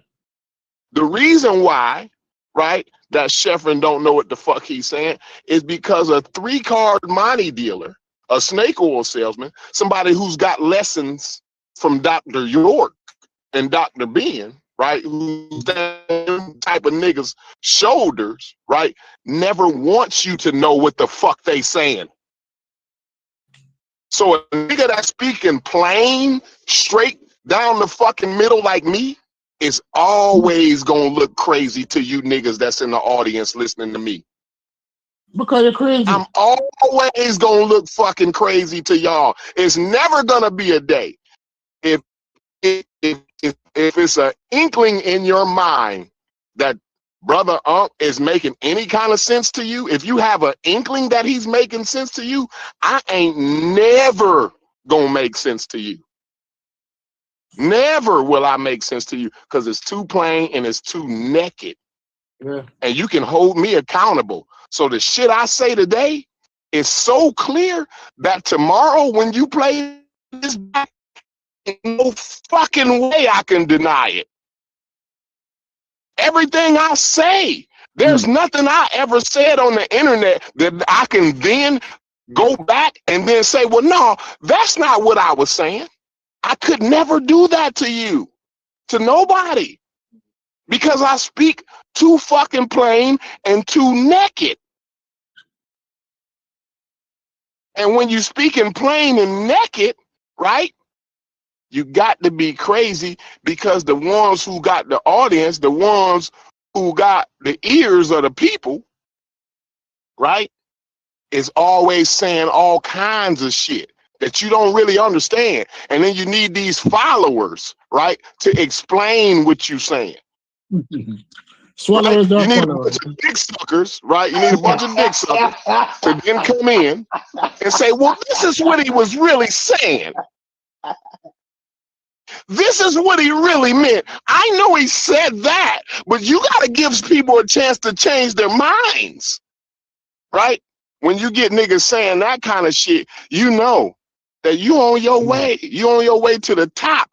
The reason why, right, that Sheffrin don't know what the fuck he's saying is because a 3-card money dealer, a snake oil salesman, somebody who's got lessons from Dr. York and Dr. Ben, right, who's that type of niggas' shoulders, right, never wants you to know what the fuck they saying. So a nigga that's speaking plain, straight down the fucking middle like me is always gonna look crazy to you niggas that's in the audience listening to me. Because you're crazy. I'm always gonna look fucking crazy to y'all. It's never gonna be a day if it's an inkling in your mind that Brother Unc is making any kind of sense to you, if you have an inkling that he's making sense to you, I ain't never gonna make sense to you. Never will I make sense to you, because it's too plain and it's too naked. Yeah. And you can hold me accountable. So the shit I say today is so clear that tomorrow when you play this back, no fucking way I can deny it. Everything I say, there's nothing I ever said on the internet that I can then go back and then say, well, no, that's not what I was saying. I could never do that to you, to nobody, because I speak too fucking plain and too naked. And when you speaking plain and naked, right, you got to be crazy, because the ones who got the audience, the ones who got the ears of the people, right, is always saying all kinds of shit. that you don't really understand. And then you need these followers, right, to explain what you're saying. Swallowers right? You are need a followers. bunch of dick suckers, right? You need a bunch of dick suckers to then come in and say, well, this is what he was really saying. This is what he really meant. I know he said that, but you got to give people a chance to change their minds, right? When you get niggas saying that kind of shit, you know that you on your way. You on your way to the top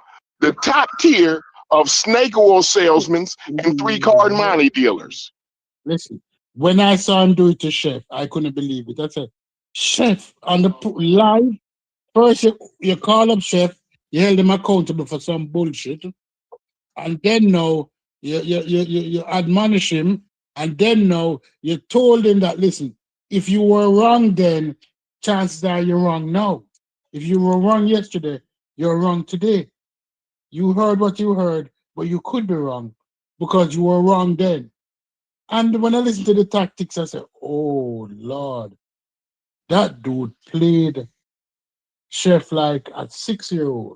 tier of snake oil salesmen and 3-card money dealers. Listen, when I saw him do it to Chef, I couldn't believe it. I said, Chef, on the live, first you call up Chef, you held him accountable for some bullshit, and then now you admonish him, and then now you told him that, listen, if you were wrong then, chances are you're wrong now. If you were wrong yesterday, you're wrong today. You heard what you heard, but you could be wrong because you were wrong then. And when I listen to the tactics, I said, oh, Lord, that dude played Chef like a 6-year-old,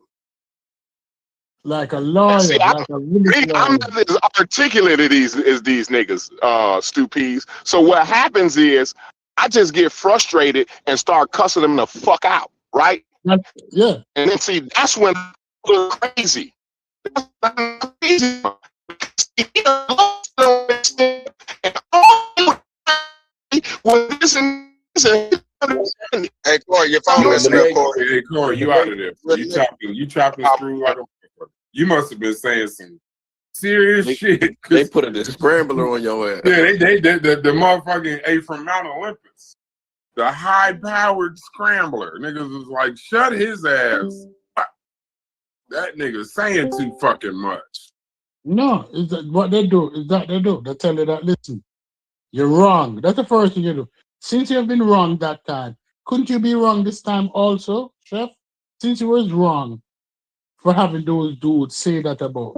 like a lawyer, See, like a really lawyer. I'm not as articulate as these niggas, Stupies. So what happens is I just get frustrated and start cussing them the fuck out, right? Yeah. And then see, that's when I go crazy. Crazy. Hey Corey, your phone messing up, Corey. Hey Corey, you out of there. You chopping through like a motherfucker. You must have been saying some serious shit. They put a scrambler on your ass. Yeah, the motherfucking A from Mount Olympus. The high-powered scrambler. Niggas was like, shut his ass. That nigga saying too fucking much. No, is that what they do? Is that they do? They tell you that, listen, you're wrong. That's the first thing you do. Since you have been wrong that time, couldn't you be wrong this time also, Chef? Since you was wrong for having those dudes say that about,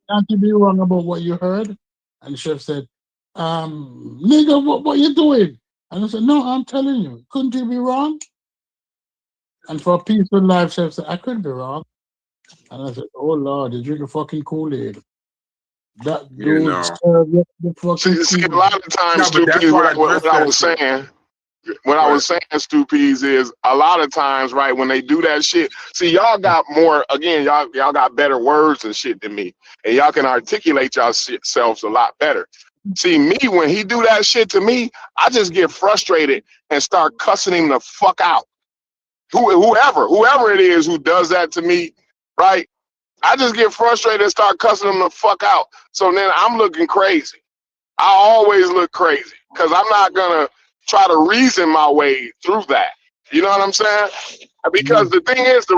can't you be wrong about what you heard? And Chef said, nigga, what you doing? And I said, no, I'm telling you, couldn't you be wrong? And for a peaceful life, Chef said, I could be wrong. And I said, oh Lord, you drink a fucking Kool-Aid. That dude the fucking see, a lot of times, Stupies, what I was saying, I was saying, Stupies, is a lot of times, right, when they do that shit, see, y'all got more, again, y'all got better words and shit than me, and y'all can articulate yourselves a lot better. See, me, when he do that shit to me, I just get frustrated and start cussing him the fuck out. Whoever it is who does that to me, right, I just get frustrated and start cussing them the fuck out. So then I'm looking crazy. I always look crazy because I'm not going to try to reason my way through that. You know what I'm saying? Because the thing is, the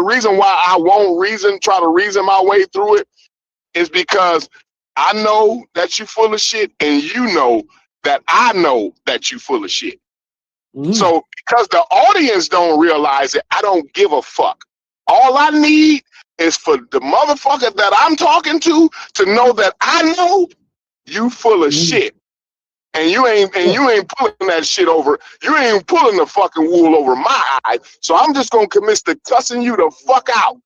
reason why I won't try to reason my way through it is because I know that you full of shit and you know that I know that you full of shit. So because the audience don't realize it, I don't give a fuck. All I need is for the motherfucker that I'm talking to know that I know you full of shit. And you ain't pulling that shit over. You ain't pulling the fucking wool over my eye. So I'm just gonna commit to cussing you the fuck out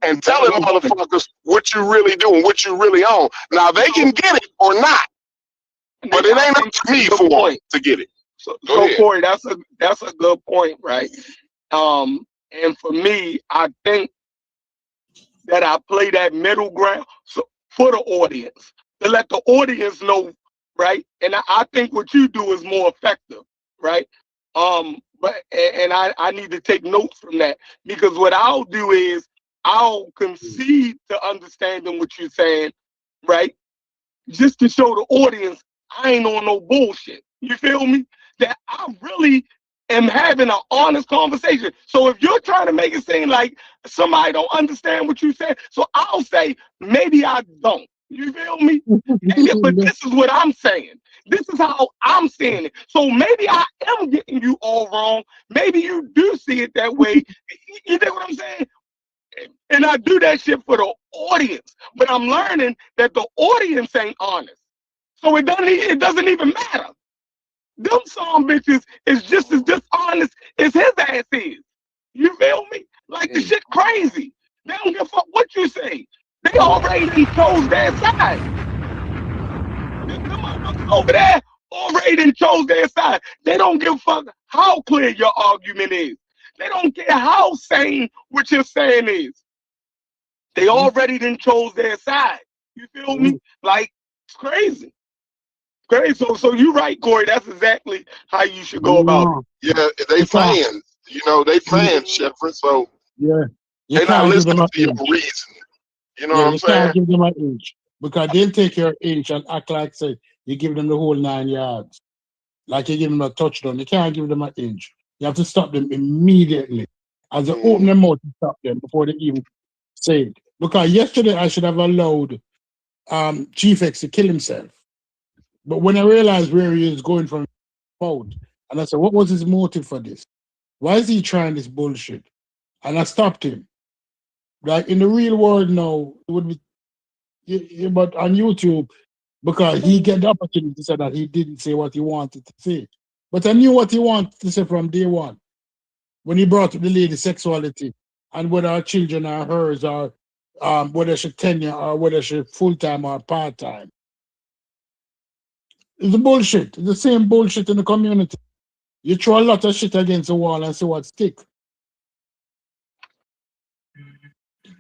and telling motherfuckers what you really doing, what you really on. Now they can get it or not, but it ain't up to me to get it. So Corey, that's a good point, right? And for me, I think that I play that middle ground for the audience, to let the audience know, right? And I think what you do is more effective, right? But I need to take notes from that, because what I'll do is I'll concede to understanding what you're saying, right? Just to show the audience I ain't on no bullshit. You feel me? That I really am having an honest conversation. So if you're trying to make it seem like somebody don't understand what you said, so I'll say, maybe I don't. You feel me? But this is what I'm saying. This is how I'm seeing it. So maybe I am getting you all wrong. Maybe you do see it that way. You know what I'm saying? And I do that shit for the audience. But I'm learning that the audience ain't honest. So it doesn't even matter. Them song bitches is just as dishonest as his ass is. You feel me? Like the shit crazy. They don't give a fuck what you say. They already chose their side. The motherfuckers over there already chose their side. They don't give a fuck how clear your argument is. They don't care how sane what you're saying is. They already done chose their side. You feel me? Like, it's crazy. Crazy. So you're right, Corey. That's exactly how you should go about it. Yeah, they fans. You know, they fans, Shepard. So they're not listening to your reason. You know what I'm saying? You can't give them an inch because they'll take your inch and act like say you give them the whole 9 yards. Like you give them a touchdown. You can't give them an inch. You have to stop them immediately. As they open their mouth to stop them before they even say it. Because yesterday I should have allowed Chief X to kill himself. But when I realized where he is going from out, and I said, what was his motive for this? Why is he trying this bullshit? And I stopped him. Like in the real world now, it would be, but on YouTube, because he get the opportunity to say that he didn't say what he wanted to say. But I knew what he wanted to say from day one. When he brought up the lady's sexuality and whether her children are hers or whether she's tenure or whether she's full-time or part-time. It's the bullshit. It's the same bullshit in the community. You throw a lot of shit against the wall and see what stick.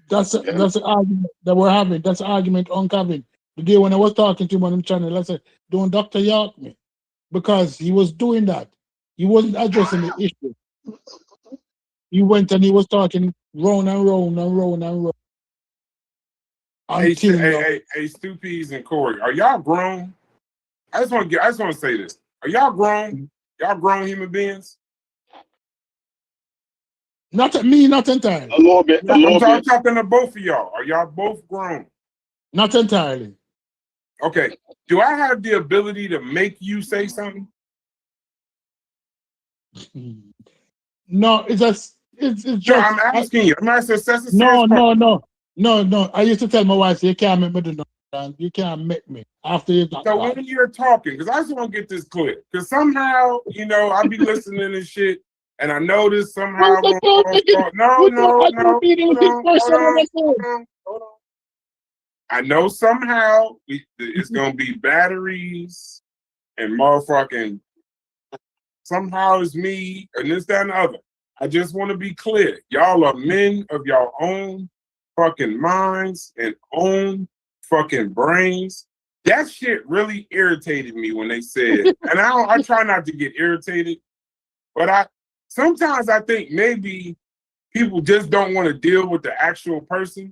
That's the argument that we're having. That's the argument on Kevin. The day when I was talking to him on the channel, I said, don't Dr. York me. Because he was doing that. He wasn't addressing the issue. He went and he was talking round and round and round and round. Hey, Stupies and Corey, are y'all grown? I just want to say this. Are y'all grown? Y'all grown human beings? Not me, not entirely. A little bit. I'm talking to both of y'all. Are y'all both grown? Not entirely. Okay. Do I have the ability to make you say something? No, it's just. No, I'm asking you. I'm asking. No. I used to tell my wife, you can't make me do nothing. You can't make me after you. So when you're talking, because I just want to get this clear, because somehow, I be listening and shit, and I notice somehow. I know somehow it's gonna be batteries and motherfucking. Somehow it's me and this, that, and the other. I just want to be clear. Y'all are men of your own fucking minds and own fucking brains. That shit really irritated me when they said, and I try not to get irritated, but sometimes I think maybe people just don't want to deal with the actual person.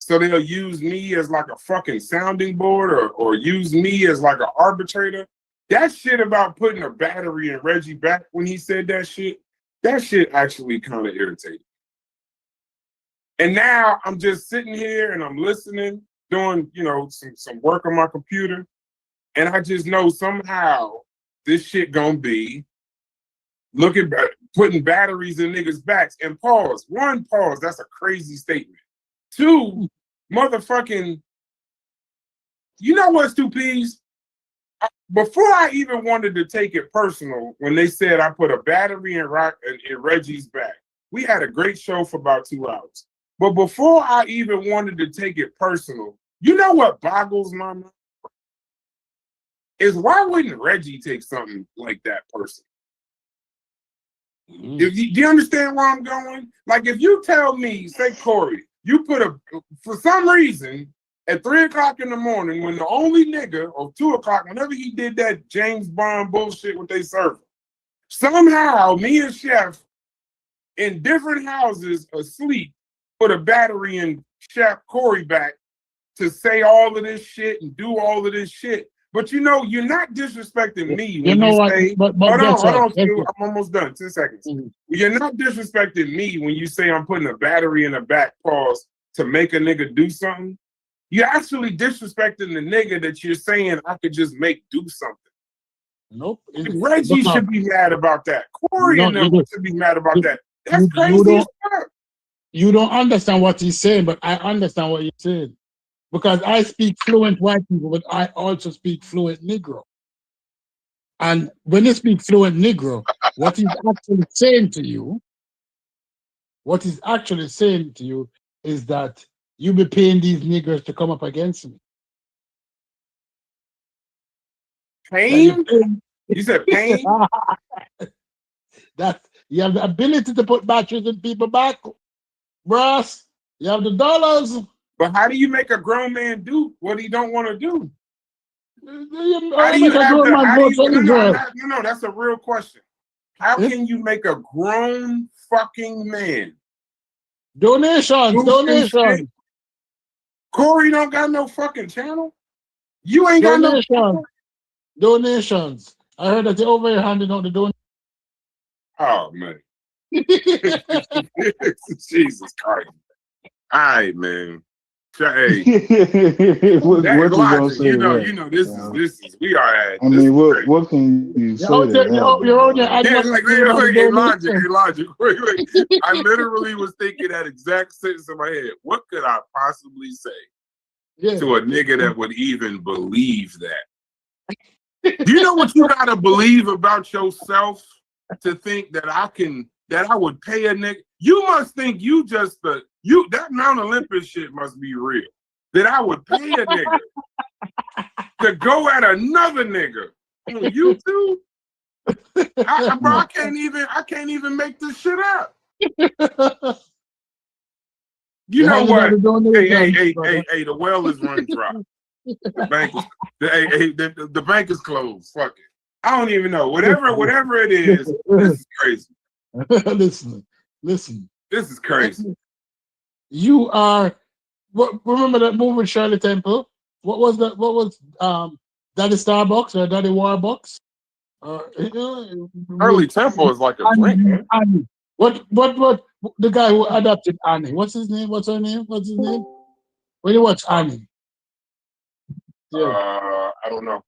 So they'll use me as like a fucking sounding board or use me as like an arbitrator. That shit about putting a battery in Reggie back when he said that shit actually kind of irritated. And now I'm just sitting here and I'm listening, doing, some work on my computer. And I just know somehow this shit gonna be putting batteries in niggas' backs. And pause. One, pause. That's a crazy statement. Two, motherfucking, you know what, Stupies? Before I even wanted to take it personal, when they said I put a battery in Reggie's back, we had a great show for about 2 hours. But before I even wanted to take it personal, you know what boggles my mind? Is why wouldn't Reggie take something like that personal? Do you understand where I'm going? Like if you tell me, say Corey, you put for some reason, at 3 o'clock in the morning, when the only nigga, or 2 o'clock, whenever he did that James Bond bullshit with they server, somehow me and Chef in different houses asleep put a battery in Chef Corey back to say all of this shit and do all of this shit. But you're not disrespecting me when you say, hold on, I'm almost done, 10 seconds. You're not disrespecting me when you say I'm putting a battery in the back, pause, to make a nigga do something. You're actually disrespecting the nigga that you're saying I could just make do something. Nope. Reggie should be mad about that. Corey and them should be mad about that. That's crazy as fuck. You don't understand what he's saying, but I understand what he's saying. Because I speak fluent white people, but I also speak fluent Negro. And when you speak fluent Negro, what he's actually saying to you What he's actually saying to you is that you be paying these niggers to come up against me. Pain? You said pain? That you have the ability to put batteries in people back, brass. You have the dollars. But how do you make a grown man do what he don't want to do? How do you have the? No, that's a real question. How can you make a grown fucking man? Donations. Corey don't got no fucking channel. You ain't got no channel. Donations. I heard that they over here handing out the donations. Oh man. Jesus Christ. All right, man. Hey, what you gonna say? You know, this is we are at. I mean, what can you say? You're on your Elijah. Wait. I literally was thinking that exact sentence in my head. What could I possibly say to a nigga that would even believe that? Do you know what you gotta believe about yourself to think that I would pay a nigga? You must think that Mount Olympus shit must be real. That I would pay a nigga to go at another nigga on YouTube. I can't even make this shit up. You know what? Hey, the well is run dry. The bank is closed. Fuck it. I don't even know. Whatever it is, this is crazy. Listen. This is crazy. You are. Remember that movie with Shirley Temple? What was that? What was Daddy Starbucks or Daddy Warbucks? Shirley Temple is like a drink. Annie. What? The guy who adopted Annie. What's his name? What's her name? What's his name? When you watch Annie. Yeah. I don't know.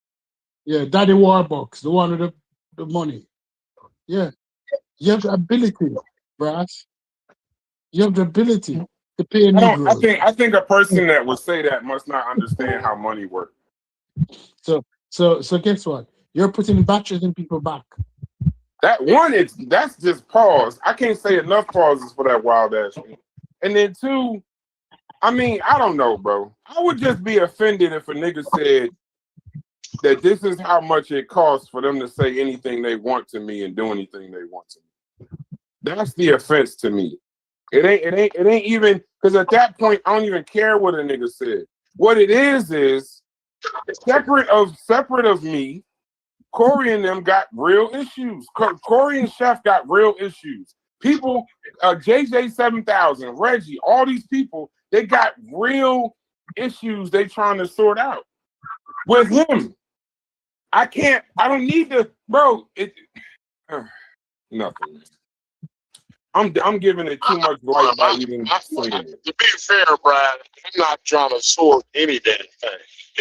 Yeah, Daddy Warbucks, the one with the money. Yeah. You have the ability, brass. You have the ability to pay a Negro. I think a person that would say that must not understand how money works. So guess what? You're putting batteries in people back. That's just pause. I can't say enough pauses for that wild ass shit. And then two, I mean, I don't know, bro. I would just be offended if a nigga said that this is how much it costs for them to say anything they want to me and do anything they want to me. That's the offense to me. It ain't even, because at that point I don't even care what a nigga said. What it is separate of me. Corey and them got real issues. Corey and Chef got real issues. People, JJ 7000, Reggie, all these people, they got real issues they trying to sort out. With him, I don't need to, bro. Nothing. I'm giving it too much light by even saying it. To be fair, Brad, I'm not trying to sort any damn thing.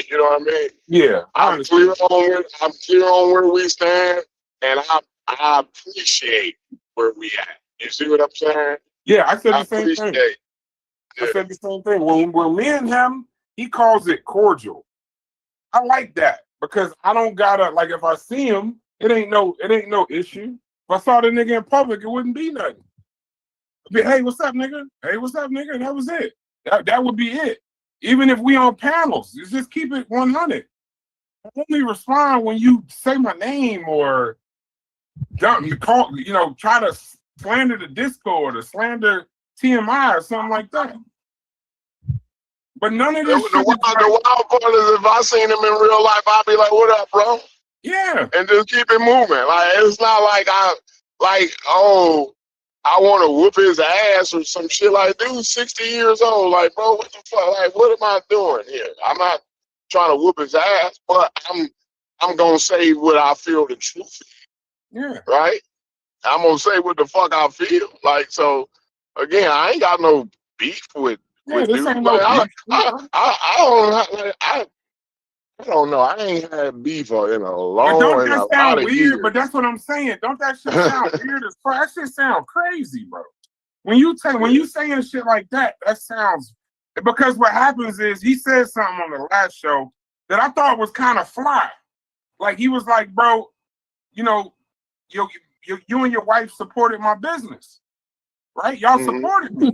You know what I mean? Yeah, I'm clear on where we stand, and I appreciate where we at. You see what I'm saying? Yeah, I said the same thing. I said the same thing. When me and him, he calls it cordial. I like that because I don't gotta, like, if I see him, it ain't no issue. If I saw the nigga in public, it wouldn't be nothing. But, hey, what's up, nigga? Hey, what's up, nigga? That was it. That would be it. Even if we on panels, just keep it 100. I only respond when you say my name or try to slander the Discord or slander TMI or something like that. But none of this. The wild part is if I seen him in real life, I'd be like, "What up, bro?" Yeah, and just keep it moving. Like it's not like I want to whoop his ass or some shit. Like, dude, 60 years old. Like, bro, what the fuck? Like, what am I doing here? I'm not trying to whoop his ass, but I'm gonna say what I feel the truth is. Yeah. Right? I'm gonna say what the fuck I feel. Like, so again, I ain't got no beef with this dude. ain't no beef. I don't know. I ain't had beef in a long But don't that sound weird? Years. But that's what I'm saying. Don't that shit sound weird as fuck? That shit sound crazy, bro. When you saying shit like that, that sounds, because what happens is he said something on the last show that I thought was kind of fly. Like he was like, bro, you know, you and your wife supported my business. right? Y'all supported me.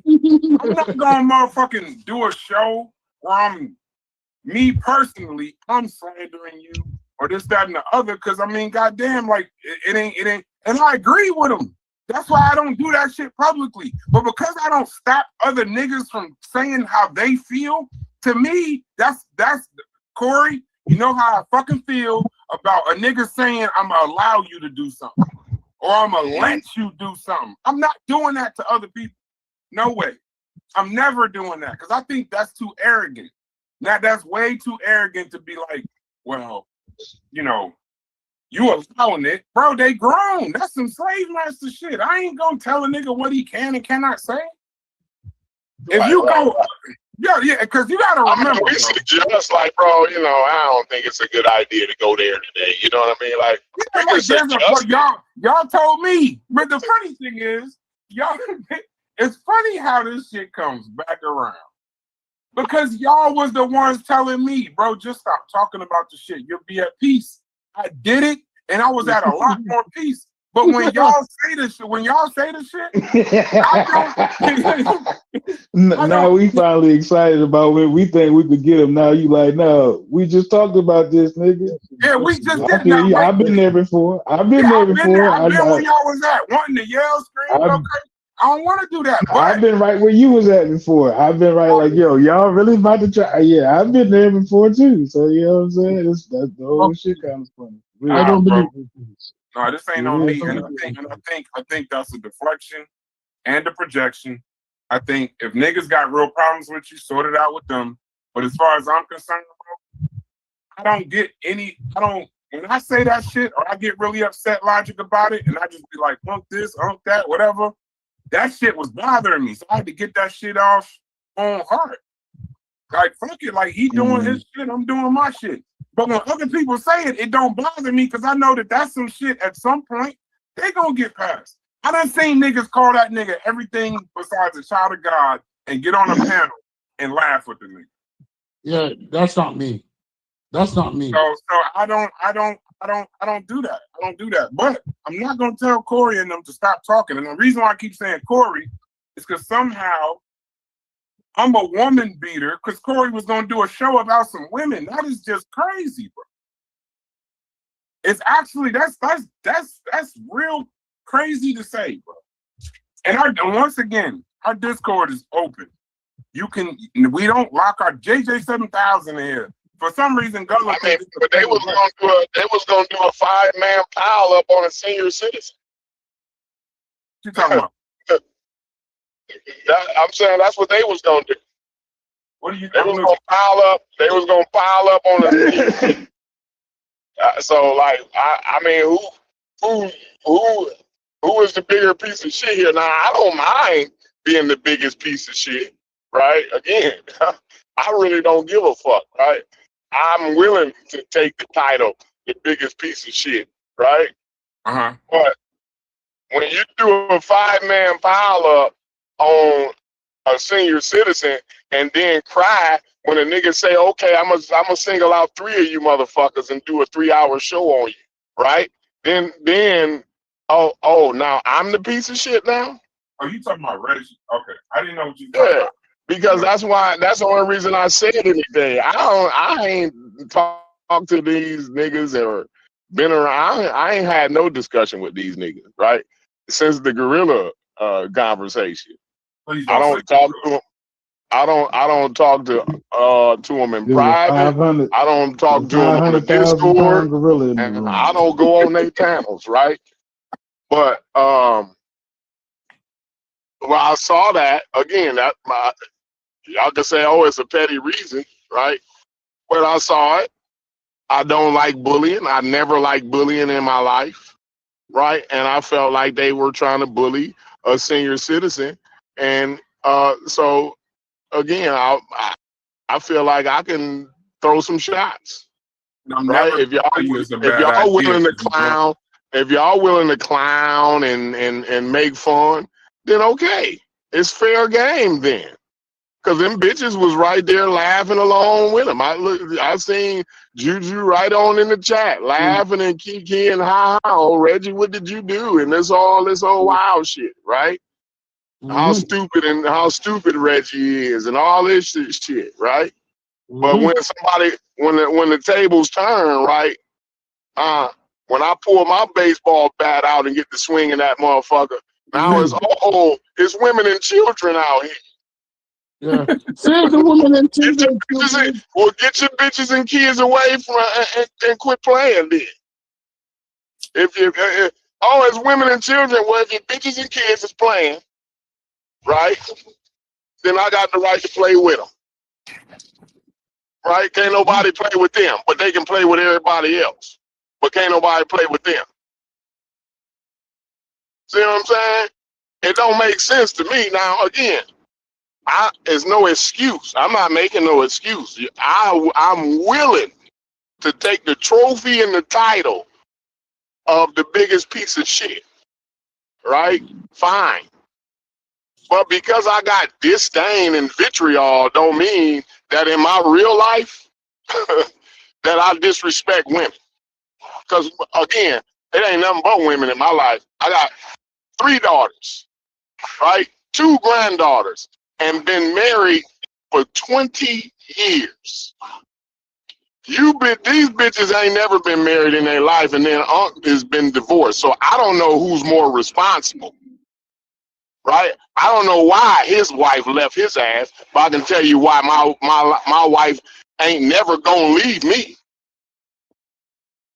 I'm not gonna motherfucking do a show where me personally, I'm slandering you or this, that, and the other. Because I mean, goddamn, like it ain't. And I agree with them. That's why I don't do that shit publicly. But because I don't stop other niggas from saying how they feel, to me, that's Corey. You know how I fucking feel about a nigga saying I'm gonna allow you to do something or I'm gonna let you do something. I'm not doing that to other people. No way. I'm never doing that because I think that's too arrogant. Now that's way too arrogant to be like, well, you know, you allowing it, bro. They grown. That's some slave master shit. I ain't gonna tell a nigga what he can and cannot say. If you go, yeah, because you gotta remember. We suggest, like, bro, you know, I don't think it's a good idea to go there today. You know what I mean? Like, y'all told me. But the funny thing is, y'all, it's funny how this shit comes back around. Because y'all was the ones telling me, bro, just stop talking about the shit. You'll be at peace. I did it, and I was at a lot more peace. But when y'all say this shit, now we finally excited about when we think we could get him. Now you like, no, we just talked about this, nigga. Yeah, we just did. I've been there before. I've been there before. I've been where y'all was at, wanting to yell, scream, go crazy. I don't want to do that. I've been right where you was at before. I've been right like, yo, y'all really about to try? Yeah, I've been there before too. So you know what I'm saying? That's the whole shit kind of funny. I don't believe this. No, this ain't on me. And I think that's a deflection and a projection. I think if niggas got real problems with you, sort it out with them. But as far as I'm concerned, bro, I don't get any. When I say that shit or I get really upset logic about it, and I just be like, this, that, whatever. That shit was bothering me, so I had to get that shit off on heart. Like, fuck it, like he doing his shit, I'm doing my shit. But when other people say it, it don't bother me because I know that that's some shit at some point they gonna get past. I done seen niggas call that nigga everything besides a child of God and get on a panel and laugh with the nigga. Yeah, that's not me. That's not me. So I don't do that. I don't do that. But I'm not gonna tell Corey and them to stop talking. And the reason why I keep saying Corey is because somehow I'm a woman beater because Corey was gonna do a show about some women. That is just crazy, bro. It's actually that's real crazy to say, bro. And once again, our Discord is open. We don't lock our JJ 7000 in here. For some reason, but they was gonna do a 5-man pile up on a senior citizen. What you talking about? I'm saying that's what they was gonna do. What are you? They was gonna pile up. They was gonna pile up on a. So like, I mean, who is the bigger piece of shit here? Now I don't mind being the biggest piece of shit, right? Again, I really don't give a fuck, right? I'm willing to take the title, the biggest piece of shit, right? But when you do a 5-man pile up on a senior citizen and then cry when a nigga say, okay, I'm gonna single out 3 of you motherfuckers and do a 3-hour show on you, right? Then now I'm the piece of shit now? Oh, you talking about Reggie? Okay, I didn't know what you talking about. Because that's the only reason I said anything. I ain't talked to these niggas or been around. I ain't had no discussion with these niggas, right? Since the gorilla conversation. I don't talk to them. I don't talk to them in private. I don't talk to them on the Discord. And I don't go on their panels, right? But well, I saw that again. Y'all can say, oh, it's a petty reason, right? But I saw it. I don't like bullying. I never liked bullying in my life, right? And I felt like they were trying to bully a senior citizen. And so, again, I feel like I can throw some shots, right? If y'all willing to clown, and make fun, then okay, it's fair game then. Because them bitches was right there laughing along with him. I seen Juju right on in the chat, laughing and kiki and ha. Oh, Reggie, what did you do? And this whole wild shit, right? how stupid Reggie is, and all this shit, right? But when when the tables turn, right? When I pull my baseball bat out and get to swinging that motherfucker, now it's women and children out here. Yeah. Save the women and children. Well, get your bitches and kids away from and quit playing then. If you it's women and children. Well, if your bitches and kids is playing, right? Then I got the right to play with them. Right? Can't nobody play with them, but they can play with everybody else. But can't nobody play with them. See what I'm saying? It don't make sense to me. Now, again, there's no excuse. I'm not making no excuse. I'm willing to take the trophy and the title of the biggest piece of shit. Right? Fine. But because I got disdain and vitriol don't mean that in my real life that I disrespect women. Because, again, it ain't nothing but women in my life. I got 3 daughters, right? 2 granddaughters, and been married for 20 years. These bitches ain't never been married in their life, and then Unc has been divorced. So I don't know who's more responsible, right? I don't know why his wife left his ass, but I can tell you why my wife ain't never gonna leave me.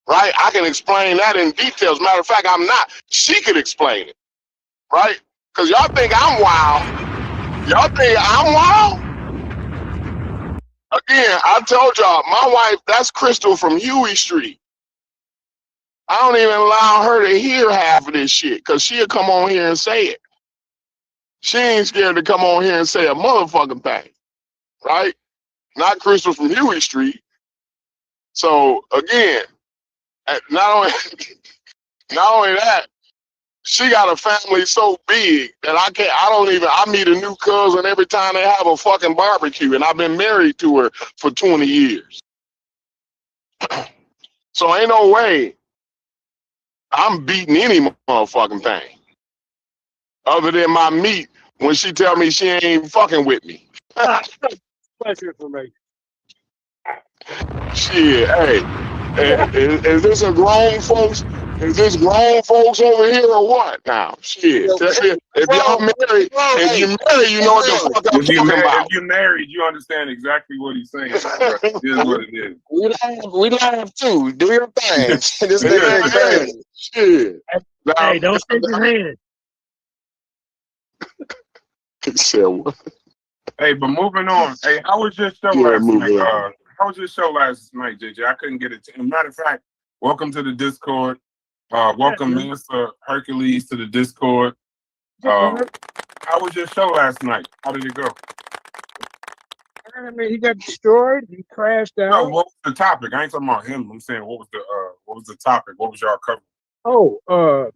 Right? I can explain that in details. Matter of fact, I'm not. She could explain it. Right? Because y'all think I'm wild. Y'all think I'm wild? Again, I told y'all, my wife, that's Crystal from Huey Street. I don't even allow her to hear half of this shit because she'll come on here and say it. She ain't scared to come on here and say a motherfucking thing. Right? Not Crystal from Huey Street. So, again, not only that, she got a family so big that I meet a new cousin every time they have a fucking barbecue, and I've been married to her for 20 years. So ain't no way I'm beating any motherfucking thing. Other than my meat when she tell me she ain't fucking with me. Pleasure for me. Shit, hey, is this a grown folks? Is this grown folks over here or what now? Shit. If y'all married, if you married, you know what the fuck I'm talking about. If you're married, you understand exactly what he's saying. It is what it is. We laugh too. Do your thing. This nigga ain't crazy. Shit. Hey, don't shake his hand. Hey, but moving on. Hey, how was your show last night? How was your show last night, JJ? I couldn't get it. Matter of fact, welcome to the Discord. Welcome, Minister Hercules, to the Discord. How was your show last night? How did it go? I mean, he got destroyed. He crashed out. No, what was the topic? I ain't talking about him. I'm saying, what was the topic? What was y'all covering? Oh,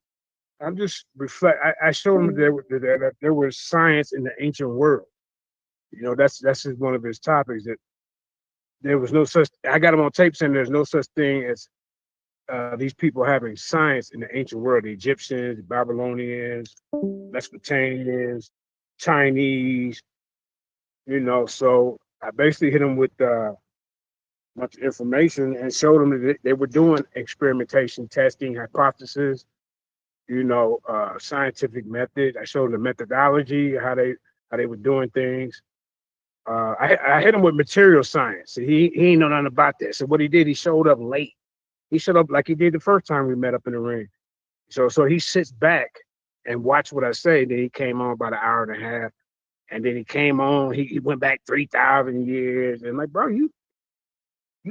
I'm just reflect. I showed him that there was science in the ancient world. You know, that's just one of his topics. That there was no such. I got him on tape saying there's no such thing as these people having science in the ancient world. The Egyptians, the Babylonians, Mesopotamians, Chinese. You know, so I basically hit him with a bunch of information and showed them that they were doing experimentation, testing, hypothesis. You know, scientific method. I showed them the methodology, how they were doing things. I hit him with material science. He ain't know nothing about that. So what he did, he showed up late. He showed up like he did the first time we met up in the ring. So he sits back and watch what I say. Then he came on about an hour and a half, and then he came on. He went back 3,000 years, and like, bro, you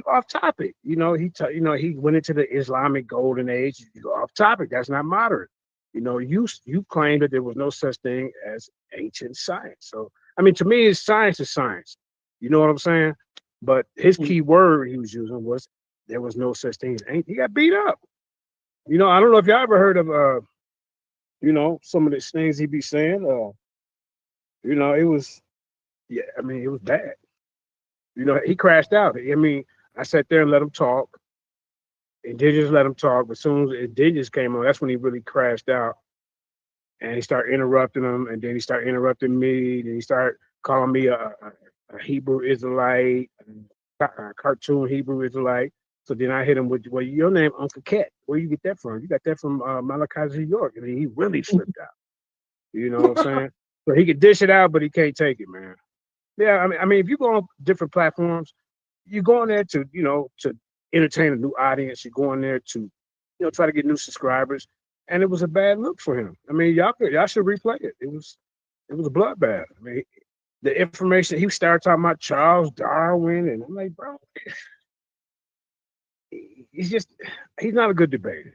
off topic. You know, he went into the Islamic golden age. You go off topic. That's not modern. You know, you claim that there was no such thing as ancient science. So I mean, to me, science is science. You know what I'm saying? But his key word he was using was there was no such thing as ancient. He got beat up. You know, I don't know if y'all ever heard of you know, some of the things he be saying. You know, it was it was bad. You know, he crashed out. I mean, I sat there and let him talk. Indigenous let him talk, but as soon as Indigenous came on, that's when he really crashed out. and he started interrupting him, and then he started interrupting me. Then he started calling me a Hebrew Israelite, a cartoon Hebrew Israelite. So then I hit him with, well, your name Uncle Cat. Where you get that from? You got that from Malachi, New York. And he really flipped out. You know what I'm saying? So he could dish it out, but he can't take it, man. Yeah, I mean, if you go on different platforms, you go on there to, to entertain a new audience. You go on there to, try to get new subscribers. And it was a bad look for him. I mean, y'all should replay it. It was a bloodbath. I mean, the information, he started talking about Charles Darwin, and I'm like, bro, he's not a good debater,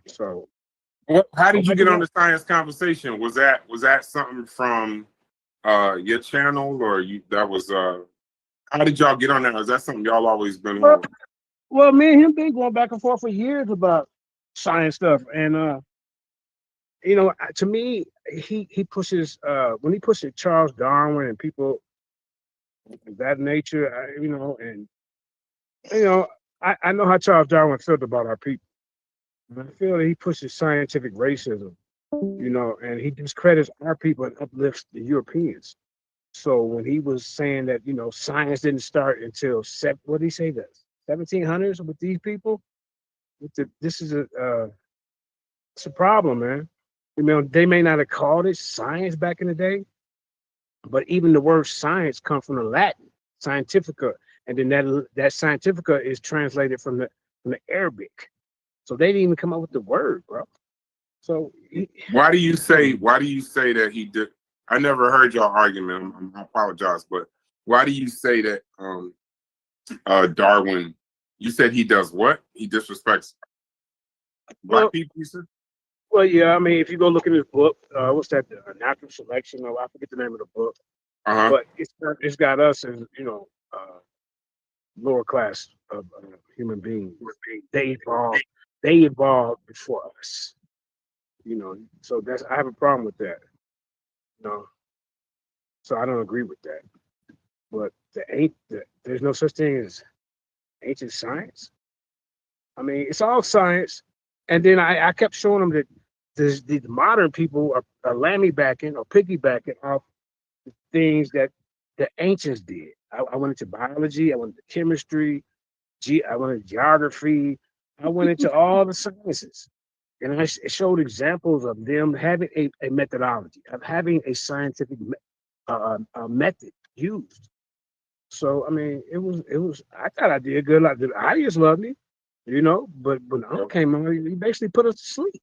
so. How did you get on the science conversation? Was that something from your channel, or how did y'all get on that? Is that something y'all always been on? Well, me and him been going back and forth for years about science stuff, and to me, he pushes when he pushes Charles Darwin and people of that nature, I know how Charles Darwin felt about our people. And I feel that he pushes scientific racism, and he discredits our people and uplifts the Europeans. So when he was saying that, science didn't start until what did he say, that 1700s with these people? This is it's a problem, man. They may not have called it science back in the day, but even the word science comes from the Latin, scientifica, and then that scientifica is translated from the Arabic. So they didn't even come up with the word, bro. So why do you say that he did? I never heard y'all argument. I apologize, but why do you say that Darwin? You said he does what? He disrespects black people. You said. Well, yeah. I mean, if you go look in his book, what's that? Natural Selection, or I forget the name of the book. But it's got us as lower class of human beings. They evolved before us. So I have a problem with that. So I don't agree with that. But there's no such thing as ancient science. I mean, it's all science. And then I kept showing them that the modern people are lammybacking or piggybacking off the things that the ancients did. I went into biology, I went into chemistry, I went into geography, I went into all the sciences. And I showed examples of them having a methodology, of having a scientific method used. So I mean, it was. I thought I did good. Like the audience loved me, But when Uncle came on, he basically put us to sleep.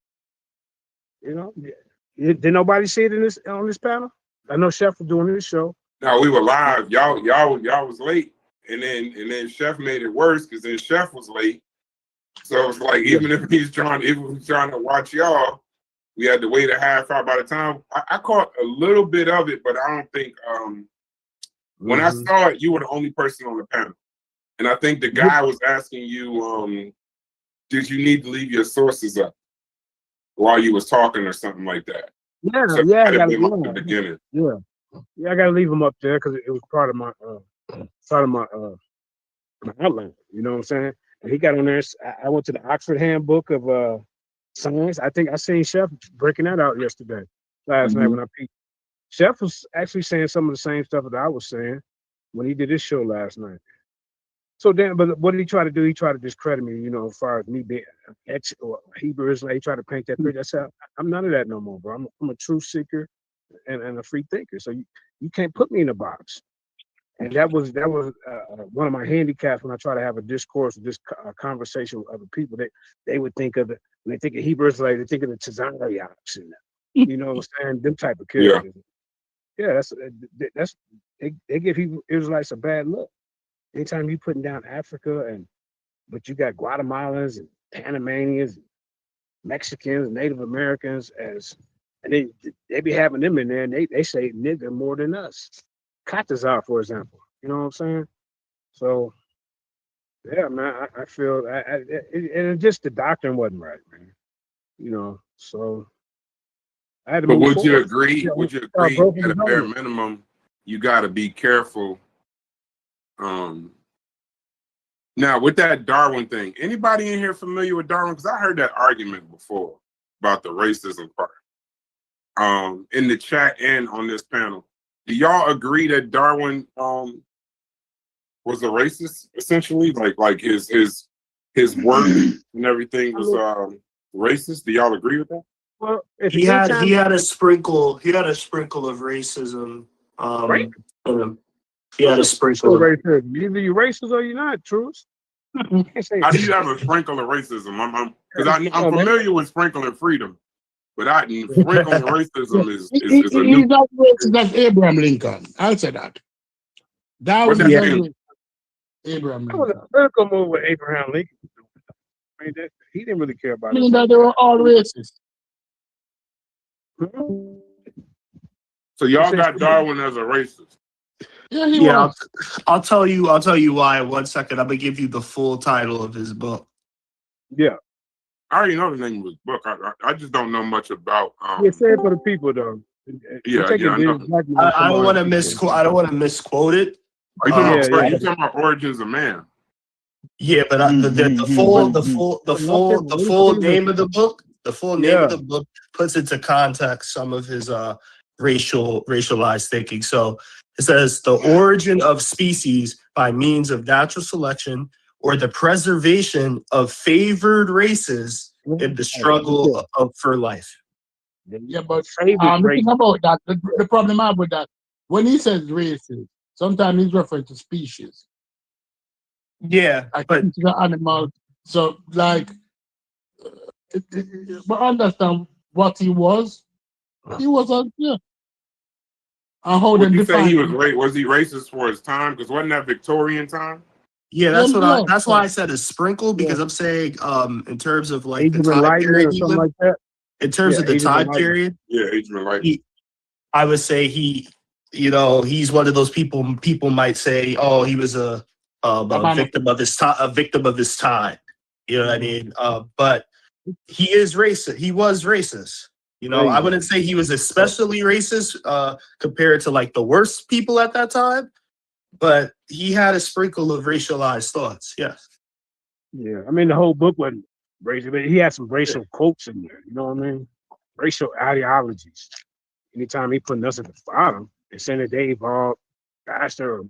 Did nobody see it on this panel? I know Chef was doing his show. No, we were live. Y'all was late, and then Chef made it worse because then Chef was late. So it's like even if he's trying to watch y'all, we had to wait a half hour. By the time I caught a little bit of it, but I don't think when I saw it, you were the only person on the panel, and I think the guy was asking you, did you need to leave your sources up while you was talking or something like that? Yeah, so yeah, I gotta leave them up there because it was part of my my outline. You know what I'm saying? And he got on there. I went to the Oxford Handbook of Science. I think I seen Chef breaking that out last night when I peeked. Chef was actually saying some of the same stuff that I was saying when he did his show last night. So then, but what did he try to do? He tried to discredit me, as far as me being ex or Hebrew Israelite. He tried to paint that picture. I said, I'm none of that no more, bro. I'm a truth seeker and a free thinker. So you can't put me in a box. And that was one of my handicaps when I try to have a discourse, conversation with other people. They would think of when they think of Hebrew Israelite, they think of the Tazariaks and what I'm saying, them type of characters. Yeah, they give Hebrew Israelites a bad look. Anytime you putting down Africa but you got Guatemalans and Panamanians, and Mexicans, Native Americans and they be having them in there and they say nigger more than us. Katazar, for example. You know what I'm saying? So yeah, man, I feel and just the doctrine wasn't right, man. So I had to But move would forward. you agree? Would you agree at a bare minimum, you got to be careful? Now with that Darwin thing, anybody in here familiar with Darwin? Because I heard that argument before. about the racism part. In the chat and on this panel, do y'all agree that Darwin was a racist essentially? Like his work and everything was racist. Do y'all agree with that? Well, he had a sprinkle of racism. Right? He had a sprinkle of racism. Either you racist or you're not, Truce. How do you have a sprinkle of racism? I'm familiar with sprinkle and freedom, but sprinkle and racism is a new. He's not racist as Abraham Lincoln. I'll say that. That was Abraham Lincoln. I was a move with Abraham Lincoln. I mean, he didn't really care about it. I mean that they were all racist. So y'all got Darwin as a racist. Yeah, he was. I'll tell you why in 1 second. I'm gonna give you the full title of his book. Yeah. I already know the name of his book. I just don't know much about say it for the people though. Yeah, I don't want to misquote. I don't want to misquote it. Are you talking about Origins of Man? Yeah, but the full name of the book, of the book puts into context some of his racialized thinking. So it says the origin of species by means of natural selection or the preservation of favored races in the struggle for life. Yeah, but think about that. The problem I have with that, when he says races, sometimes he's referring to species. Yeah, but the animal. So like, but understand what he was. He was and how would you say he was he racist for his time? Because wasn't that Victorian time? Yeah, that's why I said a sprinkle, because I'm saying in terms of like Age the of time period or something like that. In terms of the time period, Age of Enlightenment. I would say he's one of those people might say, oh, he was a victim of his time, You know what I mean? But he is racist. He was racist. I wouldn't say he was especially racist compared to like the worst people at that time, but he had a sprinkle of racialized thoughts. Yes. Yeah, I mean the whole book wasn't racial, but he had some racial quotes in there. You know what I mean? Racial ideologies. Anytime he put us at the bottom and saying that they evolved faster or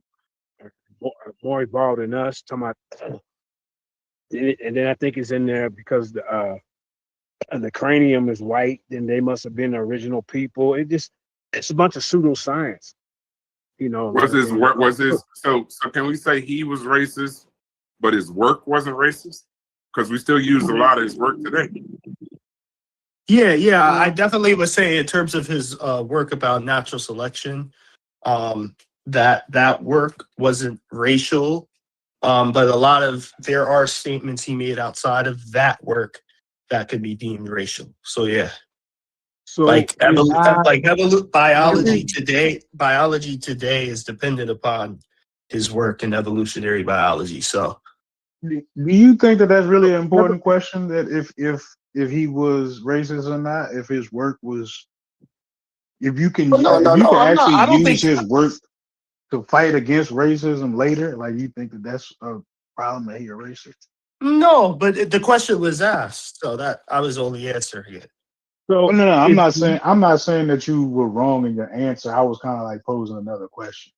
more evolved than us, talking about, and then I think it's in there because the cranium is white, then they must have been the original people. It's a bunch of pseudoscience. So can we say he was racist, but his work wasn't racist? Because we still use a lot of his work today. Yeah, I definitely would say in terms of his work about natural selection, that work wasn't racial, but there are statements he made outside of that work that could be deemed racial. So yeah. So biology today is dependent upon his work in evolutionary biology. So do you think that that's really an important question, that if he was racist or not, if his work was, if you can actually use his work to fight against racism later, like you think that's a problem that he's a racist? No, but the question was asked, so that I was only answering it. So no, I'm not saying that you were wrong in your answer. I was kind of like posing another question.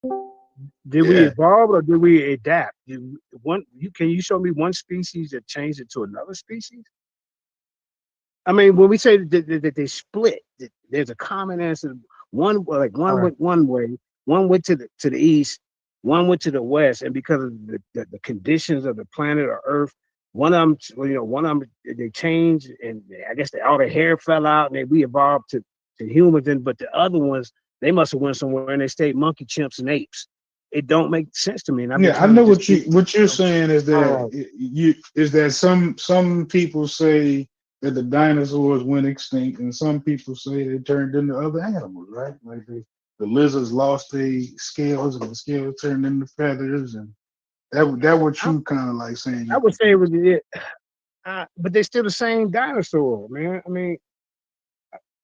Did we evolve or did we adapt? Can you show me one species that changed into another species? I mean, when we say that they split, there's a common answer. One went one way, one went to the east, one went to the west, and because of the conditions of the planet or Earth, one of them they changed, and I guess all the hair fell out, and we evolved to humans. But the other ones, they must have went somewhere and they stayed monkey, chimps, and apes. It don't make sense to me. And I know what you're saying is that some people say that the dinosaurs went extinct, and some people say they turned into other animals, right? Like the lizards lost their scales, and the scales turned into feathers, and that what you kind of like saying. I would say it was it, but they're still the same dinosaur, man. I mean,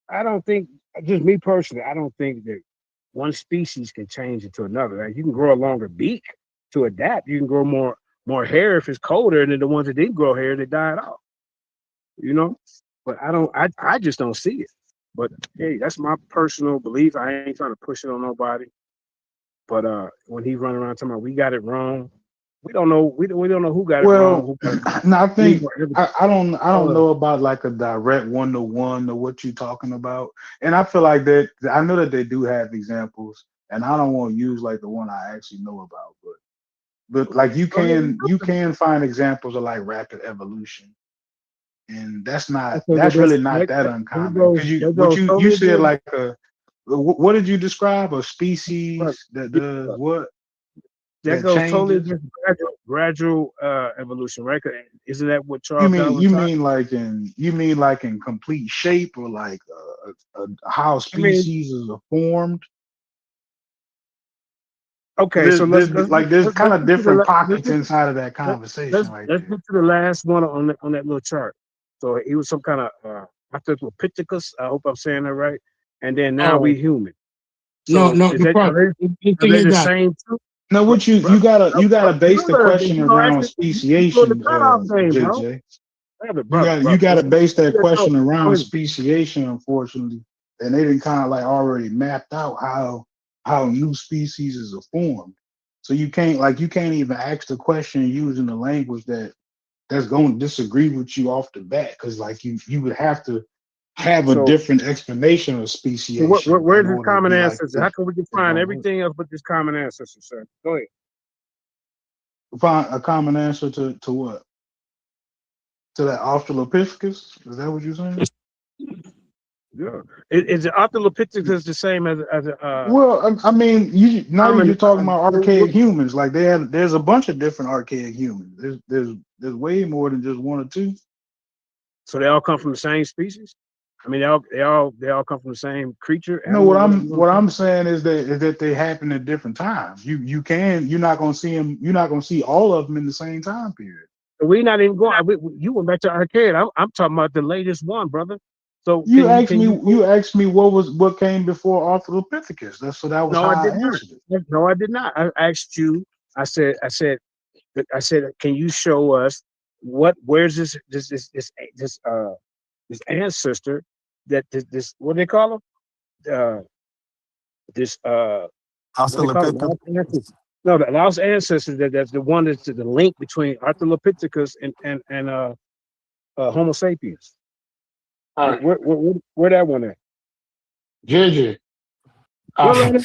I don't think, just me personally, I don't think that one species can change into another. Like you can grow a longer beak to adapt. You can grow more hair if it's colder, and then the ones that didn't grow hair, they died off. but I just don't see it. But hey, that's my personal belief. I ain't trying to push it on nobody. But when he run around talking about we got it wrong, we don't know. We don't know who got it wrong. Well, Who got it wrong. no, I We need think more evidence. I don't know about like a direct one-to-one or what you're talking about. And I feel like that I know that they do have examples, and I don't want to use like the one I actually know about, but like you can find examples of like rapid evolution, and Okay, but that's really not that uncommon because that what goes you totally said different. like what did you describe a But species that yeah, does what that that goes totally changes? against gradual evolution, right? 'Cause isn't that what You Charles mean Darwin taught? you mean like in complete shape or like how I mean, species is formed? okay, so let's There's kind let's of get to the different pockets inside of that let, conversation right let's there. get to the last one on that little chart. So he was some kind of Australopithecus. I hope I'm saying that right. And then now we Oh, human. no, So no, is the that part. The are thing they is the that same too? Now what you gotta base the Brother, question you know, around actually, you doing the speciation, cutoff game, bro. JJ. You Brother. gotta base that Yeah, question go around ahead. speciation, unfortunately. And they didn't kind of like already mapped out how new species are formed. So you can't even ask the question using the language that's going to disagree with you off the bat, because like you would have to have a So, different explanation of speciation where's in this order to common be like ancestor? How can we it's define gonna work. everything else but this common ancestor, sir? Go ahead. Find a common answer to what? To that Australopithecus? Is that what you're saying? Yeah. Is the Australopithecus the same as a Well, I mean, now you're common? just talking about archaic humans. Like there's a bunch of different archaic humans. There's way more than just one or two. So they all come from the same species. I mean, they all come from the same creature, No, animal, whatever you want what to say. I'm saying is that they happen at different times. You're not gonna see them. You're not gonna see all of them in the same time period. So we not even going. You went back to arcade. I'm talking about the latest one, brother. So You asked can me. you? You asked me what came before Australopithecus. That was No, how I I did not. answered it. No, I did not. I asked you. I said, can you show us where's this ancestor that this what do they call him? This what they call it? Australopithecus. Lost ancestors. No, the lost ancestors. That's the one that's the link between Australopithecus and Homo sapiens. all right, Where that one at? JJ. No, no, no.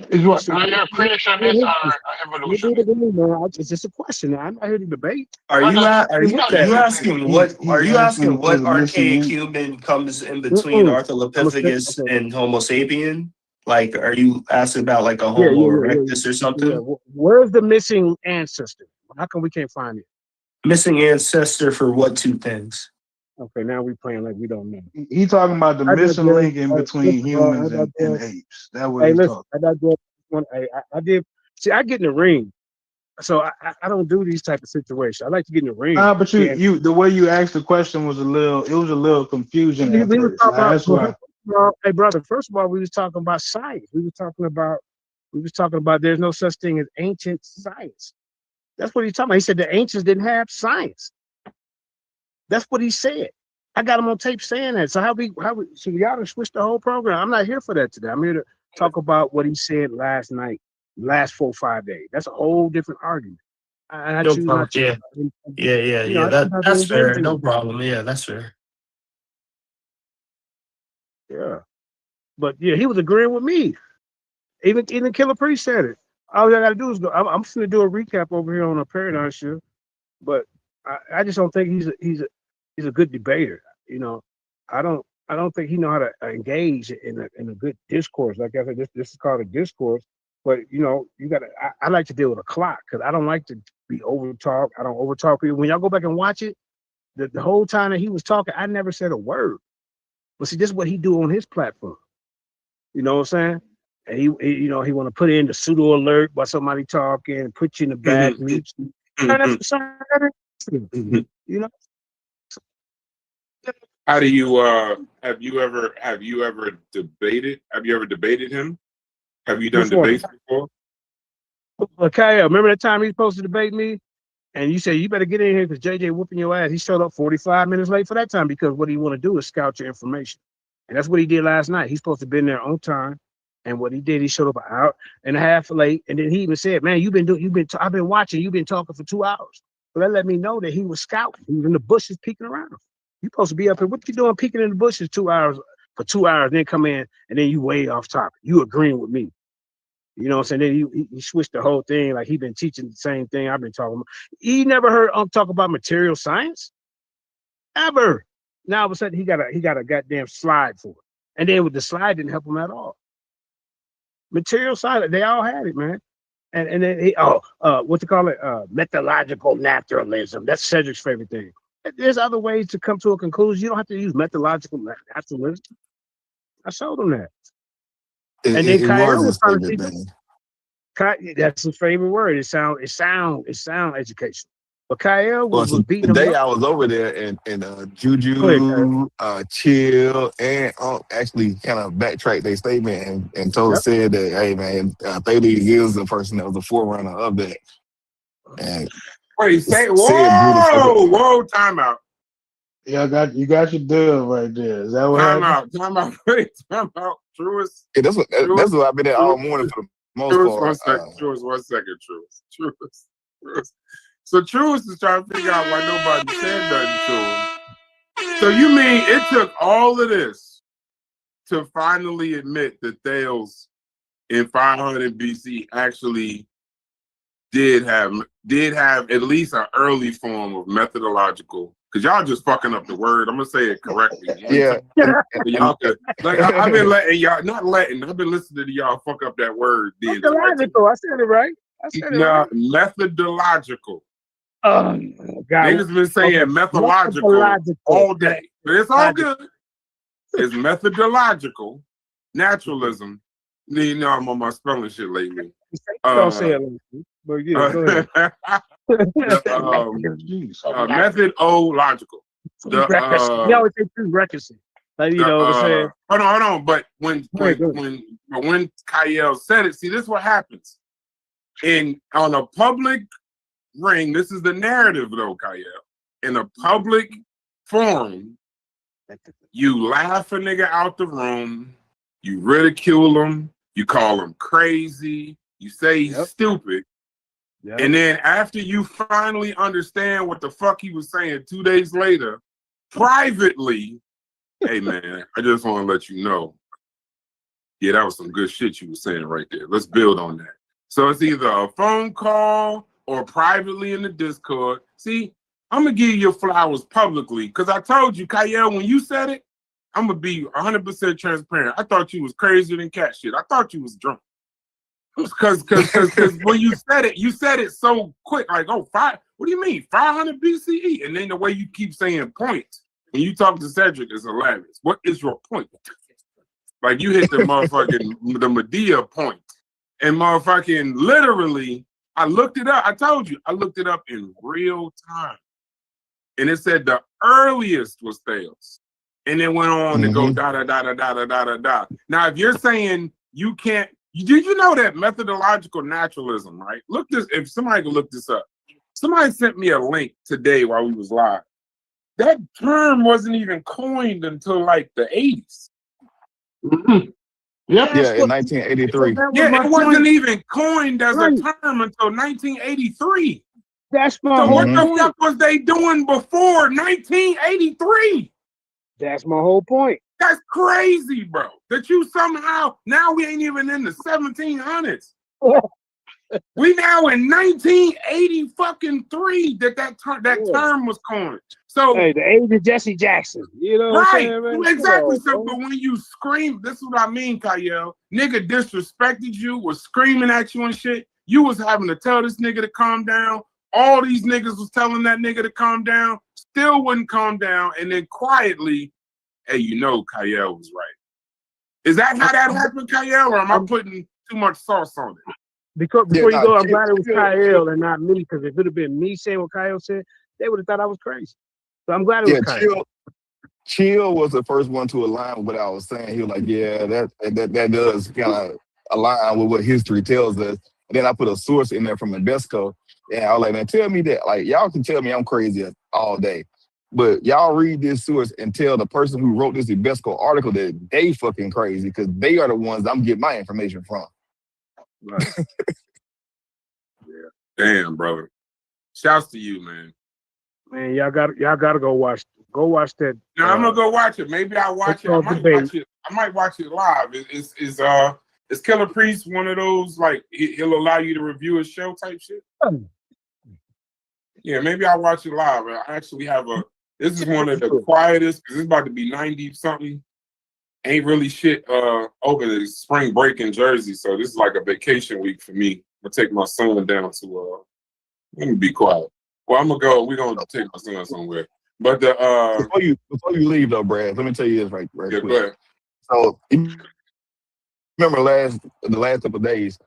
Is what So, are you a creationist or evolutionist? it's just a question. I'm not here to debate. Are I you know, are you no, are you you asking what are He's you asking asking if there's what a missing archaic link. human comes in between Mm-mm. Australopithecus Okay. and Homo sapien? Like, are you asking about like a Yeah, Homo erectus or yeah. something? Where's the missing ancestor? How come we can't find it? Missing ancestor for what two things? Okay, now we playing like we don't know. He talking about the I missing digress. link in between Listen, bro, humans I and digress. apes. That's what Hey, he's listen, talking. I digress. I did. See, I get in the ring, so I don't do these type of situations. I like to get in the ring. But See, and you the way you asked the question was a little confusing at we was first. talking Like, about. that's why. Well, hey, brother. First of all, we was talking about science. We was talking about. There's no such thing as ancient science. That's what he's talking about. He said the ancients didn't have science. That's what he said. I got him on tape saying that. So so y'all done switched the whole program. I'm not here for that today. I'm here to talk about what he said last night, last 4 or 5 days. That's a whole different argument. And I No choose problem. not to. Yeah. I choose not to That's engage fair. in No it. problem. Yeah, that's fair. Yeah. But yeah, he was agreeing with me. Even Killer Priest said it. All I gotta do is go. I'm just gonna do a recap over here on a paradigm shift. But I just don't think he's a good debater. You know, I don't think he know how to engage in a good discourse. Like I said, this is called a discourse. But you know, I like to deal with a clock because I don't like to be over talk. I don't over talk people. When y'all go back and watch it, the whole time that he was talking, I never said a word. But see, this is what he do on his platform. You know what I'm saying? And he want to put in the pseudo alert while somebody talking, put you in the back, mute you. Turn that for some reason. You know, How do you have you ever debated? Have you ever debated him? Have you done which one? debates before? Okay, remember that time he was supposed to debate me? And you say, you better get in here because JJ whooping your ass. He showed up 45 minutes late for that time because what he want to do is scout your information. And that's what he did last night. He's supposed to have been there on time. And what he did, he showed up an hour and a half late. And then he even said, man, I've been watching, you've been talking for 2 hours. So that let me know that he was scouting. He was in the bushes peeking around. You supposed to be up here. What you doing peeking in the bushes 2 hours for 2 hours, then come in and then you way off topic. You agreeing with me. You know what I'm saying? Then he switched the whole thing. Like he been teaching the same thing I've been talking about. He never heard talk about material science ever. Now all of a sudden he got a goddamn slide for it. And then with the slide didn't help him at all. Material science, they all had it, man. And then what you call it? Methodological naturalism. That's Cedric's favorite thing. There's other ways to come to a conclusion. You don't have to use methodological naturalism. I showed him that. And then Kyle was trying to teach him. That's his favorite word. It sound education. But Kyle was beating him the day up. I was over there and Juju, Chill, and actually kind of backtracked their statement and said that, hey man, 30 years the person that was the forerunner of that. And wait, whoa, time out. Yeah, you got your deal right there. Is that what happened? Time out. Truist. Yeah, that's what I've been at all morning for the most part. Truist, 1 second, Truist. So Truist is trying to figure out why nobody said nothing to him. So you mean it took all of this to finally admit that Thales in 500 BC actually did have at least an early form of methodological, because y'all just fucking up the word. I'm gonna say it correctly. Yeah. Y'all could, I've been letting y'all, I've been listening to y'all fuck up that word. Methodological. I said it right. Right. Methodological. God. Niggas been saying methodological all day. But it's all good. It's methodological naturalism. You know, I'm on my spelling shit lately. Don't say it lately. But yeah, go ahead. Methodological. You always say prerequisite. Like, you know what I'm saying? Hold on. But when Kyle said it, see, this is what happens. On a public ring, this is the narrative though, Kyle. In a public forum, you laugh a nigga out the room, you ridicule him, you call him crazy, you say he's stupid. Yep. And then after you finally understand what the fuck he was saying 2 days later, privately, hey man, I just want to let you know. Yeah, that was some good shit you were saying right there. Let's build on that. So it's either a phone call or privately in the Discord. See, I'm going to give you your flowers publicly because I told you, Kyle, when you said it, I'm going to be 100% transparent. I thought you was crazier than cat shit. I thought you was drunk. Because when you said it so quick, like, what do you mean, 500 BCE? And then the way you keep saying points, when you talk to Cedric, is hilarious. What is your point? Like, you hit the motherfucking, the Medea point. And motherfucking literally, I looked it up. I told you, I looked it up in real time. And it said the earliest was Thales. And then went on to go da. Now, if you're saying you can't, did you know that methodological naturalism, right? If somebody could look this up. Somebody sent me a link today while we was live. That term wasn't even coined until like the 80s. Mm-hmm. Yep. Yeah, in 1983. Yeah, it wasn't even coined as a term until 1983. That's my so whole what point. the fuck was they doing before 1983? That's my whole point. That's crazy, bro. That you somehow, now we ain't even in the 1700s. We now in 1983 that term was coined. So hey, the age of Jesse Jackson, you know what I'm saying, man? Exactly. So, but when you scream, this is what I mean, Kyle. Nigga disrespected you, was screaming at you and shit. You was having to tell this nigga to calm down. All these niggas was telling that nigga to calm down, still wouldn't calm down, and then quietly, hey, you know Kyle was right. Is that how that happened, Kyle, or am I putting too much sauce on it? Before you go, I'm glad it was Kyle and not me, because if it would have been me saying what Kyle said, they would have thought I was crazy. So I'm glad it was Kyle. Chill was the first one to align with what I was saying. He was like, yeah, that does kind of align with what history tells us. And then I put a source in there from Invesco And I was like, man, tell me that. Like, y'all can tell me I'm crazy all day. But y'all read this source and tell the person who wrote this Ibesco article that they fucking crazy because they are the ones I'm getting my information from. Right. Yeah. Damn, brother. Shouts to you, man. Man, y'all gotta go watch that. Now I'm gonna go watch it. Maybe I'll watch it. I might watch it. I might watch it live. Is Killer Priest one of those like he'll allow you to review a show type shit? Yeah, maybe I'll watch it live. I actually have this is one of the quietest because it's about to be 90 something. Ain't really shit over the spring break in Jersey, so this is like a vacation week for me. I'm gonna take my son down to let me be quiet. Well, we're gonna take my son somewhere. But before you leave though, Brad, let me tell you this right yeah, quick. go ahead. So you remember the last couple of days,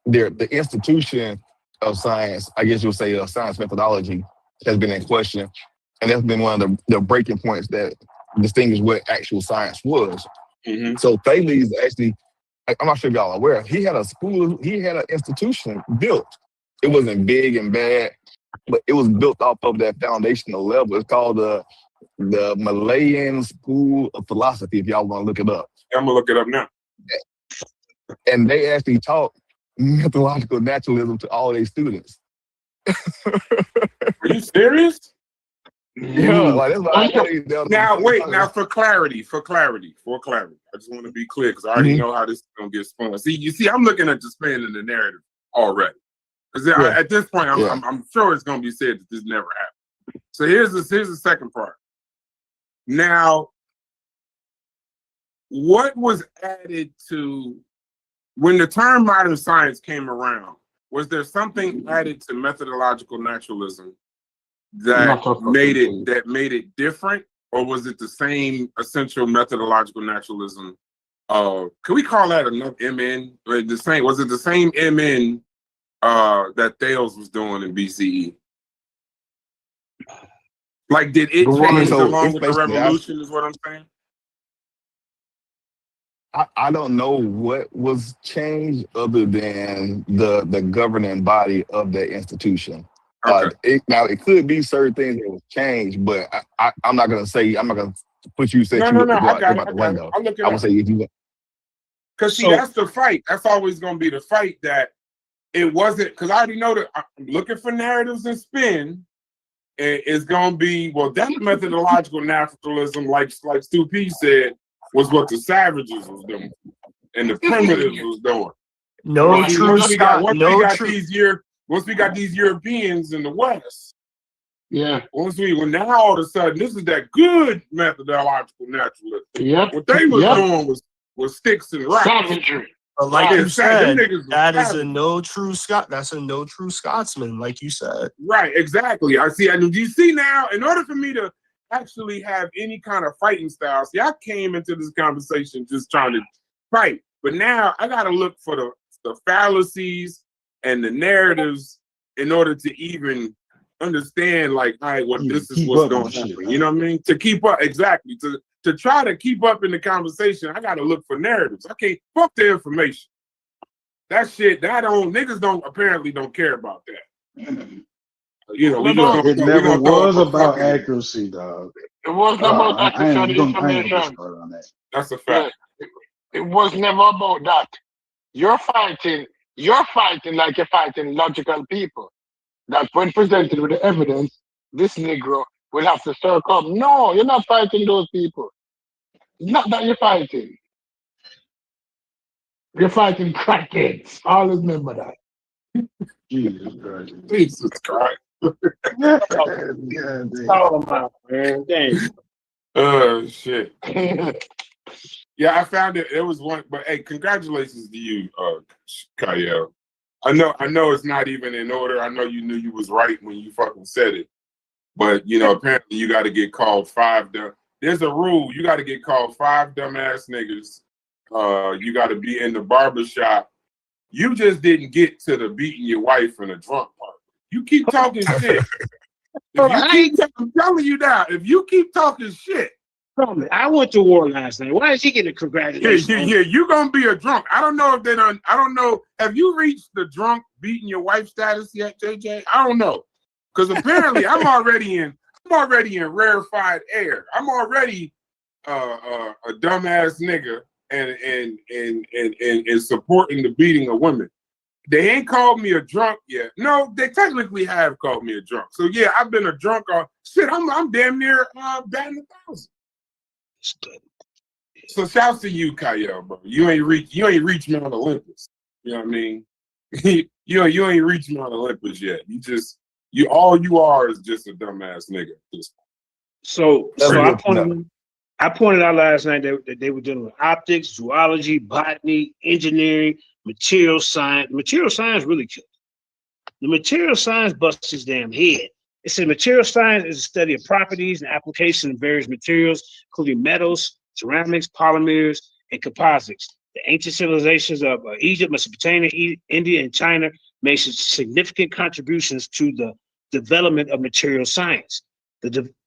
the institution of science, I guess you would say science methodology, has been in question. And that's been one of the breaking points that distinguish what actual science was. Mm-hmm. So Thales actually, I'm not sure if y'all are aware, he had an institution built. It wasn't big and bad, but it was built off of that foundational level. It's called the Malayan School of Philosophy, if y'all want to look it up. I'm gonna look it up now. And they actually taught methodological naturalism to all their students. Are you serious? Yeah, like that's what Now for clarity, I just want to be clear because I already know how this is gonna get spun. See, I'm looking at the spin in the narrative already. Because at this point, I'm sure it's gonna be said that this never happened. So here's the second part. Now, what was added to when the term modern science came around? Was there something added to methodological naturalism that made it different, or was it the same essential methodological naturalism? Can we call that another MN? Was it the same MN that Thales was doing in BCE? Like, did it change along with the revolution? Is what I'm saying. I don't know what was changed other than the governing body of that institution. Okay. It could be certain things that was changed, but I'm not gonna put you No, I got it. window. I'll look it I would up. say if you because that's the fight. That's always gonna be the fight. That it wasn't because I already know that I'm looking for narratives and spin. It's gonna be that methodological naturalism, like Stu P said, was what the savages was doing and the primitives was doing. Once we got these Europeans in the West, when now all of a sudden this is that good methodological naturalism. Yep. What they was doing was sticks and rocks. Savagery. But like you said, that's a no true Scotsman, like you said. Right, exactly. I see. And you see now, in order for me to actually have any kind of fighting style, I came into this conversation just trying to fight. But now I got to look for the fallacies and the narratives in order to even understand, like, all right, this is what's going to happen. You know what I mean? To keep up, exactly. To try to keep up in the conversation, I got to look for narratives. I can't fuck the information. That shit, niggas apparently don't care about that. You know, it never was about accuracy, dog. It wasn't about accuracy of the information. That's a fact. It was never about that. You're fighting like you're fighting logical people. That when presented with the evidence, this Negro will have to circle up. No, you're not fighting those people. It's not that you're fighting. You're fighting crackheads. Always remember that. Jesus Christ. Jesus Christ. Oh my man. Dang. Oh shit. Yeah, I found it. It was one, but hey, congratulations to you, Kyle. I know it's not even in order. I know you knew you was right when you fucking said it. But apparently you gotta get called there's a rule, you gotta get called 5 dumbass niggas. You gotta be in the barbershop. You just didn't get to the beating your wife in a drunk part. You keep talking shit. I'm telling you now, if you keep talking shit, I went to war last night. Why is he getting congratulations? Yeah. You're gonna be a drunk. I don't know if they done. I don't know. Have you reached the drunk beating your wife status yet, JJ? I don't know, because apparently I'm already in rarefied air. I'm already a dumbass nigga and supporting the beating of women. They ain't called me a drunk yet. No, they technically have called me a drunk. So yeah, I've been a drunk. Shit, I'm damn near batting 1,000. So shouts to you, Kyle, bro. You ain't reached Mount Olympus. You know what I mean? you ain't reached Mount Olympus yet. All you are is just a dumbass nigga. So I pointed out last night that they were dealing with optics, zoology, botany, engineering, material science. Material science really killed. The material science busts his damn head. It said material science is a study of properties and application of various materials, including metals, ceramics, polymers, and composites. The ancient civilizations of Egypt, Mesopotamia, India, and China made significant contributions to the development of material science.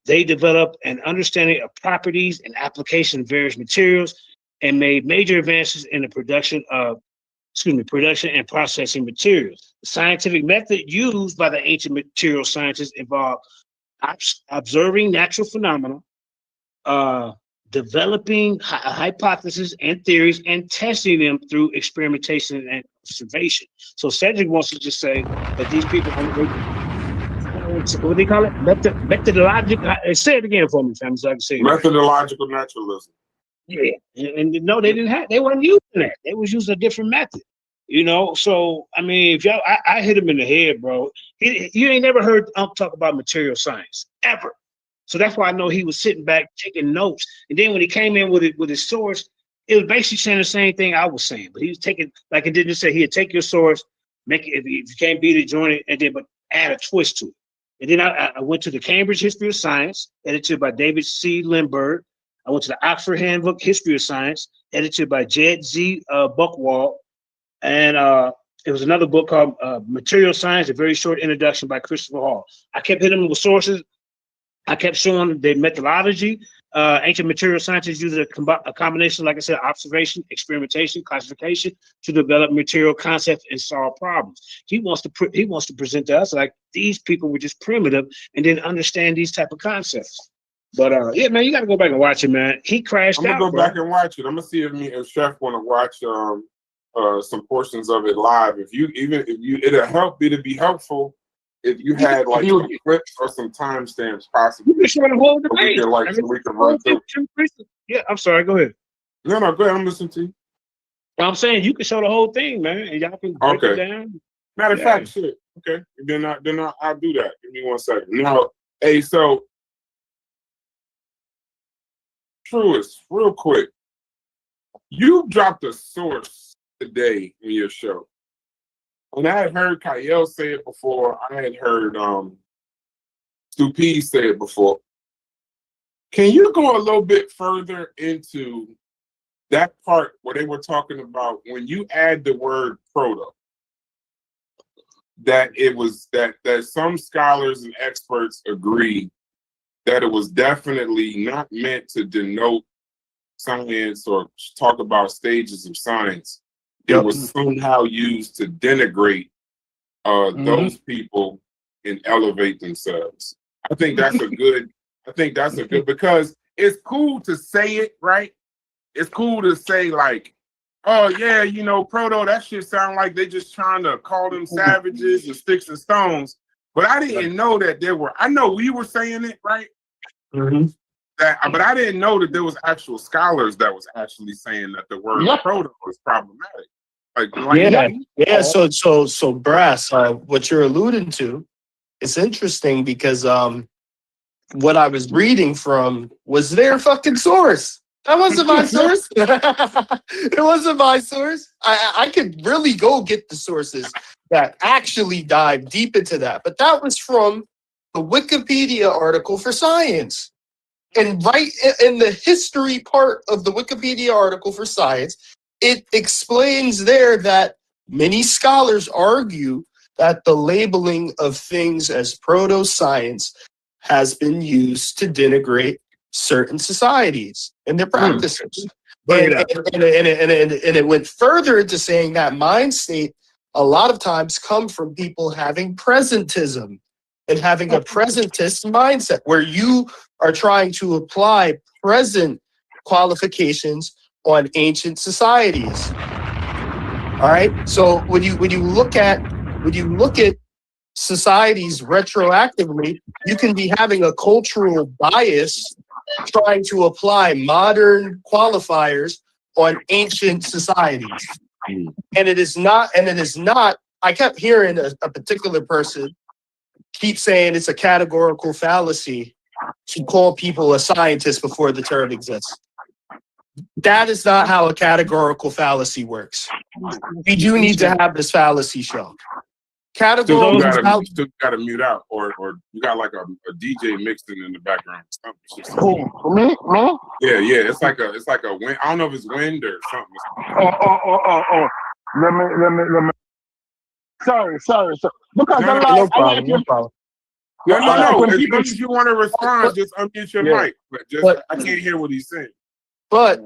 They developed an understanding of properties and application of various materials and made major advances in the production and processing materials. The scientific method used by the ancient material scientists involved observing natural phenomena, developing hypotheses and theories, and testing them through experimentation and observation. So Cedric wants to just say that these people, what do they call it? Methodological. Say it again for me, fam, so I can say it. Methodological naturalism. Yeah, and no, they weren't using that. They was using a different method. So I mean, if y'all, I hit him in the head, bro. You ain't never heard Unc talk about material science ever. So that's why I know he was sitting back taking notes. And then when he came in with his source, it was basically saying the same thing I was saying. But he was taking, like it didn't say, he'd take your source, make it, if you can't beat it, join it, and then but add a twist to it. And then I went to the Cambridge History of Science, edited by David C. Lindbergh. I went to the Oxford Handbook History of Science, edited by Jed Z. Buchwald. And it was another book called Material Science, a very short introduction by Christopher Hall. I kept hitting them with sources. I kept showing the methodology. Ancient material scientists use a combination, like I said, observation, experimentation, classification to develop material concepts and solve problems. He wants to present to us like these people were just primitive and didn't understand these type of concepts. But yeah, man, you got to go back and watch it, man. He crashed out. I'm gonna go back and watch it. I'm gonna see if Chef want to watch some portions of it live. It'll be helpful if you had like some clips or some timestamps possibly. You can show the whole debate. We can run through. Yeah, I'm sorry. Go ahead. No, go ahead. I'm listening to you. I'm saying you can show the whole thing, man, and y'all can break it down. Matter of fact, shit. Okay, then I'll do that. Give me 1 second. Now, hey, so Truist, real quick, you dropped a source today in your show. And I had heard Kyle say it before. I had heard Stupi say it before. Can you go a little bit further into that part where they were talking about when you add the word proto, that it was that some scholars and experts agree that it was definitely not meant to denote science or talk about stages of science. It was somehow used to denigrate those people and elevate themselves. I think that's a good, because it's cool to say it, right? It's cool to say like, oh yeah, proto, that shit sound like they just trying to call them savages and sticks and stones. But I didn't know that I know we were saying it, right? Mm-hmm. But I didn't know that there was actual scholars that was actually saying that the word proto was problematic. So Brass, what you're alluding to, it's interesting because what I was reading from was their fucking source. That wasn't my source. It wasn't my source. I could really go get the sources that actually dive deep into that, but that was from the Wikipedia article for Science. And right in the history part of the Wikipedia article for Science, it explains there that many scholars argue that the labeling of things as proto-science has been used to denigrate certain societies and their practices. Bring And, it up. and it went further into saying that mind state a lot of times come from people having presentism and having a presentist mindset where you are trying to apply present qualifications on ancient societies. All right. So when you look at societies retroactively, you can be having a cultural bias trying to apply modern qualifiers on ancient societies. And it is not, I kept hearing a particular person keep saying it's a categorical fallacy to call people a scientist before the term exists. That is not how a categorical fallacy works. We do need to have this fallacy show. Categorical You fallacy. still gotta mute out, or you got like a DJ mixing in the background. Me? Yeah. It's like a wind. I don't know if it's wind or something. Oh. Let me. Sorry. Because No problem. No. When As people, long as you want to respond, just unmute your mic. But I can't hear what he's saying. But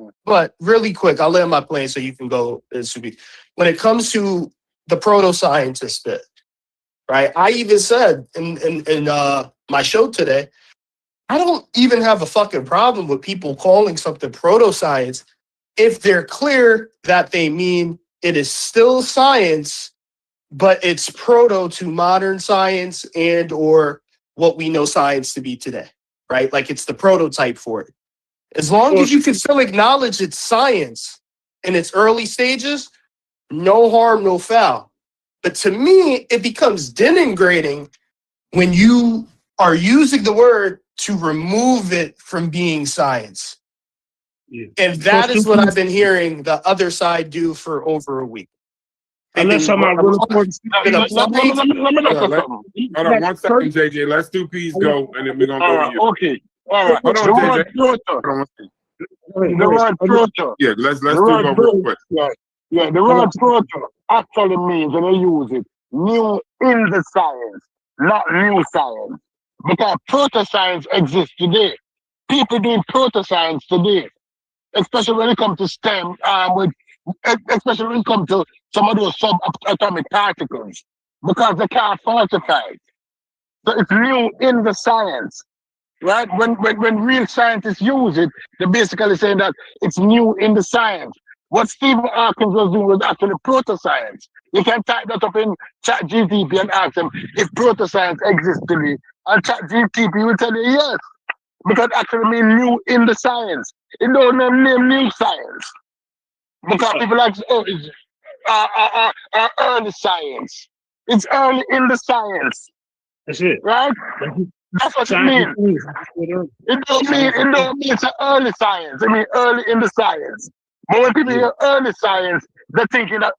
really quick, I'll land my plane so you can go. When it comes to the proto-scientist bit, right? I even said in my show today, I don't even have a fucking problem with people calling something proto-science if they're clear that they mean it is still science, but it's proto to modern science and or what we know science to be today, right? Like it's the prototype for it. As long as you can still acknowledge it's science in its early stages, no harm, no foul. But to me, it becomes denigrating when you are using the word to remove it from being science. Yeah. And that is what I've been hearing the other side do for over a week. Unless I'm let me know Hold something. on 1 second, JJ. Let's do P's go, and then we're gonna go to you. Okay. All right. Hold on, JJ. Hold on 1 second. The word proto. Yeah, let's do The it word real quick. Yeah, the word proto actually means, when they use it, new in the science, not new science. Because proto-science exists today. People doing proto-science today, especially when it comes to STEM, especially when it comes to some of those subatomic particles, because they can't falsify it. So it's new in the science. Right? When real scientists use it, they're basically saying that it's new in the science. What Stephen Hawking was doing was actually proto-science. You can type that up in ChatGPT and ask them if proto-science exists today. And ChatGPT will tell you yes, because it actually means new in the science. It don't name new science. Because people like, it's early science. It's early in the science. That's it. Right? That's what it means. It don't mean it's an early science. I mean early in the science. But when people hear early science, they're thinking that,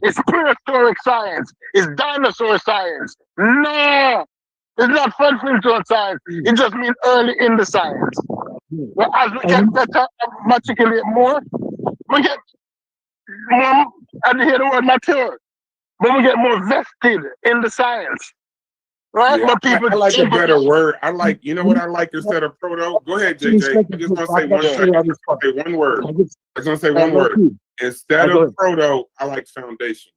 it's prehistoric science, it's dinosaur science. No, it's not fundamental science. It just means early in the science. Well, as we get better and matriculate more, we get more, and hear the word mature, but we get more vested in the science. Right? Yeah, But people, I like a better word. I like, you know what I like instead of proto? Go ahead, JJ. I just want to say 1 second. I just want to say one word. I just want to say one word. Instead of proto, I like foundation.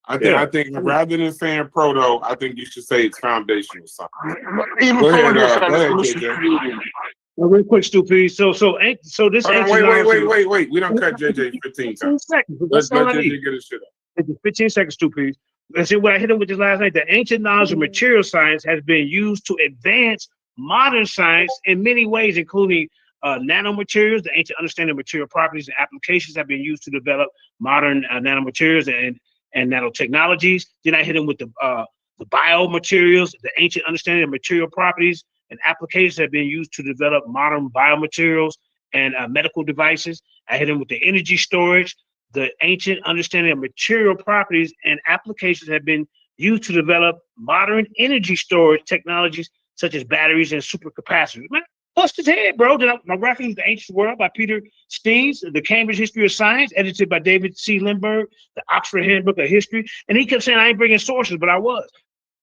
I think rather than saying proto, I think you should say it's foundational something. Go ahead, JJ. Well, real quick, stupid. So this. Wait. We don't cut JJ 15 times. Let JJ get his shit up. 15 seconds, stupid. Let's see what I hit him with this last night. The ancient knowledge of material science has been used to advance modern science in many ways, including nanomaterials. The ancient understanding of material properties and applications have been used to develop modern nanomaterials and nanotechnologies. Then I hit him with the biomaterials. The ancient understanding of material properties and applications have been used to develop modern biomaterials and medical devices. I hit him with the energy storage. The ancient understanding of material properties and applications have been used to develop modern energy storage technologies such as batteries and supercapacitors. Man, bust his head, bro. Then my reference, The Ancient World by Peter Steens, The Cambridge History of Science, edited by David C. Lindbergh, The Oxford Handbook of History. And he kept saying, I ain't bringing sources, but I was.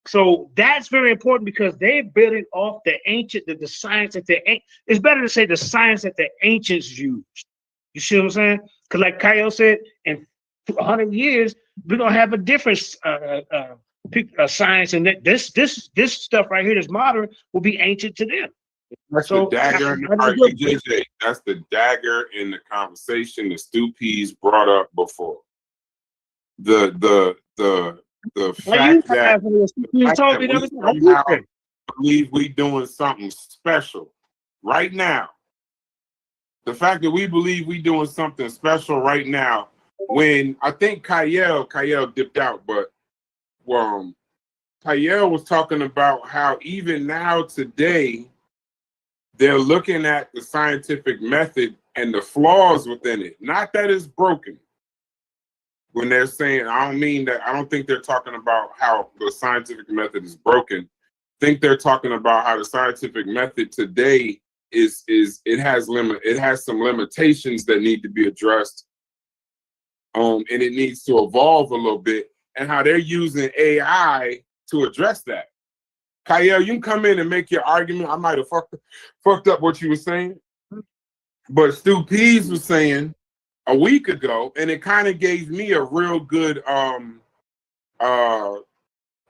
So that's very important because they're building off the ancient, the science that it's better to say the science that the ancients used. You see what I'm saying? Because like Kyle said, in 100 years, we're gonna have a different science, and that this stuff right here that's modern will be ancient to them. That's so the dagger. JJ, that's the dagger in the conversation that Stu Pease brought up before. The fact that we somehow believe we doing something special right now. The fact that we believe we doing something special right now, when I think Kyle dipped out, but Kyle was talking about how even now today, they're looking at the scientific method and the flaws within it. Not that it's broken. When they're saying, I don't mean that, I don't think they're talking about how the scientific method is broken. I think they're talking about how the scientific method today it has some limitations that need to be addressed. And it needs to evolve a little bit, and how they're using AI to address that. Kyle, you can come in and make your argument. I might have fucked up what you were saying, but Stu Pease was saying a week ago, and it kind of gave me a real good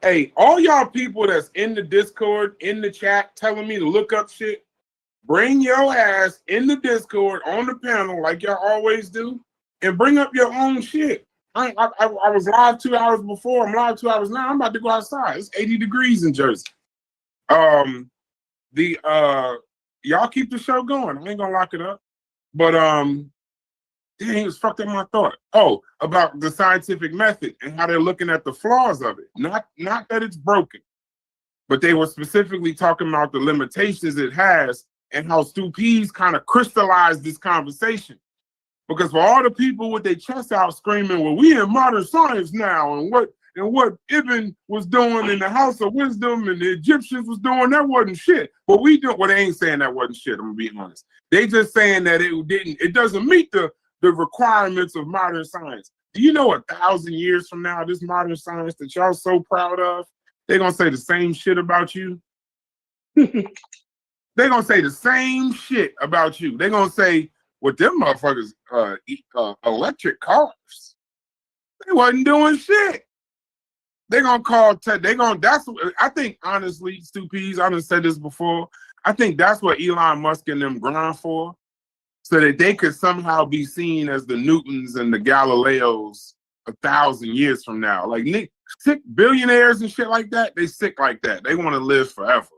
hey, all y'all people that's in the Discord, in the chat, telling me to look up shit, bring your ass in the Discord on the panel like y'all always do, and bring up your own shit. I was live 2 hours before. I'm live 2 hours now. I'm about to go outside. It's 80 degrees in Jersey. Y'all keep the show going. I ain't gonna lock it up. But dang, it was fucked up my thought. Oh, about the scientific method and how they're looking at the flaws of it. Not that it's broken, but they were specifically talking about the limitations it has and how Stu Pease kind of crystallized this conversation. Because for all the people with their chests out screaming, well, we in modern science now, and what Ibn was doing in the House of Wisdom and the Egyptians was doing, that wasn't shit. But we do, well, they ain't saying that wasn't shit, I'm gonna be honest. They just saying that it doesn't meet the requirements of modern science. Do you know 1,000 years from now, this modern science that y'all so proud of, they're gonna say the same shit about you? They're gonna say the same shit about you. They're gonna say, well, them motherfuckers electric cars. They wasn't doing shit. They're gonna call I think honestly, Stu Pease, I done said this before. I think that's what Elon Musk and them grind for, so that they could somehow be seen as the Newtons and the Galileos 1,000 years from now. Like sick billionaires and shit like that, they sick like that. They want to live forever.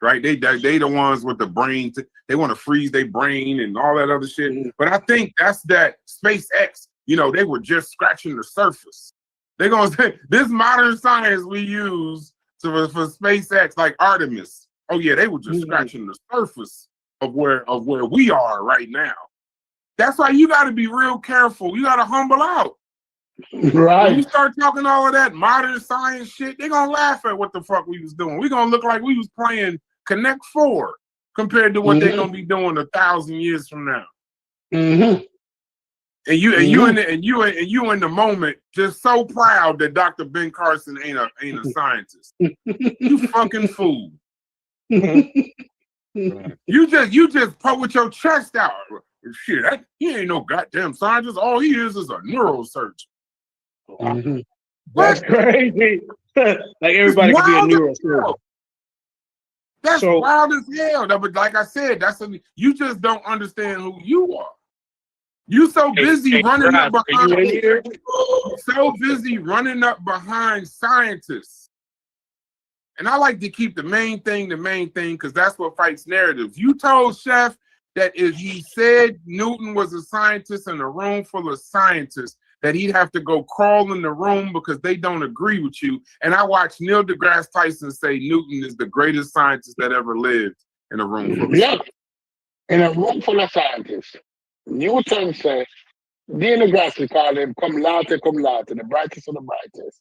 Right? They the ones with the brain. They want to freeze their brain and all that other shit. But I think that's that SpaceX, they were just scratching the surface. They're going to say, this modern science we use for SpaceX, like Artemis. Oh, yeah, they were just scratching the surface of where we are right now. That's why you got to be real careful. You got to humble out. Right. When you start talking all of that modern science shit, they're going to laugh at what the fuck we was doing. We're going to look like we was playing Connect 4 compared to what they're going to be doing 1,000 years from now. Mm-hmm. And you in the moment just so proud that Dr. Ben Carson ain't a scientist. You fucking fool. You just put with your chest out. Shit, he ain't no goddamn scientist. All he is a neurosurgeon. Mm-hmm. That's crazy. Like everybody can be a neurosurgeon. That's wild as hell. But like I said, you just don't understand who you are. You so busy running up behind scientists. And I like to keep the main thing, because that's what fights narratives. You told Chef that if he said Newton was a scientist in a room full of scientists, that he'd have to go crawl in the room because they don't agree with you. And I watched Neil deGrasse Tyson say Newton is the greatest scientist that ever lived in a room full of scientists. In a room full of scientists. Newton said, Neil deGrasse called him cum laude, the brightest of the brightest.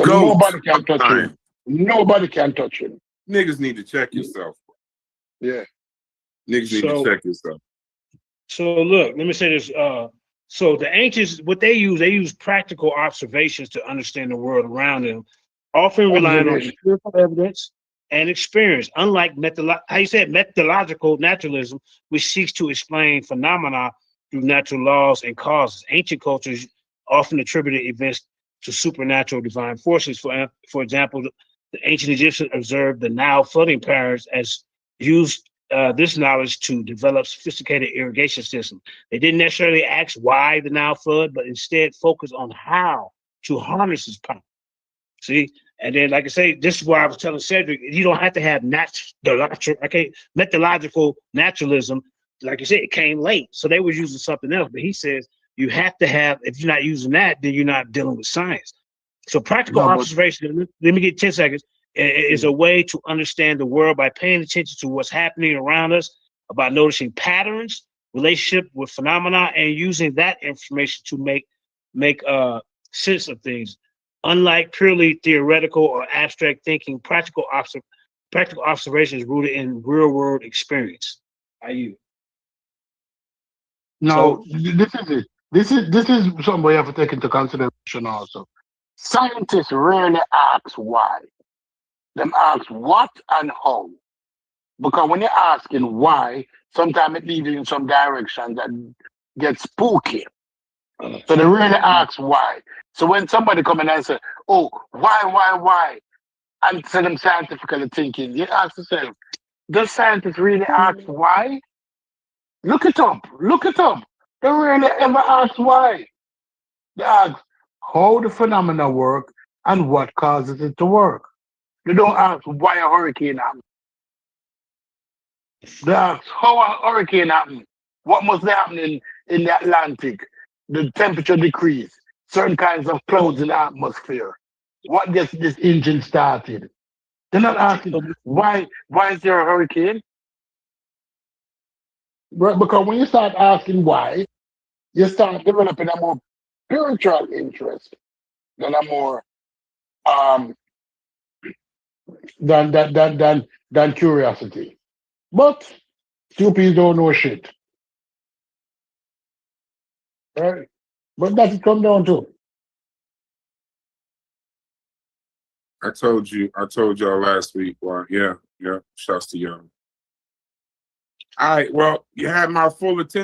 Nobody can touch him. Nobody can touch him. Niggas need to check yourself. Yeah. Niggas need to check yourself. So look, let me say this. So the ancients, what they use practical observations to understand the world around them. often relying on Observation. empirical evidence and experience. Unlike methodological naturalism, which seeks to explain phenomena through natural laws and causes. Ancient cultures often attributed events to supernatural divine forces. For example, the ancient Egyptians observed the Nile flooding patterns as used this knowledge to develop sophisticated irrigation systems. They didn't necessarily ask why the Nile flood, but instead focus on how to harness its power. See, and then, like I say, this is why I was telling Cedric, you don't have to have methodological naturalism. Like you said, it came late, so they were using something else. But he says you have to have. If you're not using that, then you're not dealing with science. So practical No, but observation. Let me get 10 seconds. Is a way to understand the world by paying attention to what's happening around us, about noticing patterns, relationship with phenomena, and using that information to make sense of things. Unlike purely theoretical or abstract thinking, practical observation is rooted in real world experience. Are you? no, this is it. This is something we have to take into consideration also. Scientists rarely ask why. Them ask what and how. Because when you're asking why, sometimes it leads you in some direction that gets spooky. So they really ask why. So when somebody come in and say, "Oh, why?" And instead of them scientifically thinking, you ask yourself, does scientists really ask why? Look it up. Look it up. They really ever ask why. They ask how the phenomena work and what causes it to work. They don't ask why a hurricane happened. They ask how a hurricane happened. What must happen in the Atlantic? The temperature decrease. Certain kinds of clouds in the atmosphere. What gets this engine started? They're not asking why is there a hurricane? Right, because when you start asking why, you start developing a more spiritual interest than a more um than curiosity. But stupid don't know shit. Right? But that's it come down to. I told y'all last week. Well, yeah. Shouts to y'all. All right. Well, you had my full attention.